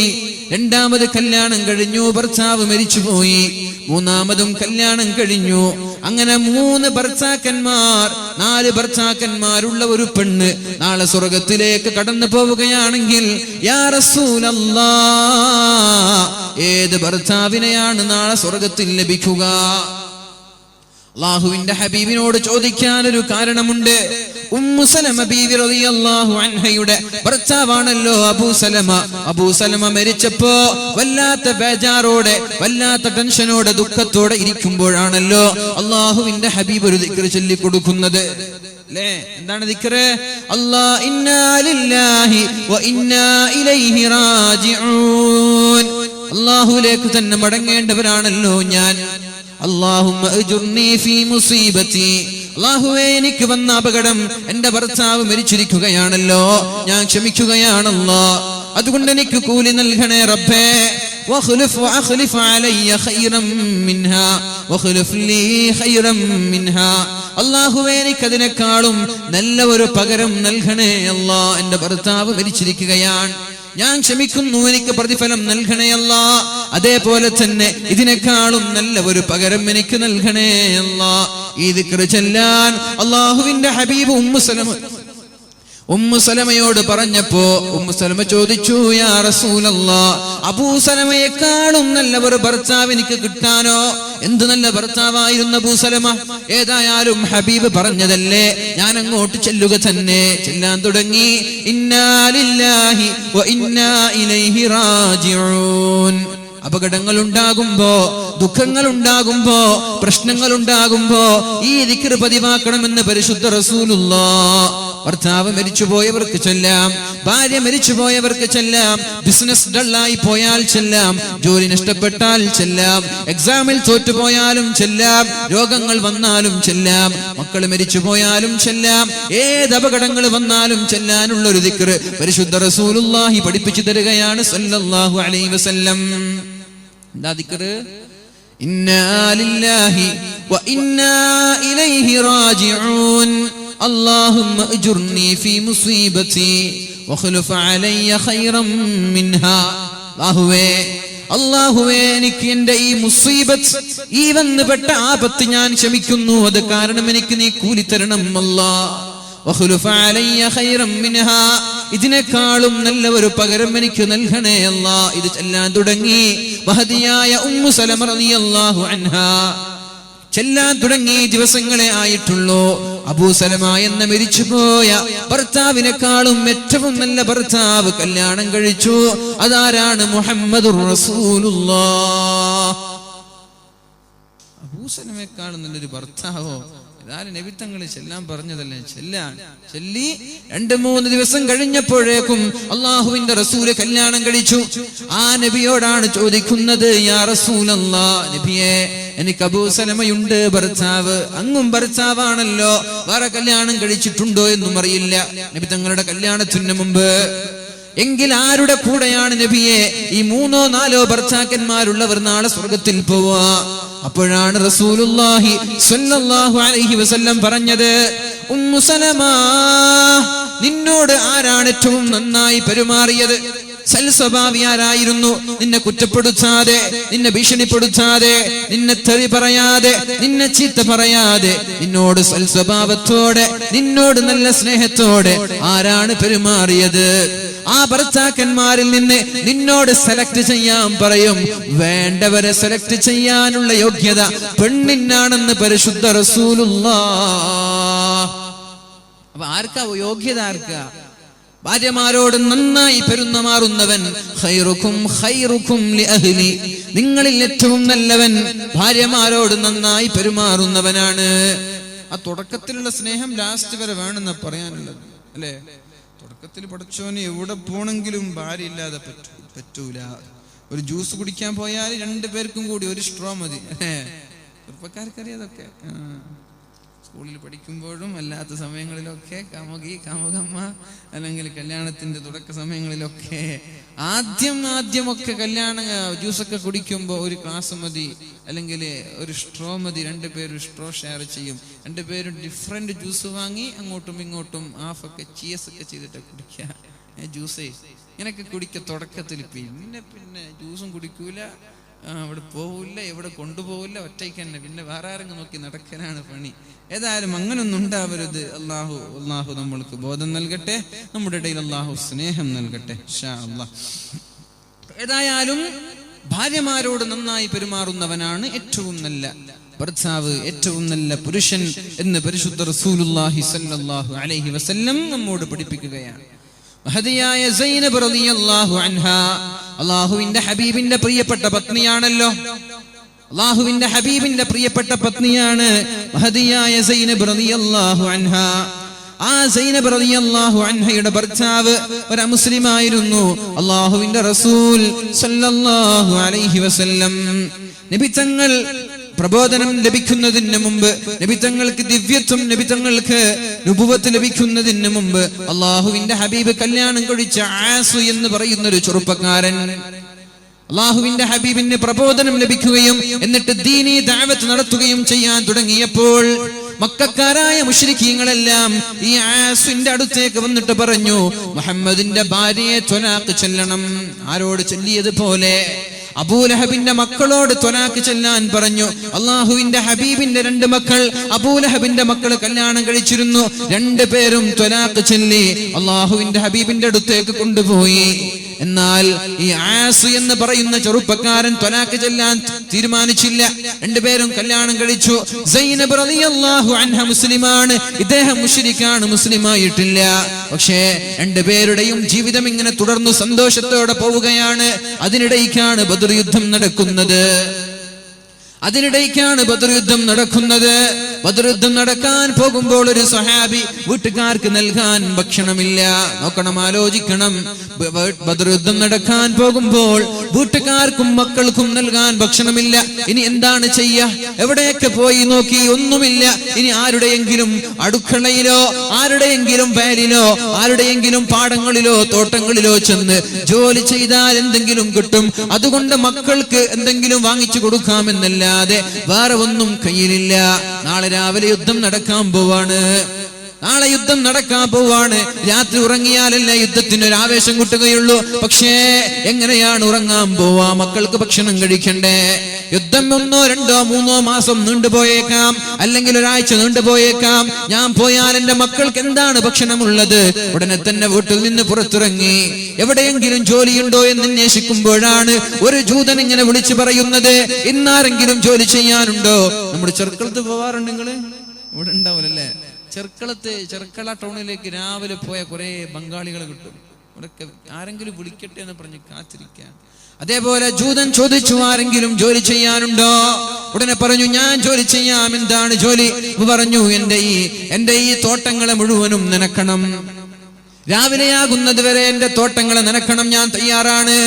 2ാമത് കല്യാണം കഴിഞ്ഞു, ഭർത്താവ് മരിച്ചുപോയി. 3ാമതും കല്യാണം കഴിഞ്ഞു. അങ്ങനെ 3 ഭർത്താക്കന്മാർ, 4 ഭർത്താക്കന്മാരുള്ള ഒരു പെണ്ണ് നാളെ സ്വർഗത്തിലേക്ക് കടന്നു പോവുകയാണെങ്കിൽ, യാ റസൂലല്ലാഹ്, ഏത് ഭർത്താവിനെയാണ് നാളെ സ്വർഗത്തിൽ ലഭിക്കുക? അല്ലാഹുവിന്റെ ഹബീബിനോട് ചോദിക്കാൻ ഒരു കാരണമുണ്ട്. ഉമ്മു സലമ ബീവി റളിയല്ലാഹു അൻഹയുടെ ഭർത്താവാണല്ലോ അബൂ സലമ. അബൂ സലമ മരിച്ചപ്പോ വല്ലാത്ത ബേജാറോടെ, വല്ലാത്ത ടെൻഷനോടെ, ദുഃഖത്തോടെ ഇരിക്കുമ്പോഴാണല്ലോ അല്ലാഹുവിന്റെ ഹബീബ് ഒരു ദിക്ർ ചൊല്ലി കൊടുക്കുന്നത്. അല്ലേ? എന്താണ് ദിക്ർ? ഇന്നാ ലില്ലാഹി വ ഇന്നാ ഇലൈഹി റാജിഊൻ. അല്ലാഹുവിലേക്ക് തന്നെ മടങ്ങേണ്ടവരാണല്ലോ ഞാൻ. അല്ലാഹുമ്മ അജ്ർനി ഫീ മുസീബതി. അല്ലാഹുവേ, എനിക്ക് വന്ന അപകടം, എന്റെ ഭർത്താവ് മരിച്ചിരിക്കുകയാണല്ലോ, ഞാൻ ക്ഷമിക്കുകയാണല്ലോ, അതുകൊണ്ട് എനിക്ക് കൂലി നൽകണേ റബ്ബേ. വഖ്ലിഫ് അലയ്യ ഖൈറൻ മിൻഹാ വഖ്ലിഫ് ലീ ഖൈറൻ മിൻഹാ. അല്ലാഹുവേ, എനിക്ക് അതിനേക്കാളും നല്ല ഒരു പകരം നൽകണേ അല്ലാഹ്. എന്റെ ഭർത്താവ് മരിച്ചിരിക്കുകയാണ്, ഞാൻ ക്ഷമിക്കുന്നു, എനിക്ക് പ്രതിഫലം നൽകണേ അല്ലാഹ്. അതേപോലെ തന്നെ ഇതിനേക്കാളും നല്ല ഒരു പകരം എനിക്ക് നൽകണേ അല്ലാഹ്. ഈ ദിക്ർ ചൊല്ലാൻ അല്ലാഹുവിന്റെ ഹബീബ് ഉമ്മു സലമയോട് പറഞ്ഞപ്പോ ഉമ്മു സലമ ചോദിച്ചു, യാ റസൂലല്ലാഹ്, അബൂ സലമയെക്കാളും നല്ല ഒരു ഭർത്താവ് എനിക്ക് കിട്ടാനോ? എന്ത് നല്ല ഭർത്താവായിരുന്നു അബൂ സലമ. ഏതായാലും ഹബീബ് പറഞ്ഞതല്ലേ, ഞാൻ അങ്ങോട്ട് ചെല്ലുക തന്നെ. ചെല്ലാൻ തുടങ്ങി. ഇന്നാ ലില്ലാഹി വ ഇന്നാ ഇലൈഹി റാജിഊൻ. അപകടങ്ങൾ ഉണ്ടാകുമ്പോ, ദുഃഖങ്ങൾ ഉണ്ടാകുമ്പോ, പ്രശ്നങ്ങൾ ഉണ്ടാകുമ്പോ ഈ ദിക്ർ പതിവാക്കണമെന്ന് പരിശുദ്ധ റസൂലുള്ളാഹ്. ഭർത്താവ് മരിച്ചുപോയവർക്ക് ചെല്ലാം, ഭാര്യ മരിച്ചുപോയവർക്ക് ചെല്ലാം, ബിസിനസ് ഡള്ളായി പോയാൽ ചെല്ലാം, ജോലി നഷ്ടപ്പെട്ടാൽ ചെല്ലാം, എക്സാമിൽ തോറ്റുപോയാലും ചെല്ലാം, രോഗങ്ങൾ വന്നാലും ചെല്ലാം, മക്കൾ മരിച്ചുപോയാലും ചെല്ലാം, ഏത് അപകടങ്ങൾ വന്നാലും ചെല്ലാനുള്ള ഒരു ദിക്ർ പരിശുദ്ധ റസൂലുള്ളാഹി പഠിപ്പിച്ചു തരികയാണ് സല്ലല്ലാഹു അലൈഹി വസല്ലം. എന്താ ദിക്ർ? ഇന്നാ ലില്ലാഹി വ ഇന്നാ ഇലൈഹി റാജിഊൻ. اللهم اجرني في مصيبتي واخلف علي خيرا منها. അല്ലാഹുവേ, എനിക്ക് എന്റെ ഈ മുസീബത്ത്, ഈ വന്നുപെട്ട ആപത്ത് ഞാൻ ക്ഷമിക്കുന്നു, അത് കാരണം എനിക്ക് നീ കൂലി തരണം അല്ലാഹ്. വഖ്ലുഫ അലയ്യ ഖൈറൻ മിൻഹാ. ഇതിനേക്കാളും നല്ല ഒരു പകരം എനിക്ക് നൽകണേ അല്ലാഹ്. ഇത് ചെല്ലാൻ തുടങ്ങി. മഹദിയായ ഉമ്മു സലമ റളിയല്ലാഹു അൻഹാ ചെല്ലാൻ തുടങ്ങി. ദിവസങ്ങളെ ആയിട്ടുള്ളൂ. അബൂ സലമ എന്ന മരിച്ചുപോയ ഭർത്താവിനേക്കാളും ഏറ്റവും നല്ല ഭർത്താവ് കല്യാണം കഴിച്ചു. അതാരാണ്? മുഹമ്മദുർ റസൂലുള്ളാഹ്. അബൂ സലമയെക്കാളും നല്ലൊരു ഭർത്താവോ? ഇതാരും നബിത്തങ്ങളെ ചെല്ലാൻ പറഞ്ഞതല്ലേ. ചൊല്ലി 2-3 ദിവസം കഴിഞ്ഞപ്പോഴേക്കും അള്ളാഹുവിന്റെ റസൂല് കല്യാണം കഴിച്ചു. ആ നബിയോടാണ് ചോദിക്കുന്നത്, യാ റസൂലല്ലാഹ്, നബിയേ, എനിക്ക് അബൂ സലമയുണ്ട് ഭർത്താവ്, അങ്ങും ഭർത്താവാണല്ലോ, വേറെ കല്യാണം കഴിച്ചിട്ടുണ്ടോ എന്നും അറിയില്ല നബി തങ്ങളുടെ കല്യാണത്തിന് മുമ്പ്. എങ്കിൽ ആരുടെ കൂടെയാണ് നബിയെ ഈ 3-4 ഭർത്താക്കന്മാരുള്ളവർ നാളെ സ്വർഗത്തിൽ പോവാ? അപ്പോഴാണ് റസൂലുള്ളാഹി സ്വല്ലല്ലാഹു അലൈഹി വസല്ലം പറഞ്ഞത്, ഉമ്മു സലമ, നിന്നോട് ആരാണ് ഏറ്റവും നന്നായി പെരുമാറിയത്? സൽസ്വഭാവി ആരായിരുന്നു? നിന്നെ കുറ്റപ്പെടുത്താതെ, നിന്നെ ഭീഷണിപ്പെടുത്താതെ, നിന്നെ തെറി പറയാതെ, നിന്നെ ചീത്ത പറയാതെ, നിന്നോട് സൽസ്വഭാവത്തോടെ, നിന്നോട് നല്ല സ്നേഹത്തോടെ ആരാണ് പെരുമാറിയത്? ആ ഭർത്താക്കന്മാരിൽ നിന്ന് നിന്നോട് സെലക്ട് ചെയ്യാൻ പറയും. വേണ്ടവരെ സെലക്ട് ചെയ്യാനുള്ള യോഗ്യത പെണ്ണിനാണെന്ന് പരിശുദ്ധ റസൂലുള്ളാഹ്. അപ്പൊ ആർക്കാ യോഗ്യത? ആർക്കാ? ഭാര്യമാരോട് നന്നായി പെരുമാറുന്നവൻ ഖൈറുക്കും ഖൈറുക്കും ലിഅഹ്ലി, നിങ്ങളിൽ ഏറ്റവും നല്ലവൻ ഭാര്യമാരോട് നന്നായി പെരുമാറുന്നവനാണ്. ആ തുടക്കത്തിലുള്ള സ്നേഹം ലാസ്റ്റ് വരെ വേണമെന്ന് പറയാനുള്ളത് അല്ലേ? തുടക്കത്തിൽ പഠിച്ചോന് എവിടെ പോണെങ്കിലും ഭാര്യ ഇല്ലാതെ പറ്റൂല. ഒരു ജ്യൂസ് കുടിക്കാൻ പോയാൽ 2 പേർക്കും കൂടി ഒരു സ്ട്രോ മതി. ചെറുപ്പക്കാർക്കറിയാതൊക്കെ. സ്കൂളിൽ പഠിക്കുമ്പോഴും അല്ലാത്ത സമയങ്ങളിലൊക്കെ കാമുകമ്മ അല്ലെങ്കിൽ കല്യാണത്തിന്റെ തുടക്ക സമയങ്ങളിലൊക്കെ ആദ്യമൊക്കെ ജ്യൂസൊക്കെ കുടിക്കുമ്പോൾ ഒരു ഗ്ലാസ് മതി, അല്ലെങ്കിൽ ഒരു സ്ട്രോ മതി. 2 പേരും സ്ട്രോ ഷെയർ ചെയ്യും. 2 പേരും ഡിഫറെന്റ് ജ്യൂസ് വാങ്ങി അങ്ങോട്ടും ഇങ്ങോട്ടും ഹാഫൊക്കെ ചീസൊക്കെ ചെയ്തിട്ട് കുടിക്കുക. ജ്യൂസേ ഇങ്ങനെയൊക്കെ കുടിക്കുക തുടക്കത്തിൽ. പിന്നെ ജ്യൂസും കുടിക്കൂല, അവിടെ പോവില്ല, എവിടെ കൊണ്ടുപോകില്ല, ഒറ്റയ്ക്ക് തന്നെ. പിന്നെ വേറെ ആരെങ്കിലും നോക്കി നടക്കലാണ് പണി. ഏതായാലും അങ്ങനൊന്നും ഉണ്ടാവരുത്. അള്ളാഹു നമ്മൾക്ക് ബോധം നൽകട്ടെ, നമ്മുടെ ഇടയിൽ അള്ളാഹു സ്നേഹം നൽകട്ടെ ഇൻഷാ അല്ലാഹ്. ഏതായാലും ഭാര്യമാരോട് നന്നായി പെരുമാറുന്നവനാണ് ഏറ്റവും നല്ല ഭർത്താവ്, ഏറ്റവും നല്ല പുരുഷൻ എന്ന് പരിശുദ്ധ റസൂലുള്ളാഹി സ്വല്ലല്ലാഹു അലൈഹി വസല്ലം നമ്മോട് പഠിപ്പിക്കുകയാണ്. മഹദിയായ സൈനബ് റളിയല്ലാഹു അൻഹാ അല്ലാഹുവിന്റെ ഹബീബിന്റെ പ്രിയപ്പെട്ട പത്നിയാണല്ലോ. അല്ലാഹുവിന്റെ ഹബീബിന്റെ പ്രിയപ്പെട്ട പത്നിയാണ് മഹദിയായ സൈനബ് റളിയല്ലാഹു അൻഹാ. ആ സൈനബ് റളിയല്ലാഹു അൻഹയുടെ ഭർത്താവ് ഒരു മുസ്ലിമായിരുന്നു. അല്ലാഹുവിന്റെ റസൂൽ സല്ലല്ലാഹു അലൈഹി വസല്ലം നബി തങ്ങൾ പ്രബോധനം ലഭിക്കുന്നതിന് മുമ്പ്, നബി തങ്ങൾക്ക് ദിവ്യത്വം, നബി തങ്ങൾക്ക് നുബുവത്ത് ലഭിക്കുന്നതിന് മുമ്പ് അള്ളാഹുവിന്റെ ഹബീബ് കല്യാണം കഴിച്ച ആസു എന്ന് പറയുന്ന ഒരു ചെറുപ്പക്കാരൻ അള്ളാഹുവിന്റെ ഹബീബിന് പ്രബോധനം ലഭിക്കുകയും എന്നിട്ട് ദീനീ ദഅവത്ത് നടത്തുകയും ചെയ്യാൻ തുടങ്ങിയപ്പോൾ മക്കക്കാരായ മുശ്രിക്കീങ്ങളെല്ലാം ഈ ആസുവിന്റെ അടുത്തേക്ക് വന്നിട്ട് പറഞ്ഞു, മുഹമ്മദിന്റെ ഭാര്യയെ ത്വലാഖ് ചെല്ലണം. ആരോട് ചൊല്ലിയതുപോലെ അബൂലഹബിന്റെ മക്കളോട് ത്വലാഖ് ചെല്ലാൻ പറഞ്ഞു. അള്ളാഹുവിന്റെ ഹബീബിന്റെ 2 മക്കൾ അബൂലഹബിന്റെ മക്കൾ കല്യാണം കഴിച്ചിരുന്നു. 2 പേരും ത്വലാഖ് ചൊല്ലി അള്ളാഹുവിന്റെ ഹബീബിന്റെ അടുത്തേക്ക് കൊണ്ടുപോയി. എന്നാൽ ഈ ആസു എന്ന് പറയുന്ന ചെറുപ്പക്കാരൻ ത്വലാഖ് ചെല്ലാൻ തീരുമാനിച്ചില്ല. 2 പേരും കല്യാണം കഴിച്ചു. സൈനബ് റളിയല്ലാഹു അൻഹ മുസ്ലിമാണ്, ഇദ്ദേഹം മുശ്രിക്കാണ്, മുസ്ലിമായിട്ടില്ല. പക്ഷേ 2 പേരുടെയും ജീവിതം ഇങ്ങനെ തുടർന്നു സന്തോഷത്തോടെ പോവുകയാണ്. അതിനിടയ്ക്കാണ് ബദർ യുദ്ധം നടക്കുന്നത്. ബദർ യുദ്ധം നടക്കാൻ പോകുമ്പോൾ ഒരു സ്വഹാബി വീട്ടുകാർക്ക് നൽകാൻ ഭക്ഷണമില്ല. നോക്കണം, ആലോചിക്കണം. ബദർ യുദ്ധം നടക്കാൻ പോകുമ്പോൾ വീട്ടുകാർക്കും മക്കൾക്കും നൽകാൻ ഭക്ഷണമില്ല. ഇനി എന്താണ് ചെയ്യുക? എവിടെയൊക്കെ പോയി നോക്കി, ഒന്നുമില്ല. ഇനി ആരുടെയെങ്കിലും അടുക്കളയിലോ ആരുടെയെങ്കിലും വയലിലോ ആരുടെയെങ്കിലും പാടങ്ങളിലോ തോട്ടങ്ങളിലോ ചെന്ന് ജോലി ചെയ്താൽ എന്തെങ്കിലും കിട്ടും, അതുകൊണ്ട് മക്കൾക്ക് എന്തെങ്കിലും വാങ്ങിച്ചു കൊടുക്കാമെന്നല്ല, വേറെ ഒന്നും കയ്യിലില്ല. നാളെ രാവിലെ യുദ്ധം നടക്കാൻ പോവാണ്. രാത്രി ഉറങ്ങിയാലല്ലേ യുദ്ധത്തിനൊരു ആവേശം കിട്ടുകയുള്ളൂ. പക്ഷേ എങ്ങനെയാണ് ഉറങ്ങാൻ പോവാ? മക്കൾക്ക് ഭക്ഷണം കഴിക്കണ്ടേ? യുദ്ധം 1, 2, 3 മാസം നീണ്ടുപോയേക്കാം, അല്ലെങ്കിൽ ഒരാഴ്ച നീണ്ടുപോയേക്കാം. ഞാൻ പോയാൽ എന്റെ മക്കൾക്ക് എന്താണ് ഭക്ഷണമുള്ളത്? ഉടനെ തന്നെ വീട്ടിൽ നിന്ന് പുറത്തിറങ്ങി എവിടെയെങ്കിലും ജോലിയുണ്ടോ എന്ന് അന്വേഷിക്കുമ്പോഴാണ് ഒരു ജൂതൻ ഇങ്ങനെ വിളിച്ചു പറയുന്നത്, ഇന്നാരെങ്കിലും ജോലി ചെയ്യാനുണ്ടോ? നമ്മുടെ ചെറുക്കളത്ത് പോവാറുണ്ട്. നിങ്ങള് ഇവിടെ ഉണ്ടാവില്ലല്ലേ? ചെർക്കള ടൗണിലേക്ക് രാവിലെ പോയ കുറെ ബംഗാളികൾ കിട്ടും. ഇവിടൊക്കെ ആരെങ്കിലും വിളിക്കട്ടെ എന്ന് പറഞ്ഞ് കാത്തിരിക്കാൻ. അതേപോലെ ജൂതൻ ചോദിച്ചു, ആരെങ്കിലും ജോലി ചെയ്യാനുണ്ടോ? ഉടനെ പറഞ്ഞു, ഞാൻ ജോലി ചെയ്യാം. എന്താണ് ജോലി? പറഞ്ഞു, എന്റെ ഈ തോട്ടങ്ങളെ മുഴുവനും നനക്കണം. രാവിലെയാകുന്നത് വരെ എന്റെ തോട്ടങ്ങളെ നനക്കണം, ഞാൻ തയ്യാറാണ്.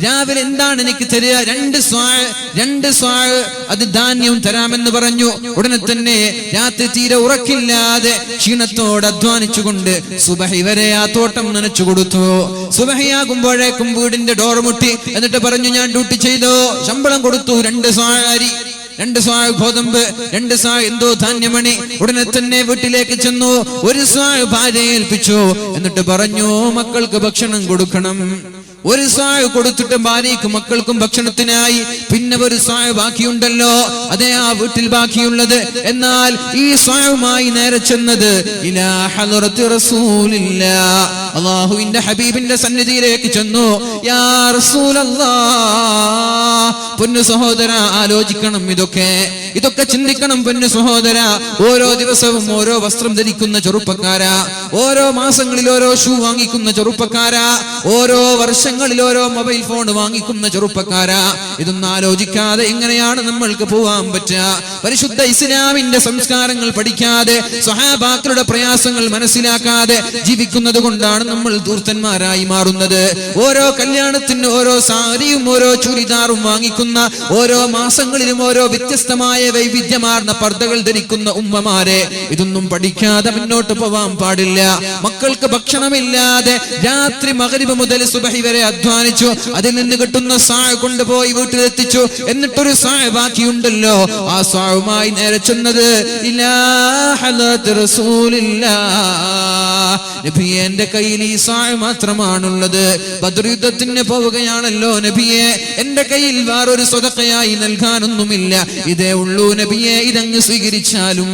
രാവിലെ എന്താണ് എനിക്ക് തരിക? 2 സ്വാഴ് അത് ധാന്യവും തരാമെന്ന് പറഞ്ഞു. ഉടനെ തന്നെ രാത്രി തീരെ ഉറക്കില്ലാതെ ക്ഷീണത്തോടെ അധ്വാനിച്ചുകൊണ്ട് സുബഹി വരെ ആ തോട്ടം നനച്ചു കൊടുത്തു. സുബഹിയാകുമ്പോഴേക്കും വീടിന്റെ ഡോർ മുട്ടി. എന്നിട്ട് പറഞ്ഞു, ഞാൻ ഡ്യൂട്ടി ചെയ്തോ, ശമ്പളം കൊടുത്തു. 2 സ്വാഴ് അരി, 2 സ്വാഴ് ഗോതമ്പ്, 2 സ്വാഴ് എന്തോ ധാന്യമണി. ഉടനെ തന്നെ വീട്ടിലേക്ക് ചെന്നു. 1 സ്വാഴ് ഭാര്യയെ ഏൽപ്പിച്ചു. എന്നിട്ട് പറഞ്ഞു, മക്കൾക്ക് ഭക്ഷണം കൊടുക്കണം. ഒരു സായ കൊടുത്തിട്ട് ഭാര്യയ്ക്കും മക്കൾക്കും ഭക്ഷണത്തിനായി പിന്നെ ഒരു സായ ബാക്കിയുണ്ടല്ലോ, അതേ ആ വീട്ടിൽ ബാക്കിയുള്ളത്. എന്നാൽ ഈ സായുമായി നേരെ ചെന്നത് ഇലാ ഹളറത്തി റസൂലില്ലാഹ്, അല്ലാഹുവിന്റെ ഹബീബിന്റെ സന്നിധിയിലേക്ക് ചെന്നു. യാ റസൂലല്ലാഹ്, പൊന്നു സഹോദര ആലോചിക്കണം, ഇതൊക്കെ ചിന്തിക്കണം പൊന്നു സഹോദര. ഓരോ ദിവസവും ഓരോ വസ്ത്രം ധരിക്കുന്ന ചെറുപ്പക്കാരാ, ഓരോ മാസങ്ങളിൽ ഓരോ ഷൂ വാങ്ങിക്കുന്ന ചെറുപ്പക്കാരാ, ഓരോ വർഷങ്ങളിൽ ഓരോ മൊബൈൽ ഫോൺ വാങ്ങിക്കുന്ന ചെറുപ്പക്കാരാ, ഇതൊന്നും ആലോചിക്കാതെ എങ്ങനെയാണ് നമ്മൾക്ക് പോവാൻ പറ്റുക? പരിശുദ്ധ ഇസ്ലാമിന്റെ സംസ്കാരങ്ങൾ പഠിക്കാതെ, സ്വഹാബാക്കളുടെ പ്രയാസങ്ങൾ മനസ്സിലാക്കാതെ ജീവിക്കുന്നത് കൊണ്ടാണ് നമ്മൾ ദൂർത്തന്മാരായി മാറുന്നത്. ഓരോ കല്യാണത്തിന് ഓരോ സാരിയും ഓരോ ചുരിദാറും വാങ്ങിക്കുന്ന, ഓരോ മാസങ്ങളിലും ഓരോ വ്യത്യസ്തമായ വൈവിധ്യമാർന്ന പർദ്ദകൾ ധരിക്കുന്ന ഉമ്മമാരെ, ഇതൊന്നും പഠിക്കാതെ മുന്നോട്ട് പോവാൻ പാടില്ല. മക്കൾക്ക് ഭക്ഷണമില്ലാതെ രാത്രി മഗ്രിബ് മുതൽ സുബഹി വരെ അധ്വാനിച്ചു, അതിൽ നിന്ന് കിട്ടുന്ന സായ കൊണ്ടുപോയി വീട്ടിലെത്തിച്ചു. എന്നിട്ടൊരു സായ ബാക്കിയുണ്ടല്ലോ, ആ സായുമായി നേരെ ചെന്നത് ഇലാ ഹളറത്തി റസൂലില്ലാഹ്, നബിയെ എന്റെ കയ്യിൽ ഈ സായ മാത്രമാണുള്ളത്. ബദ്ർ യുദ്ധത്തിന് പോവുകയാണല്ലോ നബിയെ, എന്റെ കയ്യിൽ വേറൊരു സ്വതക്കയായി നൽകാനൊന്നുമില്ല, ഇതേ ഉള്ളൂ നബിയെ, ഇതങ്ങ് സ്വീകരിച്ചാലും.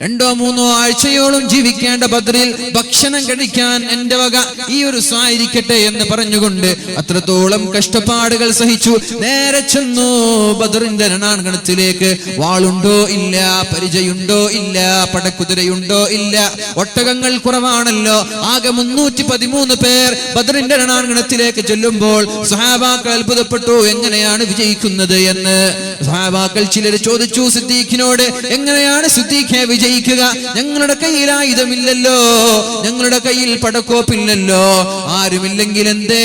2-3 ആഴ്ചയോളം ജീവിക്കേണ്ട ബദ്രിൽ ഭക്ഷണം കഴിക്കാൻ എന്റെ വക ഈ ഒരു സായിരിക്കട്ടെ എന്ന് പറഞ്ഞുകൊണ്ട് അത്രത്തോളം കഷ്ടപ്പാടുകൾ സഹിച്ചു നേരെ ചെന്നു ബദ്റിന്റെ രണാങ്കണത്തിലേക്ക്. വാളുണ്ടോ ഇല്ല, പരിചയുണ്ടോ ഇല്ല, പടക്കുതിരയുണ്ടോ ഇല്ല, ഒട്ടകങ്ങൾ കുറവാണല്ലോ. ആകെ 313 പേർ ബദ്റിന്റെ രണാങ്കണത്തിലേക്ക് ചെല്ലുമ്പോൾ സഹാബാക്കൾ അത്ഭുതപ്പെട്ടു, എങ്ങനെയാണ് വിജയിക്കുന്നത് എന്ന്. സഹാബാക്കൾ ചിലർ ചോദിച്ചു സിദ്ദീഖിനോട്, എങ്ങനെയാണ് സിദ്ദീഖെ വിജയിക്കുക? ഞങ്ങളുടെ കയ്യിൽ ആയുധമില്ലല്ലോ, ഞങ്ങളുടെ കയ്യിൽ പടക്കോപ്പില്ലല്ലോ, ആരുമില്ലെങ്കിൽ എന്തേ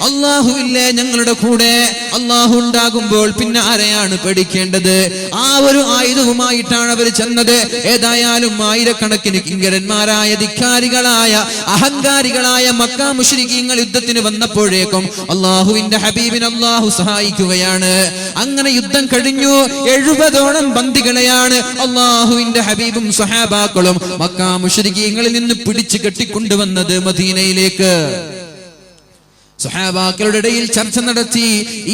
അല്ലാഹുവില്ലേ ഞങ്ങളുടെ കൂടെ? അല്ലാഹു ഉണ്ടാകുമ്പോൾ പിന്നെ ആരെയാണ് പേടിക്കേണ്ടത്? ആ ഒരു ആയുധവുമായിട്ടാണ് അവർ ചെന്നത്. ഏതായാലും ആയിരക്കണക്കിന് കിങ്കരന്മാരായ ധിക്കാരികളായ അഹങ്കാരികളായ മക്ക മുശ്രിക്കീങ്ങൾ യുദ്ധത്തിന് വന്നപ്പോഴേക്കും അല്ലാഹുവിന്റെ ഹബീബിനെ അല്ലാഹു സഹായിക്കുകയാണ്. അങ്ങനെ യുദ്ധം കഴിഞ്ഞു. 70ഓളം ബന്ദികളെയാണ് അല്ലാഹുവിന്റെ ഹബീബും സ്വഹാബാക്കളും മക്ക മുശ്രിക്കീങ്ങളിൽ നിന്ന് പിടിച്ചു കെട്ടിക്കൊണ്ടുവന്നത് മദീനയിലേക്ക്. സ്വഹാബാക്കളുടെ ഇടയിൽ ചർച്ച നടത്തി,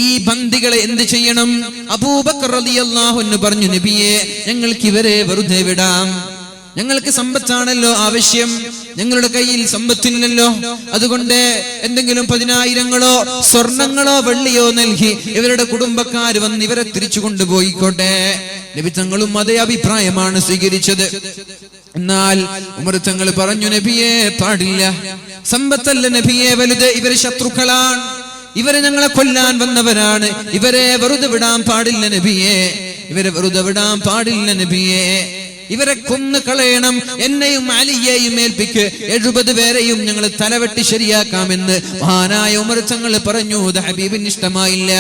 ഈ ബന്ദികളെ എന്ത് ചെയ്യണം? അബൂബക്കർ റളിയല്ലാഹു അൻഹു പറഞ്ഞു, നബിയെ ഞങ്ങൾക്ക് ഇവരെ വെറുതെ വിടാം, ഞങ്ങൾക്ക് സമ്പത്താണല്ലോ ആവശ്യം, ഞങ്ങളുടെ കയ്യിൽ സമ്പത്തില്ലല്ലോ, അതുകൊണ്ട് എന്തെങ്കിലും 10,000 സ്വർണങ്ങളോ വെള്ളിയോ നൽകി ഇവരുടെ കുടുംബക്കാർ വന്ന് ഇവരെ തിരിച്ചു കൊണ്ടുപോയിക്കോട്ടെ. നബി തങ്ങളും അതേ അഭിപ്രായമാണ് സ്വീകരിച്ചത്. എന്നാൽ ഉമർ തങ്ങൾ പറഞ്ഞു, നബിയെ പാടില്ല, സമ്പത്തല്ല നബിയെ വലുത്, ഇവര് ശത്രുക്കളാണ്, ഇവരെ ഞങ്ങളെ കൊല്ലാൻ വന്നവരാണ്, ഇവരെ വെറുതെ വിടാൻ പാടില്ല നബിയെ, ഇവരെ വെറുതെ വിടാൻ പാടില്ല നബിയെ, ഇവരെ കൊന്നു കളയണം, എന്നെയും അലിയെയും ഏൽപ്പിക്ക്, 70 പേരെയും ഞങ്ങൾ തലവെട്ടി ശരിയാക്കാമെന്ന് മഹാനായ ഉമർ തങ്ങൾ പറഞ്ഞു. ഇത് ഹബീബിന് ഇഷ്ടമായില്ല.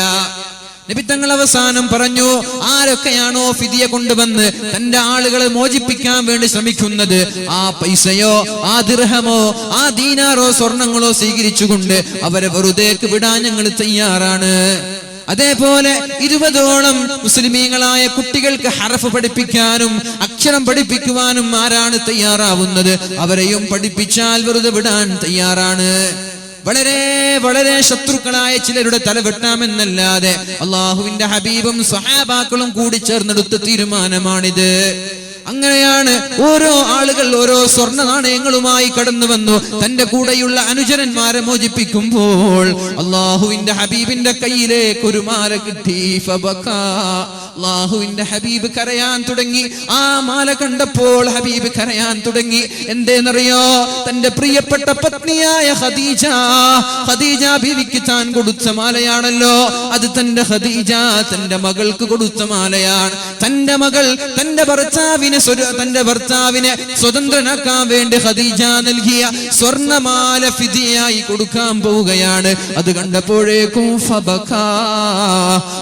നബി തങ്ങൾ അവസാനം പറഞ്ഞു, ആരൊക്കെയാണോ ഫിദിയ കൊണ്ടുവന്ന് തന്റെ ആളുകളെ മോചിപ്പിക്കാൻ വേണ്ടി ശ്രമിക്കുന്നത്, ആ പൈസയോ ആ ദിർഹമോ ആ ദീനാറോ സ്വർണങ്ങളോ സ്വീകരിച്ചുകൊണ്ട് അവരെ വെറുതേക്ക് വിടാൻ ഞങ്ങൾ തയ്യാറാണ്. അതേപോലെ 20ഓളം മുസ്ലിമീങ്ങളായ കുട്ടികൾക്ക് ഹറഫ് പഠിപ്പിക്കാനും അക്ഷരം പഠിപ്പിക്കുവാനും ആരാണ് തയ്യാറാവുന്നത്, അവരെയും പഠിപ്പിച്ചാൽ വെറുതെ വിടാൻ തയ്യാറാണ്. വളരെ വളരെ ശത്രുക്കളായ ചിലരുടെ തല വെട്ടാമെന്നല്ലാതെ അള്ളാഹുവിന്റെ ഹബീബും സ്വഹാബാക്കളും കൂടി ചേർന്നെടുത്ത തീരുമാനമാണിത്. അങ്ങനെയാണ് ഓരോ ആളുകൾ ഓരോ സ്വർണ്ണ നാണയങ്ങളുമായി കടന്നു വന്നു തന്റെ കൂടെയുള്ള അനുചരന്മാരെ മോചിപ്പിക്കുമ്പോൾ അള്ളാഹുവിന്റെ ഹബീബിന്റെ കയ്യിലേക്ക് ഒരു മാല കിട്ടി. അള്ളാഹുവിന്റെ ഹബീബ് കരയാൻ തുടങ്ങി. ആ മാല കണ്ടപ്പോൾ ഹബീബ് കരയാൻ തുടങ്ങി. എന്തേന്നറിയോ? തന്റെ പ്രിയപ്പെട്ട പത്നിയായ ഖദീജ ബീവിക്ക് താൻ കൊടുത്ത മാലയാണല്ലോ അത്. തന്റെ മകൾക്ക് കൊടുത്ത മാലയാണ്. തന്റെ മകൾ തന്റെ ഭർത്താവിനെ സ്വതന്ത്രനാക്കാൻ വേണ്ടി ഖദീജ നൽകിയ സ്വർണമാല ഫിദിയായി കൊടുക്കാൻ പോവുകയാണ്. അത് കണ്ടപ്പോഴേക്കും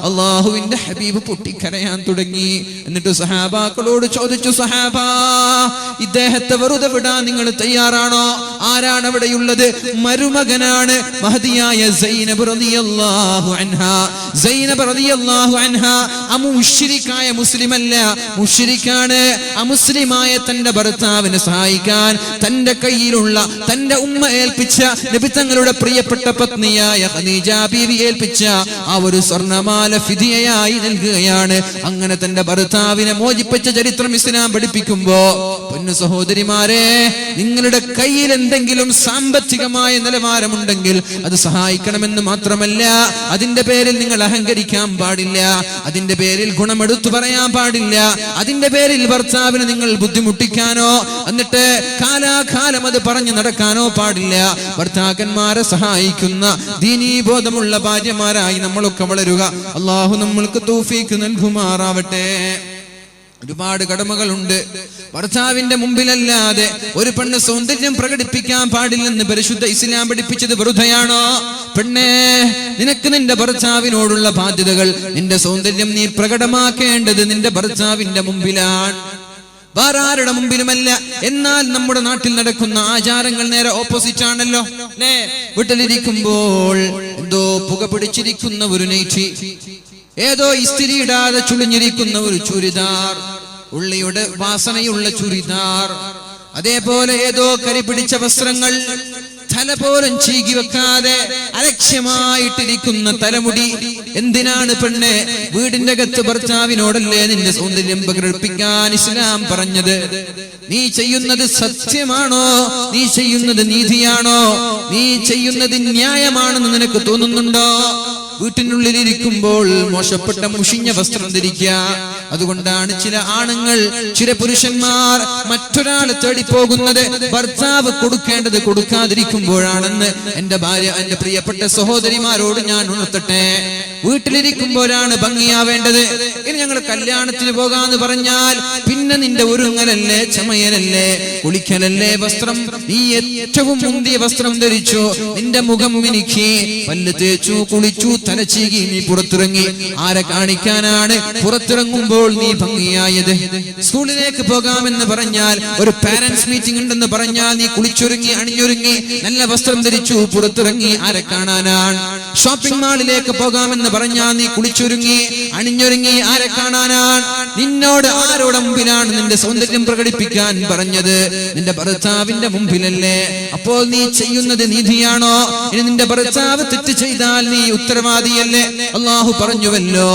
അള്ളാഹുവിന്റെ ഹബീബ് പൊട്ടിക്കരഞ്ഞു. പൊട്ടിക്കരയാൻ തുടങ്ങി. എന്നിട്ട് സഹാബാക്കളോട് ചോദിച്ചു, സഹാബാ, ഇദ്ദേഹത്തെ വെറുതെ വിടാൻ നിങ്ങൾ തയ്യാറാണോ? ആരാണ് അവിടെയുള്ളത്? മരുമകനാണ് മഹദിയായ സൈനബ് റളിയല്ലാഹു അൻഹാ. സൈനബ് റളിയല്ലാഹു അൻഹാ മുശ്രിക്കായ മുസ്ലിമല്ല, മുശ്രിക്കാണ്. അമുസ്ലിമായ തന്റെ ഭർത്താവിനെ സഹായിക്കാൻ തന്റെ കയ്യിലുള്ള തന്റെ ഉമ്മ ഏൽപ്പിച്ച നബി തങ്ങളുടെ പ്രിയപ്പെട്ട പത്നിയായ ഖദീജ ബീവി ഏൽപ്പിച്ച ആ ഒരു സ്വർണമാല ഫിദിയയായി നൽകുകയാണ്. അങ്ങനെ തന്റെ ഭർത്താവിനെ മോചിപ്പിച്ച ചരിത്രം ഇസ്ലാം പഠിപ്പിക്കുമ്പോ, പൊന്നു സഹോദരിമാരെ, നിങ്ങളുടെ കയ്യിൽ എന്തെങ്കിലും സാമ്പത്തികമായ നിലവാരമുണ്ടെങ്കിൽ അത് സഹായിക്കണമെന്ന് മാത്രമല്ല, അതിന്റെ പേരിൽ നിങ്ങൾ അഹങ്കരിക്കാൻ പാടില്ല, അതിന്റെ പേരിൽ ഗുണമെടുത്തു പറയാൻ പാടില്ല, അതിന്റെ പേരിൽ ഭർത്താവിനെ നിങ്ങൾ ബുദ്ധിമുട്ടിക്കാനോ എന്നിട്ട് കാലാകാലം അത് പറഞ്ഞു നടക്കാനോ പാടില്ല. ഭർത്താക്കന്മാരെ സഹായിക്കുന്ന ദീനീബോധമുള്ള ഭാര്യമാരായി നമ്മളൊക്കെ വളരുക. അള്ളാഹു നമ്മൾക്ക് തൗഫീഖ് നൽകുമാറാവട്ടെ. ഒരുപാട് കടമകളുണ്ട്. ഭർത്താവിന്റെ മുമ്പിലല്ലാതെ ഒരു പെണ്ണ് സൗന്ദര്യം പ്രകടിപ്പിക്കാൻ പാടില്ലെന്ന് പരിശുദ്ധ ഇസ്ലാം പഠിപ്പിച്ചത് വെറുതെയാണോ? പെണ്ണേ, നിനക്ക് നിന്റെ ഭർത്താവിനോടുള്ള ബാധ്യതകൾ, നിന്റെ സൗന്ദര്യം നീ പ്രകടമാക്കേണ്ടത് നിന്റെ ഭർത്താവിന്റെ മുമ്പിലാണ്, വേറെ ആരുടെ മുമ്പിലുമല്ല. എന്നാൽ നമ്മുടെ നാട്ടിൽ നടക്കുന്ന ആചാരങ്ങൾ നേരെ ഓപ്പോസിറ്റ് ആണല്ലോ. വീട്ടിലിരിക്കുമ്പോൾ എന്തോ പുക പിടിച്ചിരിക്കുന്ന ഒരു നൈറ്റി, ഏതോ ഇസ്തിരി ഇടാതെ ചുളിഞ്ഞിരിക്കുന്ന ഒരു ചുരിദാർ, ഉള്ളിയുടെ വാസനയുള്ള ചുരിദാർ, അതേപോലെ ഏതോ കരി പിടിച്ച വസ്ത്രങ്ങൾ, തല പോലും ചീകി വെക്കാതെ അലക്ഷ്യമായിട്ടിരിക്കുന്ന തലമുടി. എന്തിനാണ് പെണ്ണെ? വീടിന്റെ അകത്ത് ഭർത്താവിനോടല്ലേ നിന്റെ സൗന്ദര്യം പ്രകടിപ്പിക്കാൻ ഇസ്ലാം പറഞ്ഞത്. നീ ചെയ്യുന്നത് സത്യമാണോ? നീ ചെയ്യുന്നത് നീതിയാണോ? നീ ചെയ്യുന്നത് ന്യായമാണെന്ന് നിനക്ക് തോന്നുന്നുണ്ടോ? വീട്ടിനുള്ളിലിരിക്കുമ്പോൾ മോശപ്പെട്ട മുഷിഞ്ഞ വസ്ത്രം ധരിക്കുക. അതുകൊണ്ടാണ് ചില ആണുങ്ങൾ, ചില പുരുഷന്മാർ മറ്റൊരാളെ തേടി പോകുന്നത് ഭർത്താവ് കൊടുക്കേണ്ടത് കൊടുക്കാതിരിക്കുമ്പോഴാണെന്ന് എന്റെ ഭാര്യ, എന്റെ പ്രിയപ്പെട്ട സഹോദരിമാരോട് ഞാൻ ഉണർത്തട്ടെ. വീട്ടിലിരിക്കുമ്പോഴാണ് ഭംഗിയാവേണ്ടത്. ഇനി ഞങ്ങൾ കല്യാണത്തിന് പോകാന്ന് പറഞ്ഞാൽ പിന്നെ നിന്റെ ഒരുങ്ങലല്ലേ, ചമയലല്ലേ, കുളിക്കലല്ലേ വസ്ത്രം. നീ ഏറ്റവും മുന്തിയ വസ്ത്രം ധരിച്ചു, നിന്റെ മുഖം മിനുക്കി, പല്ല് തേച്ചു, കുളിച്ചു, തലച്ചീകി നീ പുറത്തിറങ്ങി. ആരെ കാണിക്കാനാണ് പുറത്തിറങ്ങുമ്പോൾ നീ ഭംഗിയായത്? സ്കൂളിലേക്ക് പോകാമെന്ന് പറഞ്ഞാൽ, ഒരു പാരന്റ്സ് മീറ്റിംഗ് ഉണ്ടെന്ന് പറഞ്ഞാൽ നീ കുളിച്ചൊരുങ്ങി, അണിഞ്ഞൊരുങ്ങി, നല്ല വസ്ത്രം ധരിച്ചു പുറത്തിറങ്ങി. ആരെ കാണാനാണ്? ഷോപ്പിംഗ് മാളിലേക്ക് പോകാമെന്ന് പറഞ്ഞാൽ നീ കുളിച്ചൊരുങ്ങി, അണിഞ്ഞൊരുങ്ങി, ആരെ കാണാനാണ്? നിന്നോട് ആരോടെ മുമ്പിലാണ് നിന്റെ സൗന്ദര്യം പ്രകടിപ്പിക്കാൻ പറഞ്ഞത്? നിന്റെ ഭർത്താവിന്റെ മുമ്പിലല്ലേ? അപ്പോൾ നീ ചെയ്യുന്നത് നീതിയാണോ? ഇനി നിന്റെ ഭർത്താവ് തെറ്റ് ചെയ്താൽ നീ ഉത്തരവാദിയല്ലേ? അല്ലാഹു പറഞ്ഞുവല്ലോ,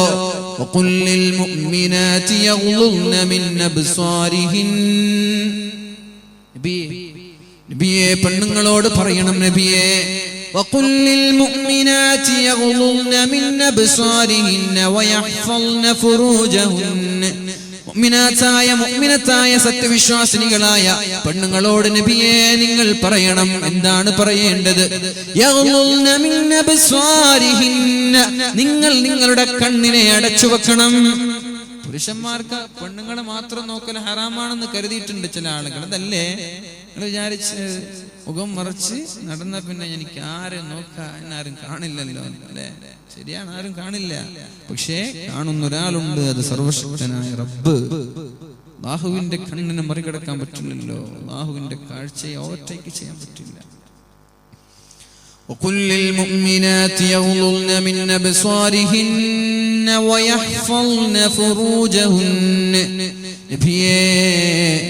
وَقُلْ لِلْمُؤْمِنَاتِ يَغْضُضْنَ مِنْ أَبْصَارِهِنَّ. നബിയെ, പെണ്ണുങ്ങളോട് പറയണം നബിയെ, وَقُلْ لِلْمُؤْمِنَاتِ يَغْضُضْنَ مِنْ أَبْصَارِهِنَّ وَيَحْفَظْنَ فُرُوجَهُنَّ. മുഅ്മിനത്തായ സത്യവിശ്വാസിനികളായ പെണ്ണുങ്ങളോട് നബിയെ നിങ്ങൾ പറയണം. എന്താണ് പറയേണ്ടത്? യഗ്ളുൽന മിൻ അബ്സാരിഹിന്ന. നിങ്ങൾ നിങ്ങളുടെ കണ്ണിനെ അടച്ചു വെക്കണം. പുരുഷന്മാർക്ക് പെണ്ണുങ്ങളെ മാത്രം നോക്കൽ ഹറാമാണെന്ന് കരുതിയിട്ടുണ്ട് ചില ആളുകൾ. അതല്ലേ നിങ്ങൾ വിചാരിച്ച് മുഖം മറച്ച് നടന്ന പിന്നെ എനിക്ക് ആരെ നോക്കാൻ ആരും കാണില്ലല്ലോ, അല്ലേ? ശരിയാണ്, ആരും കാണില്ല. പക്ഷേ കാണുന്ന ഒരാളുണ്ട്, അത് സർവശക്തനായ റബ്ബ്. അല്ലാഹുവിന്റെ കണ്ണിനെ മറികടക്കാൻ പറ്റില്ലല്ലോ. അല്ലാഹുവിന്റെ കാഴ്ചയെ ഓവർടേക്ക് ചെയ്യാൻ പറ്റില്ല. وَقُلْ لِلْمُؤْمِنَاتِ يَغْضُضْنَ مِنْ أَبْصَارِهِنَّ وَيَحْفَظْنَ فُرُوجَهُنَّ. നബിയേ,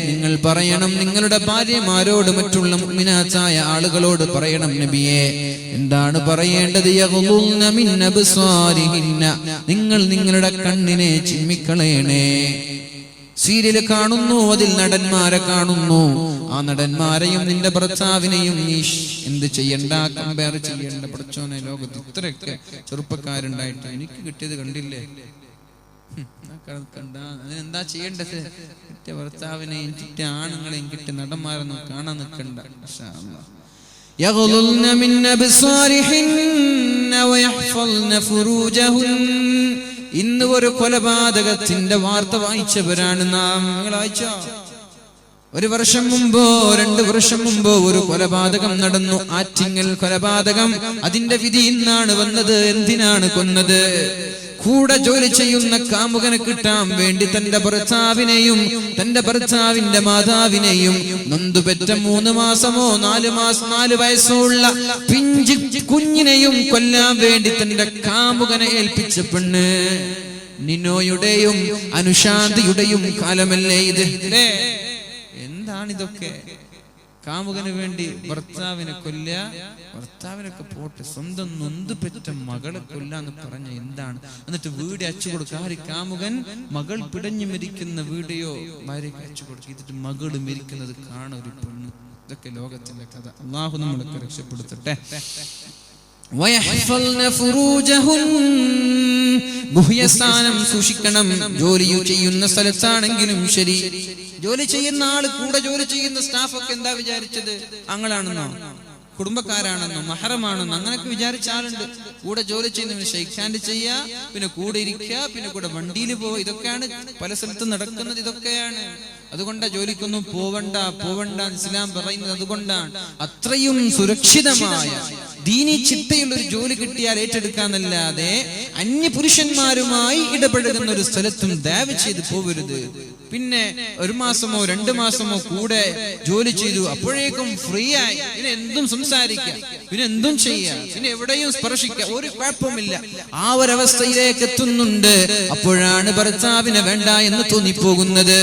നിങ്ങൾ പറയണം നിങ്ങളുടെ ഭാര്യമാരോട്, മറ്റുള്ള മുഅ്മിനാത്തായ ആളുകളോട് പറയണം നബിയേ. എന്താണ് പറയേണ്ടത്? യഗ്ളുൽന മിൻ അബ്സാരിഹിന്ന. നിങ്ങൾ നിങ്ങളുടെ കണ്ണിനെ ചിമ്മിക്കളയണേ. സീരിയൽ കാണുന്നു, അതിൽ നടന്മാരെ കാണുന്നു. ആ നടന്മാരെയും നിന്റെ ഭർത്താവിനെയും നീ എന്ത് ചെയ്യണ്ട, കമ്പയർ ചെയ്യേണ്ട. പഠിച്ചോനെ, ലോകത്ത് ഇത്രയൊക്കെ ചെറുപ്പക്കാരുണ്ടായിട്ട് എനിക്ക് കിട്ടിയത് കണ്ടില്ലേ? കണ്ട അതിനെന്താ ചെയ്യേണ്ടത്? കിട്ടിയ ഭർത്താവിനെയും കിട്ടിയ ആണുങ്ങളെയും കിട്ടിയ നടന്മാരൊന്നും കാണാൻ നിൽക്കണ്ട. യഗ്ളുൽന മിൻ അബ്സാരിഹിന്ന വയഹ്ഫൾന ഫുറൂജഹുന്ന. ഇന്ന് ഒരു കൊലപാതകത്തിന്റെ വാർത്ത വായിച്ചവരാണ് നാം. നിങ്ങൾ വായിച്ചോ? 1 വർഷം മുമ്പോ 2 വർഷം മുമ്പോ ഒരു കൊലപാതകം നടന്നു, ആറ്റിങ്ങൽ കൊലപാതകം. അതിന്റെ വിധി ഇന്നാണ് വന്നത്. എന്തിനാണ് കൊന്നത്? കൂടെ ജോലി ചെയ്യുന്ന കാമുകനെ കിട്ടാൻ വേണ്ടി തന്റെ ഭർത്താവിനെയും തന്റെ ഭർത്താവിന്റെ മാതാവിനെയും നൊന്തുപെറ്റ 3 മാസമോ 4 വയസ്സോ ഉള്ള പിഞ്ചു കുഞ്ഞിനെയും കൊല്ലാൻ വേണ്ടി തന്റെ കാമുകനെ ഏൽപ്പിച്ച പെണ്ണ്. നിനോയുടെയും അനുശാന്തിയുടെയും കാലമല്ലേ ഇത്? എന്താണിതൊക്കെ? കാമുകന് വേണ്ടി ഭർത്താവിനെ കൊല്ല, ഭർത്താവിനൊക്കെ പോട്ടെ, സ്വന്തം നൊന്ത് പെറ്റ മകളെ കൊല്ലാന്ന് പറഞ്ഞ എന്താണ്? എന്നിട്ട് വീട് അയച്ചു കൊടുക്കുക. ആര്? കാമുകൻ മകൾ പിടഞ്ഞു മരിക്കുന്ന വീഡിയോ ഭാര്യയ്ക്ക് അയച്ചു കൊടുക്കുക. എന്നിട്ട് മകള് മരിക്കുന്നത് കാണാൻ ഒരു പെണ്ണ്. ഇതൊക്കെ ലോകത്തിന്റെ കഥ. അല്ലാഹു നമ്മളൊക്കെ രക്ഷപ്പെടുത്തട്ടെ. ഗുഹ്യസ്ഥാനം സൂക്ഷിക്കണം. ജോലി ചെയ്യുന്ന സ്ഥലത്താണെങ്കിലും ശരി, ജോലി ചെയ്യുന്ന ആള്, കൂടെ ജോലി ചെയ്യുന്ന സ്റ്റാഫൊക്കെ എന്താ വിചാരിച്ചത്? അങ്ങളാണെന്നോ, കുടുംബക്കാരാണെന്നോ, മഹറമാണെന്നോ, അങ്ങനെയൊക്കെ വിചാരിച്ച ആളുണ്ട്. കൂടെ ജോലി ചെയ്യുന്നവന് ഷെയ്ക്ക് ഹാൻഡ് ചെയ്യുക, പിന്നെ കൂടെ ഇരിക്കുക, പിന്നെ കൂടെ വണ്ടിയിൽ പോവുക. ഇതൊക്കെയാണ് പല സ്ഥലത്തും നടക്കുന്നത്. ഇതൊക്കെയാണ്. അതുകൊണ്ടാ ജോലിക്കൊന്നും പോവണ്ട ഇസ്ലാം പറയുന്നത്. അതുകൊണ്ടാണ് അത്രയും സുരക്ഷിതമായ ദീനി ചിട്ടയുള്ള ഒരു ജോലി കിട്ടിയാൽ ഏറ്റെടുക്കാന്നല്ലാതെ അന്യ പുരുഷന്മാരുമായി ഇടപെടുന്ന ഒരു സ്ഥലത്തും ദയവ് ചെയ്ത് പോവരുത്. പിന്നെ 1 മാസമോ 2 മാസമോ കൂടെ ജോലി ചെയ്തു, അപ്പോഴേക്കും ഫ്രീ ആയി, പിന്നെ എന്തും സംസാരിക്കാം, പിന്നെ എന്തും ചെയ്യാം, പിന്നെ എവിടെയും സ്പർശിക്കാം, ഒരു കുഴപ്പമില്ല. ആ ഒരവസ്ഥയിലേക്ക് എത്തുന്നുണ്ട്. അപ്പോഴാണ് ഭർത്താവിനെ വേണ്ട എന്ന് തോന്നിപ്പോകുന്നത്.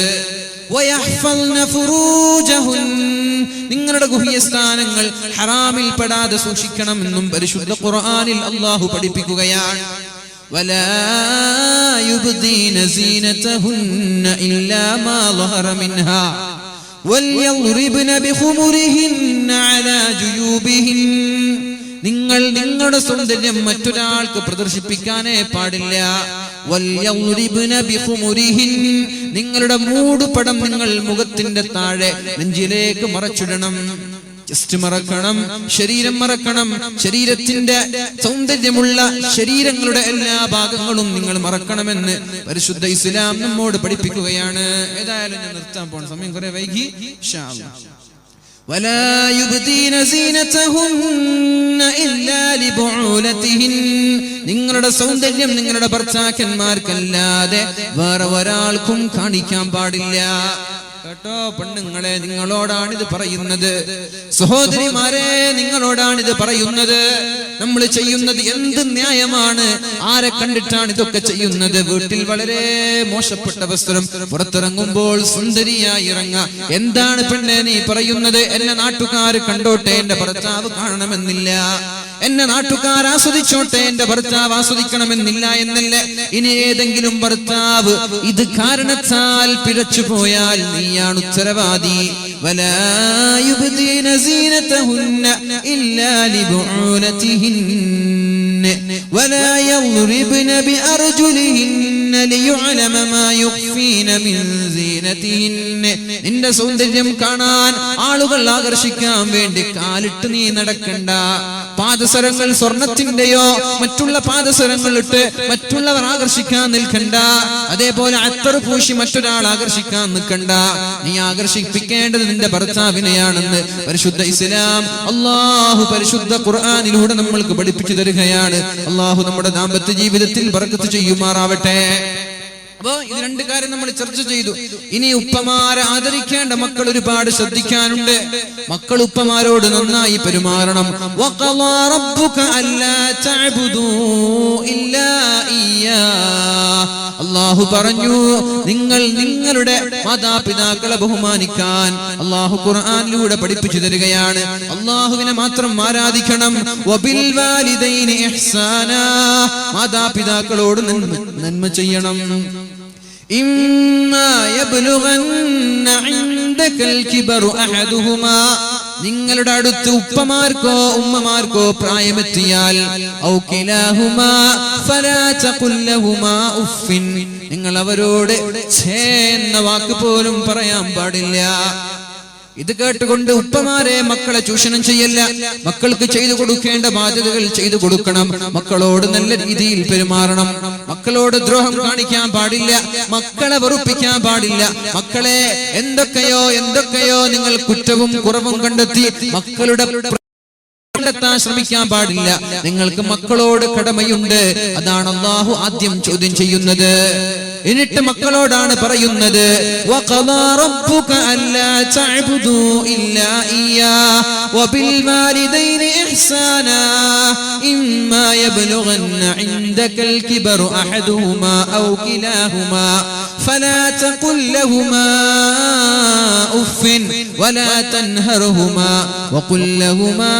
നിങ്ങളുടെ ഗുഹ്യസ്ഥാനങ്ങൾ ഹറാമിൽ പെടാതെ സൂക്ഷിക്കണമെന്നും പരിശുദ്ധ ഖുർആനിൽ അല്ലാഹു പഠിപ്പിക്കുകയാണ്. വലാ യുബ്ദീന സീനതഹുന്ന ഇല്ലാ മാ ളഹറ മിൻഹാ വൽയദ്രിബ്ന ബിഖുമുരിഹിന്ന അലാ ജുയൂബിഹിൻ. നിങ്ങൾ നിങ്ങളുടെ സൗന്ദര്യം മറ്റൊരാൾക്ക് പ്രദർശിപ്പിക്കാനേ പാടില്ല. വൽയദ്രിബ്ന ബിഖുമുരിഹിൻ, നിങ്ങളുടെ മൂടുപടം നിങ്ങൾ മുഖത്തിന്റെ താഴെ നെഞ്ചിലേക്ക് മറച്ചിടണം. ജസ്റ്റ് മറക്കണം, ശരീരം മറക്കണം. ശരീരത്തിന്റെ സൗന്ദര്യമുള്ള ശരീരങ്ങളുടെ എല്ലാ ഭാഗങ്ങളും നിങ്ങൾ മറക്കണമെന്ന് പരിശുദ്ധ ഇസ്ലാം നമ്മോട് പഠിപ്പിക്കുകയാണ്. ഏതായാലും ഞാൻ നിർത്താൻ പോണ സമയം കുറെ വൈകി. ഇൻഷാ അല്ലാഹ്. ولا يبدين زينتهن إلا لبعولتهن, നിങ്ങളുടെ സൗന്ദര്യം നിങ്ങളുടെ ഭർത്താക്കന്മാർക്കല്ലാതെ വേറെ ഒരാൾക്കും കാണിക്കാൻ പാടില്ല. കേട്ടോ പെണ്ണുങ്ങളെ, നിങ്ങളോടാണിത് പറയുന്നത്. സഹോദരിമാരെ, നിങ്ങളോടാണിത് പറയുന്നത്. നമ്മൾ ചെയ്യുന്നത് എന്ത് ന്യായമാണ്? ആരെ കണ്ടിട്ടാണ് ഇതൊക്കെ ചെയ്യുന്നത്? വീട്ടിൽ വളരെ മോശപ്പെട്ട വസ്ത്രം, പുറത്തിറങ്ങുമ്പോൾ സുന്ദരിയായി ഇറങ്ങാം. എന്താണ് പെണ്ണെ നീ പറയുന്നത്? എന്നെ നാട്ടുകാർ കണ്ടോട്ടെ, എന്റെ ഭർത്താവ് കാണണമെന്നില്ല. എന്നെ നാട്ടുകാർ ആസ്വദിച്ചോട്ടെ, എന്റെ ഭർത്താവ് ആസ്വദിക്കണമെന്നില്ല എന്നല്ല. ഇനി ഏതെങ്കിലും ഭർത്താവ് ഇത് കാരണത്താൽ പിഴച്ചു പോയാൽ നീയാണ് ഉത്തരവാദി. വലാ യുബ്ദീന സീനതഹുന്ന ഇല്ലാ ലിബുഉലതിഹിന്ന വലാ യദ്രിബ്ന ബിഅർജുലിഹിന്ന ലിയുഅലമ മാ യുഖ്ഫീന മിൻ സീനതിഹിന്ന. നിന്റെ സൗന്ദര്യം കാണാൻ, ആളുകൾ ആകർഷിക്കാൻ വേണ്ടി കാലിട്ട് നീ നടക്കണ്ട. പാദസരങ്ങൾ സ്വർണത്തിന്റെയോ മറ്റുള്ള പാദസരങ്ങൾ ഇട്ട് മറ്റുള്ളവർ ആകർഷിക്കാൻ നിൽക്കണ്ട. അതേപോലെ അത്തർ പൂശി മറ്റൊരാൾ ആകർഷിക്കാൻ നിൽക്കണ്ട. നീ ആകർഷിപ്പിക്കേണ്ടത് നിന്റെ ഭർത്താവിനെയാണെന്ന് പരിശുദ്ധ ഇസ്ലാം, അല്ലാഹു പരിശുദ്ധ ഖുർആനിലൂടെ നമ്മൾക്ക് പഠിപ്പിച്ചു തരികയാണ്. അല്ലാഹു നമ്മുടെ ദാമ്പത്യ ജീവിതത്തിൽ ബർക്കത്ത് ചെയ്യുമാറാവട്ടെ. അപ്പോ ഇത് 2 കാര്യം നമ്മൾ ചർച്ച ചെയ്തു. ഇനി ഉപ്പമാരെ ആദരിക്കേണ്ട മക്കൾ ഒരുപാട് ശ്രദ്ധിക്കാനുണ്ട്. മക്കൾ ഉപ്പമാരോട് നന്നായി പെരുമാറണം. വഖളാ റബ്ബുക അല്ലാ തഅബുദൂ ഇല്ലാ ഇയ്യാ. അല്ലാഹു പറഞ്ഞു, നിങ്ങൾ നിങ്ങളുടെ മാതാപിതാക്കളെ ബഹുമാനിക്കാൻ അല്ലാഹു ഖുർആനിലൂടെ പഠിപ്പിച്ചു തരികയാണ്. അല്ലാഹുവിനെ മാത്രം ആരാധിക്കണം. വബിൽ വാലിദൈനി ഇഹ്സാനാ, മാതാപിതാക്കളോട് നന്മ ചെയ്യണം. ഇമ്മാ യബ്ലുഗന്ന ഇൻദകൽ കിബറു അഹദുഹുമാ, നിങ്ങളുടെ അടുത്ത് ഉപ്പമാർക്കോ ഉമ്മമാർക്കോ പ്രായമെത്തിയാൽ ഔ കിലാഹുമാ ഫലാ തഖുൽ ലഹുമാ ഉഫ്ഫിൻ, നിങ്ങൾ അവരോട് ഛേ എന്ന വാക്ക് പോലും പറയാൻ പാടില്ല. ഇത് കേട്ടുകൊണ്ട് ഉപ്പമാരെ മക്കളെ ചൂഷണം ചെയ്യല്ല. മക്കൾക്ക് ചെയ്തു കൊടുക്കേണ്ട ബാധ്യതകൾ ചെയ്തു കൊടുക്കണം. മക്കളോട് നല്ല രീതിയിൽ പെരുമാറണം. മക്കളോട് ദ്രോഹം കാണിക്കാൻ പാടില്ല. മക്കളെ വെറുപ്പിക്കാൻ പാടില്ല. മക്കളെ എന്തൊക്കെയോ നിങ്ങൾ കുറ്റവും കുറവും കണ്ടെത്തി മക്കളുടെ കണ്ടെത്താൻ ശ്രമിക്കാൻ പാടില്ല. നിങ്ങൾക്ക് മക്കളോട് കടമയുണ്ട്. അതാണ് അല്ലാഹു ആദ്യം ചോദ്യം ചെയ്യുന്നത്. എന്നിട്ട് മക്കളോടാണ് പറയുന്നത്, വഖദാ റബ്ബുക അല്ലാ തഅബുദൂ ഇല്ലാ ഇയ്യാ വബിൽ വാലിദൈനി ഇഹ്സാനാ ഇമ്മാ യബ്ലുഗന്ന ഇൻദകൽ കിബറു അഹദുഹുമാ ഔ കിലാഹുമാ ഫലാ തഖുൽ ലഹുമാ ഉഫ്ഫിൻ വലാ തൻഹർഹുമാ വഖുൽ ലഹുമാ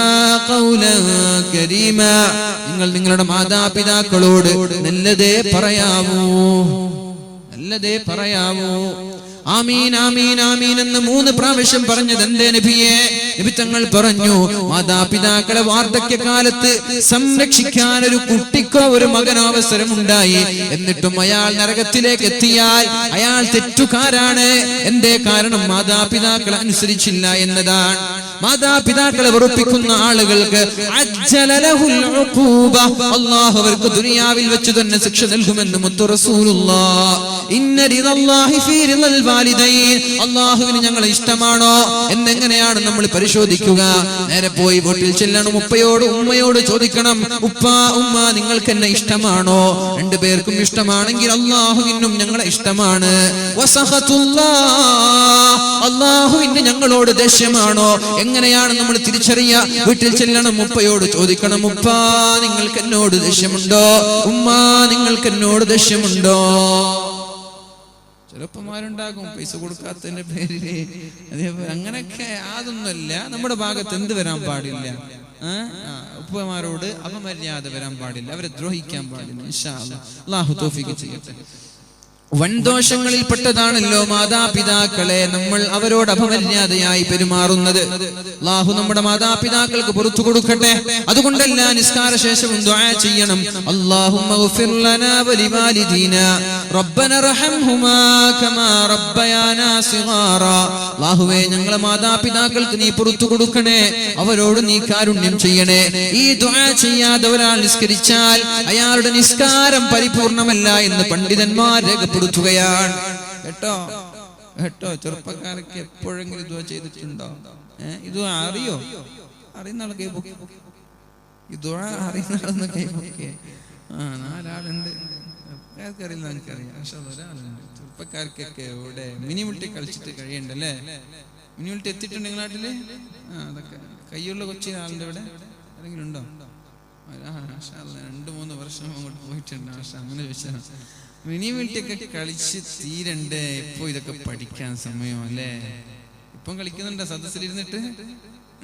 ഖൗലൻ കരീമാ. നിങ്ങൾ നിങ്ങളുടെ മാതാപിതാക്കളോട് നല്ലതേ പറയാവൂ, നല്ലതേ പറയാവൂ. ആമീൻ ആമീൻ ആമീൻ എന്ന് 3 പ്രാവശ്യം പറഞ്ഞത് എന്തേ നബിയെ? നബി തങ്ങൾ പറഞ്ഞു, മാതാപിതാക്കളെ വാർദ്ധക്യകാലത്ത് സംരക്ഷിക്കാൻ ഒരു കുട്ടിക്കോ ഒരു മകനോ അവസരമുണ്ടായി, എന്നിട്ടും അയാൾ നരകത്തിലേക്ക് എത്തിയാൽ അയാൾ തെറ്റുകാരാണ്. എന്തേ കാരണം? മാതാപിതാക്കളെ അനുസരിച്ചില്ല എന്നതാണ്. മാതാപിതാക്കളെ വെറുപ്പിക്കുന്ന ആളുകൾക്ക് അല്ലാഹു അവർക്ക് ദുനിയാവിൽ വെച്ച് തന്നെ ശിക്ഷ നൽകുമെന്ന് മുത്തു റസൂലുള്ളാഹ്. ഇന്ന റിദല്ലാഹി ഫീ റിദൽ വാലിദൈൻ. അല്ലാഹുവിന് ഞങ്ങളെ ഇഷ്ടമാണോ എന്നെങ്ങനെയാണ് നമ്മൾ പരിശോധിക്കുക? നേരെ പോയി വീട്ടിൽ ചെല്ലണം, ഉപ്പയോട് ഉമ്മയോട് ചോദിക്കണം, ഉപ്പ ഉമ്മ നിങ്ങൾക്ക് എന്നെ ഇഷ്ടമാണോ? 2 പേർക്കും ഇഷ്ടമാണെങ്കിൽ അല്ലാഹുവിനും ഞങ്ങളെ ഇഷ്ടമാണ്. അല്ലാഹുവിന് ഞങ്ങളോട് ദേഷ്യമാണോ? എങ്ങനെയാണ് നമ്മൾ തിരിച്ചറിയുക? വീട്ടിൽ ചെല്ലണം, ഉപ്പയോട് ചോദിക്കണം, ഉപ്പ നിങ്ങൾക്ക് എന്നോട് ദേഷ്യമുണ്ടോ? ഉമ്മ നിങ്ങൾക്ക് എന്നോട് ദേഷ്യമുണ്ടോ? ചെറുപ്പന്മാരുണ്ടാകും പൈസ കൊടുക്കാത്തതിന്റെ പേരില്. അതേപോലെ അങ്ങനെയൊക്കെ അതൊന്നുമല്ല. നമ്മുടെ ഭാഗത്ത് എന്ത് വരാൻ പാടില്ല? ഉപ്പമാരോട് അപമര്യാദ വരാൻ പാടില്ല, അവരെ ദ്രോഹിക്കാൻ പാടില്ല. ഇൻഷാ അല്ലാഹ് അല്ലാഹു തൗഫീഖ് ചെയ്യട്ടെ. വൻദോഷങ്ങളിൽ പെട്ടതാണല്ലോ മാതാപിതാക്കളെ നമ്മൾ അവരോട് അപമര്യാദയായി പെരുമാറുന്നത്. അല്ലാഹു നമ്മുടെ മാതാപിതാക്കൾക്ക് പുറത്തു കൊടുക്കട്ടെ. അതുകൊണ്ടല്ല നിസ്കാര ശേഷവും ദുആ ചെയ്യണം. അല്ലാഹുമ്മ ഗ്ഫിർ ലനാ വലിവാലിദീനാ റബ്ബന റഹംഹുമാ കമാ റബ്ബയാനാ സിഗാറാ. അല്ലാഹുവേ ഞങ്ങളെ മാതാപിതാക്കൾക്ക് നീ പുറത്തു കൊടുക്കണേ, അവരോട് നീ കാരുണ്യം ചെയ്യണേ. ഈ ദുആ ചെയ്യാതെ ഒരാൾ നിസ്കരിച്ചാൽ അയാളുടെ നിസ്കാരം പരിപൂർണമല്ല എന്ന് പണ്ഡിതന്മാർ രേഖപ്പെടുത്തുകയാണ്. കേട്ടോ കേട്ടോ, ചെറുപ്പക്കാരൊക്കെ എപ്പോഴെങ്കിലും ദുആ ചെയ്തിട്ടുണ്ടോ? ഇത് അറിയോ? അറിയുന്ന ആൾ കൈപൊക്കെ, ഈ ദുആ അറിയുന്ന ആളെന്ന് കൈപൊക്കെ. 4 ആളുണ്ട്. അറിയില്ല, എനിക്കറിയാം. ഒരാളുണ്ട്. ചെറുപ്പക്കാർക്കൊക്കെ ഇവിടെ മിനിമിൽട്ടി കളിച്ചിട്ട് കഴിയണ്ടല്ലേ? മിനിമിൽട്ടി എത്തിയിട്ടുണ്ട് നിങ്ങളുടെ നാട്ടില്? അതൊക്കെ കയ്യുള്ള കൊച്ചി ആളുണ്ട് ഇവിടെ. ആരെങ്കിലും ഉണ്ടോ? 2-3 വർഷം അങ്ങോട്ട് പോയിട്ടുണ്ട്. അങ്ങനെ ചോദിച്ചാൽ മിനിമിൽട്ടിയൊക്കെ കളിച്ച് തീരണ്ടേ? ഇപ്പൊ ഇതൊക്കെ പഠിക്കാൻ സമയം അല്ലേ? ഇപ്പം കളിക്കുന്നുണ്ടോ? സദസ്സിലിരുന്നിട്ട്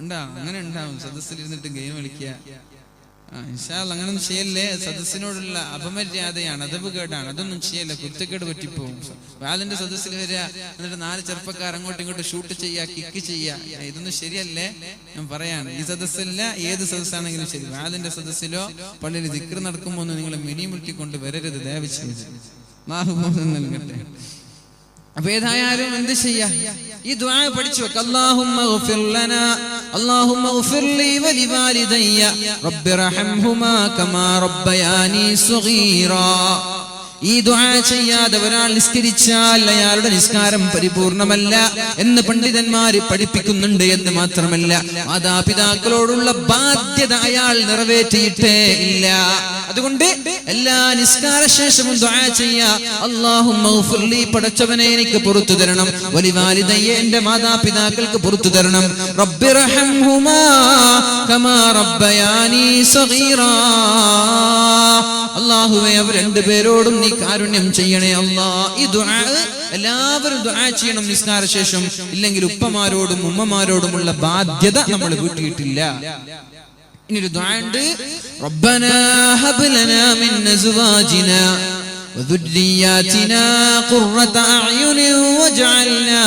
ഉണ്ടാ? അങ്ങനെ ഉണ്ടാവും, സദസ്സിലിരുന്നിട്ട് ഗെയിം കളിക്കുക. ഇൻഷാ അല്ലാഹ് അങ്ങനൊന്നും ചെയ്യല്ലേ. സദസ്സിനോടുള്ള അപമര്യാദയാണ്, അതബ് കേടാണ്. അതൊന്നും ചെയ്യല്ല, കുറ്റക്കേട് പറ്റിപ്പോവും. വാലിന്റെ സദസ്സിൽ വരിക, എന്നിട്ട് 4 ചെറുപ്പക്കാർ അങ്ങോട്ടും ഇങ്ങോട്ടും ഷൂട്ട് ചെയ്യുക, കിക്ക് ചെയ്യുക, ഇതൊന്നും ശരിയല്ലേ? ഞാൻ പറയാണ്, ഈ സദസ്സല്ല ഏത് സദസ്സാണെങ്കിലും ശരി, വാലിന്റെ സദസ്സിലോ പള്ളിയിൽ ദിക്ർ നടക്കുമ്പോ ഒന്നും നിങ്ങൾ മിനിമുട്ടി കൊണ്ട് വരരുത്, ദയവ് ചെയ്ത്. നൽകട്ടെ. അപ്പൊ ഏതായാലും എന്ത് ചെയ്യാ? ഈ ദുആ പഠിച്ചു വെക്ക. അല്ലാഹുമ്മ ഗ്ഫിർ ലനാ അല്ലാഹുമ്മ ഗ്ഫിർ ലീ വലിവാലിദയ്യ റബ്ബിർഹംഹുമാ കമാ റബ്ബയാനി സഗീറാ. ഈ ദുആ ചെയ്യാതെ ഒരാൾ നിസ്കരിച്ചാൽ അയാളുടെ നിസ്കാരം പരിപൂർണമല്ല എന്ന് പണ്ഡിതന്മാര് പഠിപ്പിക്കുന്നുണ്ട്. എന്ന് മാത്രമല്ല, മാതാപിതാക്കളോടുള്ള ബാധ്യത അയാൾ നിറവേറ്റിയിട്ടേ ഇല്ല. അതുകൊണ്ട് എല്ലാ നിസ്കാര ശേഷവും ദുആ ചെയ്യാ. അല്ലാഹുമ്മ ഗ്ഫിർ ലീ, പടച്ചവനെ എനിക്ക് പുറത്തു തരണം, വലിവാലിദയ്യ, എന്റെ മാതാപിതാക്കൾക്ക് പുറത്തു തരണം, റബ്ബിർഹംഹുമാ കമാ റബ്ബയാനി സഗീറാ. അല്ലാഹുവേ അവർ 2 പേരോടും നീ കാരുണ്യം ചെയ്യണേ അല്ലാഹ്. ഈ ദുആ എല്ലാവരും ദുആ ചെയ്യണം നിസ്കാര ശേഷം. ഇല്ലെങ്കിൽ ഉപ്പമാരോടും ഉമ്മമാരോടുമുള്ള ബാധ്യത നമ്മൾ വീട്ടിയിട്ടില്ല. ഇനിയൊരു ദുആ ഉണ്ട്, റബ്ബനാ ഹബ് ലനാ മിൻ അസ്വാജിനാ വദുർരിയാതിനാ ഖുർറത അഅ്യുനിൻ വജഅൽനാ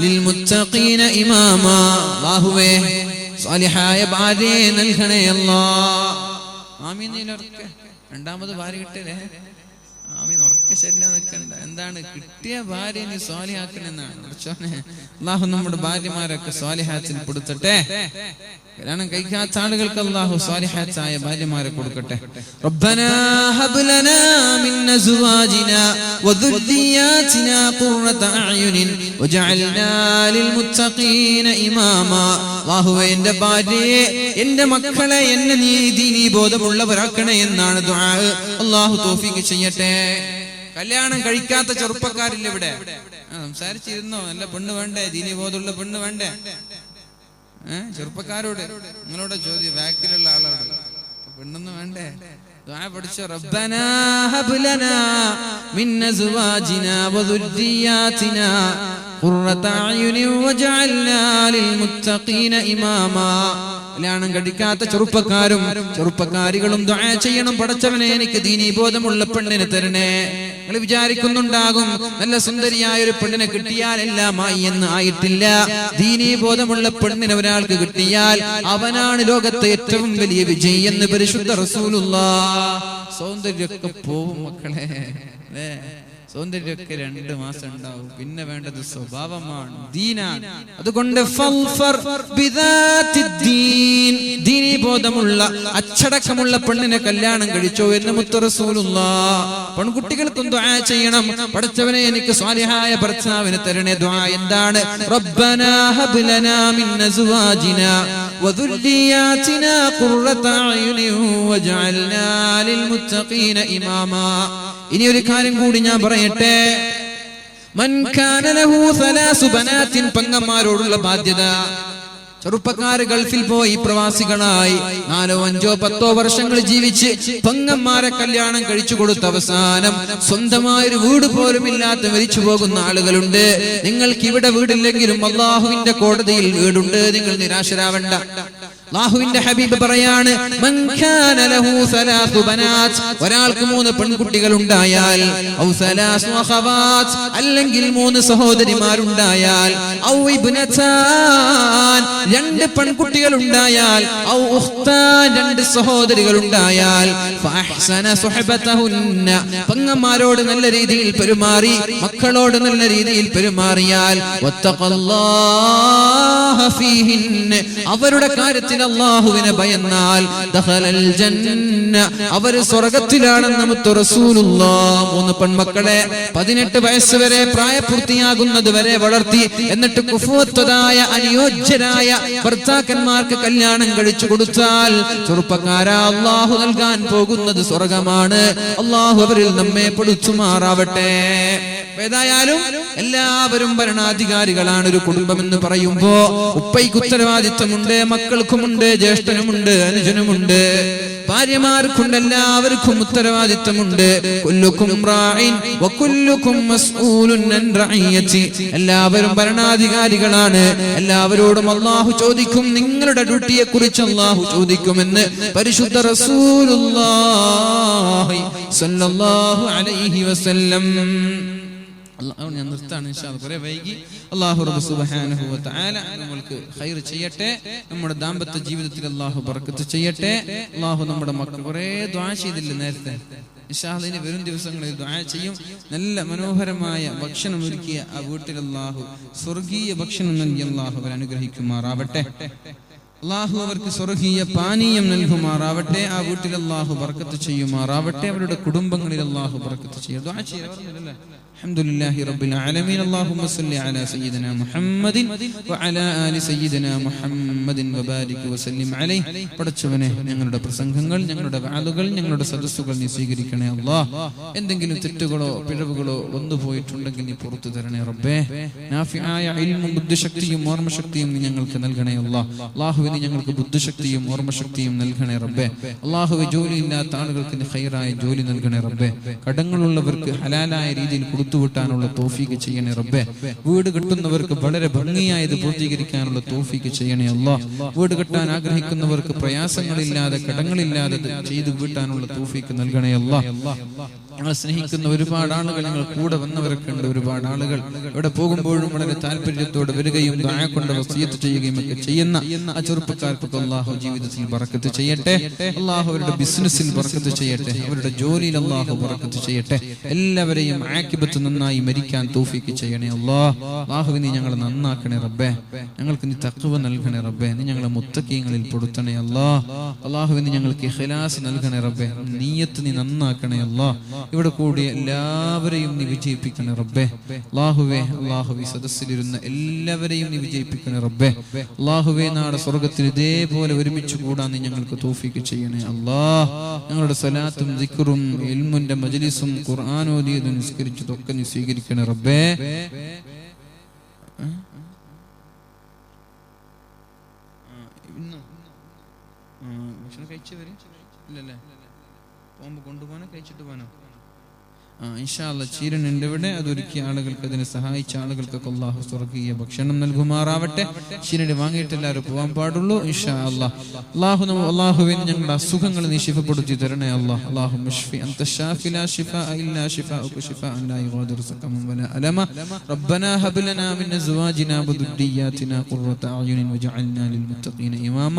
ലിൽമുത്തഖീന ഇമാമാ. അല്ലാഹുവേ സാലിഹായ ഭാര്യയെ നൽകണേ അല്ലാഹ്. ആമീൻ. രണ്ടാമത് ഭാര്യ കിട്ടലേ? ആമീൻ. ഉറക്കെ ശല്യം നിൽക്കണ്ട. എന്താണ് കിട്ടിയ ഭാര്യ നീ സ്വാലിഹാക്കണെന്നാണ്. അള്ളാഹു നമ്മുടെ ഭാര്യമാരൊക്കെ സ്വാലിഹാത്തിൽ പെടുത്തട്ടെ. കല്യാണം കഴിക്കാത്ത ആളുകൾക്ക് അള്ളാഹു സ്വാലിഹാത്തായ ഭാര്യമാരെ കൊടുക്കട്ടെ. റബ്ബനാ ഹബ് ലനാ മിൻ അസ്വാജിനാ വദുർരിയാതിനാ ഖുർറത അഅ്യുനിൻ വജഅൽനാ ലിൽ മുത്തഖീന ഇമാമാ. അല്ലാഹുവേ, എന്റെ ഭാര്യയെ, എന്റെ മക്കളെ എന്നെ നീ ദീനീ ബോധമുള്ളവരാക്കണേ എന്നാണ് ദുആ. അല്ലാഹു തൗഫീഖ് ചെയ്യട്ടെ. കല്യാണം കഴിക്കാത്ത ചെറുപ്പക്കാരില്ല ഇവിടെ? സംസാരിച്ചിരുന്നോ? നല്ല പെണ്ണ് വേണ്ടേ? ദീനീ ബോധമുള്ള പെണ്ണ് വേണ്ടേ? ചെറുപ്പക്കാരോട് നിങ്ങളോട് ചോദ്യം, ബാക്കിലുള്ള ആളോട്. പെണ്ണൊന്നും വേണ്ടേ? ദുആ പഠിച്ചോ. റബ്ബനാ ഹബ് ലനാ മിൻ അസ്വാജിനാ വദുർരിയാതിനാ ഖുർറത അഅ്യുനിൻ വജഅൽനാ ലിൽ മുത്തഖീന ഇമാമാ. കല്യാണം കഴിക്കാത്ത ചെറുപ്പക്കാരികളും ദുആ ചെയ്യണം. പടച്ചവനെ, എനിക്ക് ദീനീ ബോധമുള്ള പെണ്ണിനെ തരണേ. നിങ്ങൾ വിചാരിക്കുന്നുണ്ടാകും നല്ല സുന്ദരിയായ ഒരു പെണ്ണിനെ കിട്ടിയാൽ എല്ലാമായി എന്ന്. ആയിട്ടില്ല. ദീനീ ബോധമുള്ള പെണ്ണിനെ ഒരാൾക്ക് കിട്ടിയാൽ അവനാണ് ലോകത്തെ ഏറ്റവും വലിയ വിജയി എന്ന് പരിശുദ്ധ റസൂലുള്ളാഹ്. സൗന്ദര്യമൊക്കെ പോവും മക്കളെ. സൗന്ദര്യമൊക്കെ 2 മാസം ഉണ്ടാവും. പിന്നെ വേണ്ടത് സ്വഭാവമാണ്, ദീനാണ്. അതുകൊണ്ട് ദീനീ ബോധമുള്ള അച്ചടക്കമുള്ള പെണ്ണിനെ കല്യാണം കഴിച്ചോ എന്ന് മുത്ത് റസൂലുള്ളാഹ്. പെൺകുട്ടികൾക്കും ദുആ ചെയ്യണം. പടച്ചവനെ, എനിക്ക് സ്വാലിഹായ ഭർത്താവിനെ തരണേ. ദുആ എന്താണ്? റബ്ബനാ ഹബ് ലനാ മിൻ അസ്വാജിനാ വദുർരിയാതിനാ ഖുർറത അഅ്യുനിൻ വജഅൽനാ ലിൽ മുത്തഖീന ഇമാമാ. ഇനി ഒരു കാര്യം കൂടി ഞാൻ പറയട്ടെ. മൻ കാന ലഹു സലാസു ബനാത്തിൻ, പെങ്ങന്മാരോടുള്ള ബാധ്യത. ചെറുപ്പക്കാര് ഗൾഫിൽ പോയി പ്രവാസികളായി 4, 5, 10 വർഷങ്ങൾ ജീവിച്ച് പെങ്ങന്മാരെ കല്യാണം കഴിച്ചു കൊടുത്ത അവസാനം സ്വന്തമായൊരു വീട് പോലും ഇല്ലാത്ത മരിച്ചു പോകുന്ന ആളുകളുണ്ട്. നിങ്ങൾക്ക് ഇവിടെ വീടില്ലെങ്കിലും അല്ലാഹുവിന്റെ കോടതിയിൽ വീടുണ്ട്. നിങ്ങൾ നിരാശരാവണ്ട. അല്ലാഹുവിന്റെ ഹബീബ് പറയാണ്, മൻ കാന ലഹു സലാസു ബനാത്ത്, ഒരാൾക്ക് 3 പെൺകുട്ടികൾ ഉണ്ടായാൽ, ഔ സലാസു അഖവാത്ത്, അല്ലെങ്കിൽ 3 സഹോദരിമാരുണ്ടായാൽ, ഔ ഇബ്നതാൻ, 2 പെൺകുട്ടികൾ ഉണ്ടായാൽ, ഔ ഉഖ്താൻ, 2 സഹോദരികൾ ഉണ്ടായാൽ, ഫഅഹ്സന സുഹബതഹുന്ന, പെങ്ങന്മാരോട് നല്ല രീതിയിൽ പെരുമാറി, മക്കളോട് നല്ല രീതിയിൽ പെരുമാറിയാൽ, വത്തഖല്ലാഹ ഫീഹിന്ന, അവരുടെ കാര്യത്തിൽ അല്ലാഹുവിനെ ഭയന്നാൽ, ദഖലൽ ജന്ന, അവർ സ്വർഗ്ഗത്തിലാണെന്ന് മുത്ത് റസൂലുള്ളാഹ്. 3 പെൺമക്കളെ 18 വയസ്സ് വരെ പ്രായപൂർത്തിയാകുന്നത് വരെ വളർത്തി, എന്നിട്ട് കുഫുവത്തായ അനുയോജ്യരായ ഭർത്താക്കന്മാർക്ക് കല്യാണം കഴിച്ചു കൊടുത്താൽ, ചെറുപ്പക്കാരാ, അല്ലാഹു നൽകാൻ പോകുന്നത് സ്വർഗ്ഗമാണ്. അല്ലാഹു അവരിൽ നമ്മെ പെടുത്തുമാറാവട്ടെ. ഏതായാലും എല്ലാവരും ഭരണാധികാരികളാണ്. ഒരു കുടുംബം എന്ന് പറയുമ്പോ ഉപ്പയ്ക്ക് ഉത്തരവാദിത്വമുണ്ട്, മക്കൾക്കുമുണ്ട്, ജ്യേഷ്ഠനുമുണ്ട്, അനുജനുമുണ്ട്, ഭാര്യമാർക്കുണ്ട്, എല്ലാവർക്കും ഉത്തരവാദിത്വമുണ്ട്. കുല്ലുക്കും റാഇൻ വകുല്ലുക്കും മസ്ഊലുൻ അൻ റഇയതി, എല്ലാവരും ഭരണാധികാരികളാണ്. എല്ലാവരോടും അല്ലാഹു ചോദിക്കും. നിങ്ങളുടെ ഡ്യൂട്ടിയെ കുറിച്ച് അല്ലാഹു ചോദിക്കുമെന്ന് പരിശുദ്ധ റസൂലുള്ളാഹി സ്വല്ലല്ലാഹു അലൈഹി വസല്ലം. ഞാൻ നിർത്താണ് ഇൻഷാ അല്ലാഹ്, കുറെ വൈകി. അല്ലാഹു റബ്ബ് സുബ്ഹാനഹു വ തആല നമ്മൾക്ക് ഖൈർ ചെയ്യട്ടെ. നമ്മുടെ ദാമ്പത്യ ജീവിതത്തിൽ അല്ലാഹു ബർക്കത്ത് ചെയ്യട്ടെ. അല്ലാഹു നമ്മുടെ മക്കൾ കുറെ ദുആ ചെയ്തില്ല നേരത്തെ. ഇൻഷാ അല്ലാഹ് ഇനി വരും ദിവസങ്ങളിൽ ദുആ ചെയ്യും. നല്ല മനോഹരമായ ഭക്ഷണം ഒരുക്കിയ ആ വീട്ടിൽ അല്ലാഹു സ്വർഗീയ ഭക്ഷണം നൽകി അല്ലാഹു അവരെ അനുഗ്രഹിക്കുമാറാവട്ടെ. അല്ലാഹു അവർക്ക് സ്വർഗീയ പാനീയം നൽകുമാറാവട്ടെ. ആ വീട്ടിൽ അല്ലാഹു ബർക്കത്ത് ചെയ്യുമാറാവട്ടെ. അവരുടെ കുടുംബങ്ങളിൽ അല്ലാഹു ബർക്കത്ത് ചെയ്യും. ദുആ ചെയ്യുക. الحمدلله رب العالمين. اللهم صل على سيدنا محمد وعلى آل سيدنا محمد وبارك وسلم عليه. പടച്ചവനെ, ഞങ്ങളുടെ പ്രസംഗങ്ങൾ, ഞങ്ങളുടെ വാളുകൾ, ഞങ്ങളുടെ സദസ്സുകൾ നീ സ്വീകരിക്കണേ അല്ലാഹ്. എന്തെങ്കിലും തെറ്റുകളോ പിഴവുകളോ വന്നു പോയിട്ടുണ്ടെങ്കിൽ നീ പുറത്തു തരണേ റബ്ബേ. നാഫിആയ ഇൽമും ബുദ്ധിശക്തിയും ഓർമ്മശക്തിയും നീ ഞങ്ങൾക്ക് നൽകണേ അല്ലാഹ്. അല്ലാഹുവേ, നീ ഞങ്ങൾക്ക് ബുദ്ധിശക്തിയും ഓർമ്മശക്തിയും നൽകണേ റബ്ബേ. അല്ലാഹുവേ, ജോലിയില്ലാത്ത ആളുകൾക്ക് നീ ഖൈറായ ജോലി നൽകണേ റബ്ബേ. കടങ്ങളുള്ളവർക്ക് ഹലാലായ രീതിയിൽ കൊടുത്തുവിട്ടാനുള്ള തൗഫീഖ് ചെയ്യണേ റബ്ബേ. വീട് കെട്ടുന്നവർക്ക് വളരെ ഭംഗിയായത് പൂർത്തീകരിക്കാനുള്ള തൗഫീഖ് ചെയ്യണേ അല്ലാഹ്. വീട് കെട്ടാൻ ആഗ്രഹിക്കുന്നവർക്ക് പ്രയാസങ്ങളില്ലാതെ കടങ്ങളില്ലാതെ ചെയ്തു വീട്ടാനുള്ള തൗഫീഖ് നൽകണേ അല്ലാഹ്. ഞങ്ങൾ സ്നേഹിക്കുന്ന ഒരുപാട് ആളുകൾ, ഞങ്ങൾ കൂടെ വന്നവരൊക്കെ ഉണ്ട്. ഒരുപാട് ആളുകൾ ഇവിടെ പോകുമ്പോഴും വളരെ താല്പര്യത്തോടെ വരികയും ദുആ കൊണ്ട് വസിയത്ത് ചെയ്യുകയും ഒക്കെ ചെയ്യുന്ന ആ ചെറുപ്പക്കാർക്കൊക്കെ അല്ലാഹു ജീവിതത്തിൽ ബറക്കത്ത് ചെയ്യട്ടെ. അല്ലാഹു അവരുടെ ബിസിനസ്സിൽ ബറക്കത്ത് ചെയ്യട്ടെ. അവരുടെ ജോലിയിൽ അല്ലാഹു ബറക്കത്ത് ചെയ്യട്ടെ. എല്ലാവരെയും ആഖിബത്ത് നന്നായി മരിക്കാൻ തൗഫീഖ് ചെയ്യണേ അല്ലാഹ്. അല്ലാഹു നീ ഞങ്ങളെ നന്നാക്കണേ റബ്ബേ. ഞങ്ങൾക്ക് നീ തഖ്വ നൽകണേ റബ്ബേ. നീ ഞങ്ങളെ മുത്തഖീങ്ങളിൽ പെടുത്തണേ അല്ലാഹ്. അല്ലാഹു നീ ഞങ്ങൾക്ക് ഇഖ്ലാസ് നൽകണേ റബ്ബേ. നിയ്യത്ത് നീ നന്നാക്കണേ അല്ലാഹ്. ഇവിടെ കൂടിയ എല്ലാവരെയും നീ വിജയിപ്പിക്കണേ റബ്ബേ. അല്ലാഹുവേ, അല്ലാഹുവേ സദസ്സിലിരുന്ന എല്ലാവരെയും നീ വിജയിപ്പിക്കണേ റബ്ബേ. അല്ലാഹുവേ, നാളെ സ്വർഗ്ഗത്തിൽ ഇതേപോലെ ഒരുമിച്ച് കൂടാൻ നീ ഞങ്ങൾക്ക് തൗഫീഖ് ചെയ്യണേ അല്ലാഹ്. ഞങ്ങളുടെ സലാത്തും ദിക്റും ഇൽമിന്റെ മജ്ലിസും ഖുർആൻ ഓതിയതും നിസ്കരിച്ചതൊക്കെ നീ സ്വീകരിക്കണേ റബ്ബേ. ഭക്ഷണം കഴിച്ചവര് ഇല്ലല്ലേ? പോകുമ്പോ കൊണ്ടുപോകാനോ കഴിച്ചിട്ട് പോകാനോ? ഇൻഷാ അല്ലാഹ് ചീരനുണ്ട് ഇവിടെ. അതൊരുക്കിയ ആളുകൾക്ക്, അതിനെ സഹായിച്ച ആളുകൾക്കൊക്കെ അല്ലാഹു സ്വർഗ്ഗീയ ഭക്ഷണം നൽകുമാറാവട്ടെ. ചീരന് വാങ്ങിയിട്ട് എല്ലാവരും പോകാൻ പാടുള്ളൂ ഇൻഷാ അല്ലാഹ്. അല്ലാഹുവേ, ഞങ്ങളുടെ അസുഖങ്ങൾ നീ ശിഫപ്പെടുത്തി തരണേ അല്ലാഹ്. അല്ലാഹുമ്മ ശ്ഫി അൻത ശാഫി ലാ ശിഫാഅ ഇല്ലാ ശിഫാഉക ശിഫാഅൻ ലാ യുഗാദിറു സഖമൻ വലാ അലമ. റബ്ബനാ ഹബ് ലനാ മിൻ അസ്വാജിനാ വദുർരിയ്യാതിനാ ഖുർറത അഅ്യുനിൻ വജഅൽനാ ലിൽ മുത്തഖീന ഇമാമ.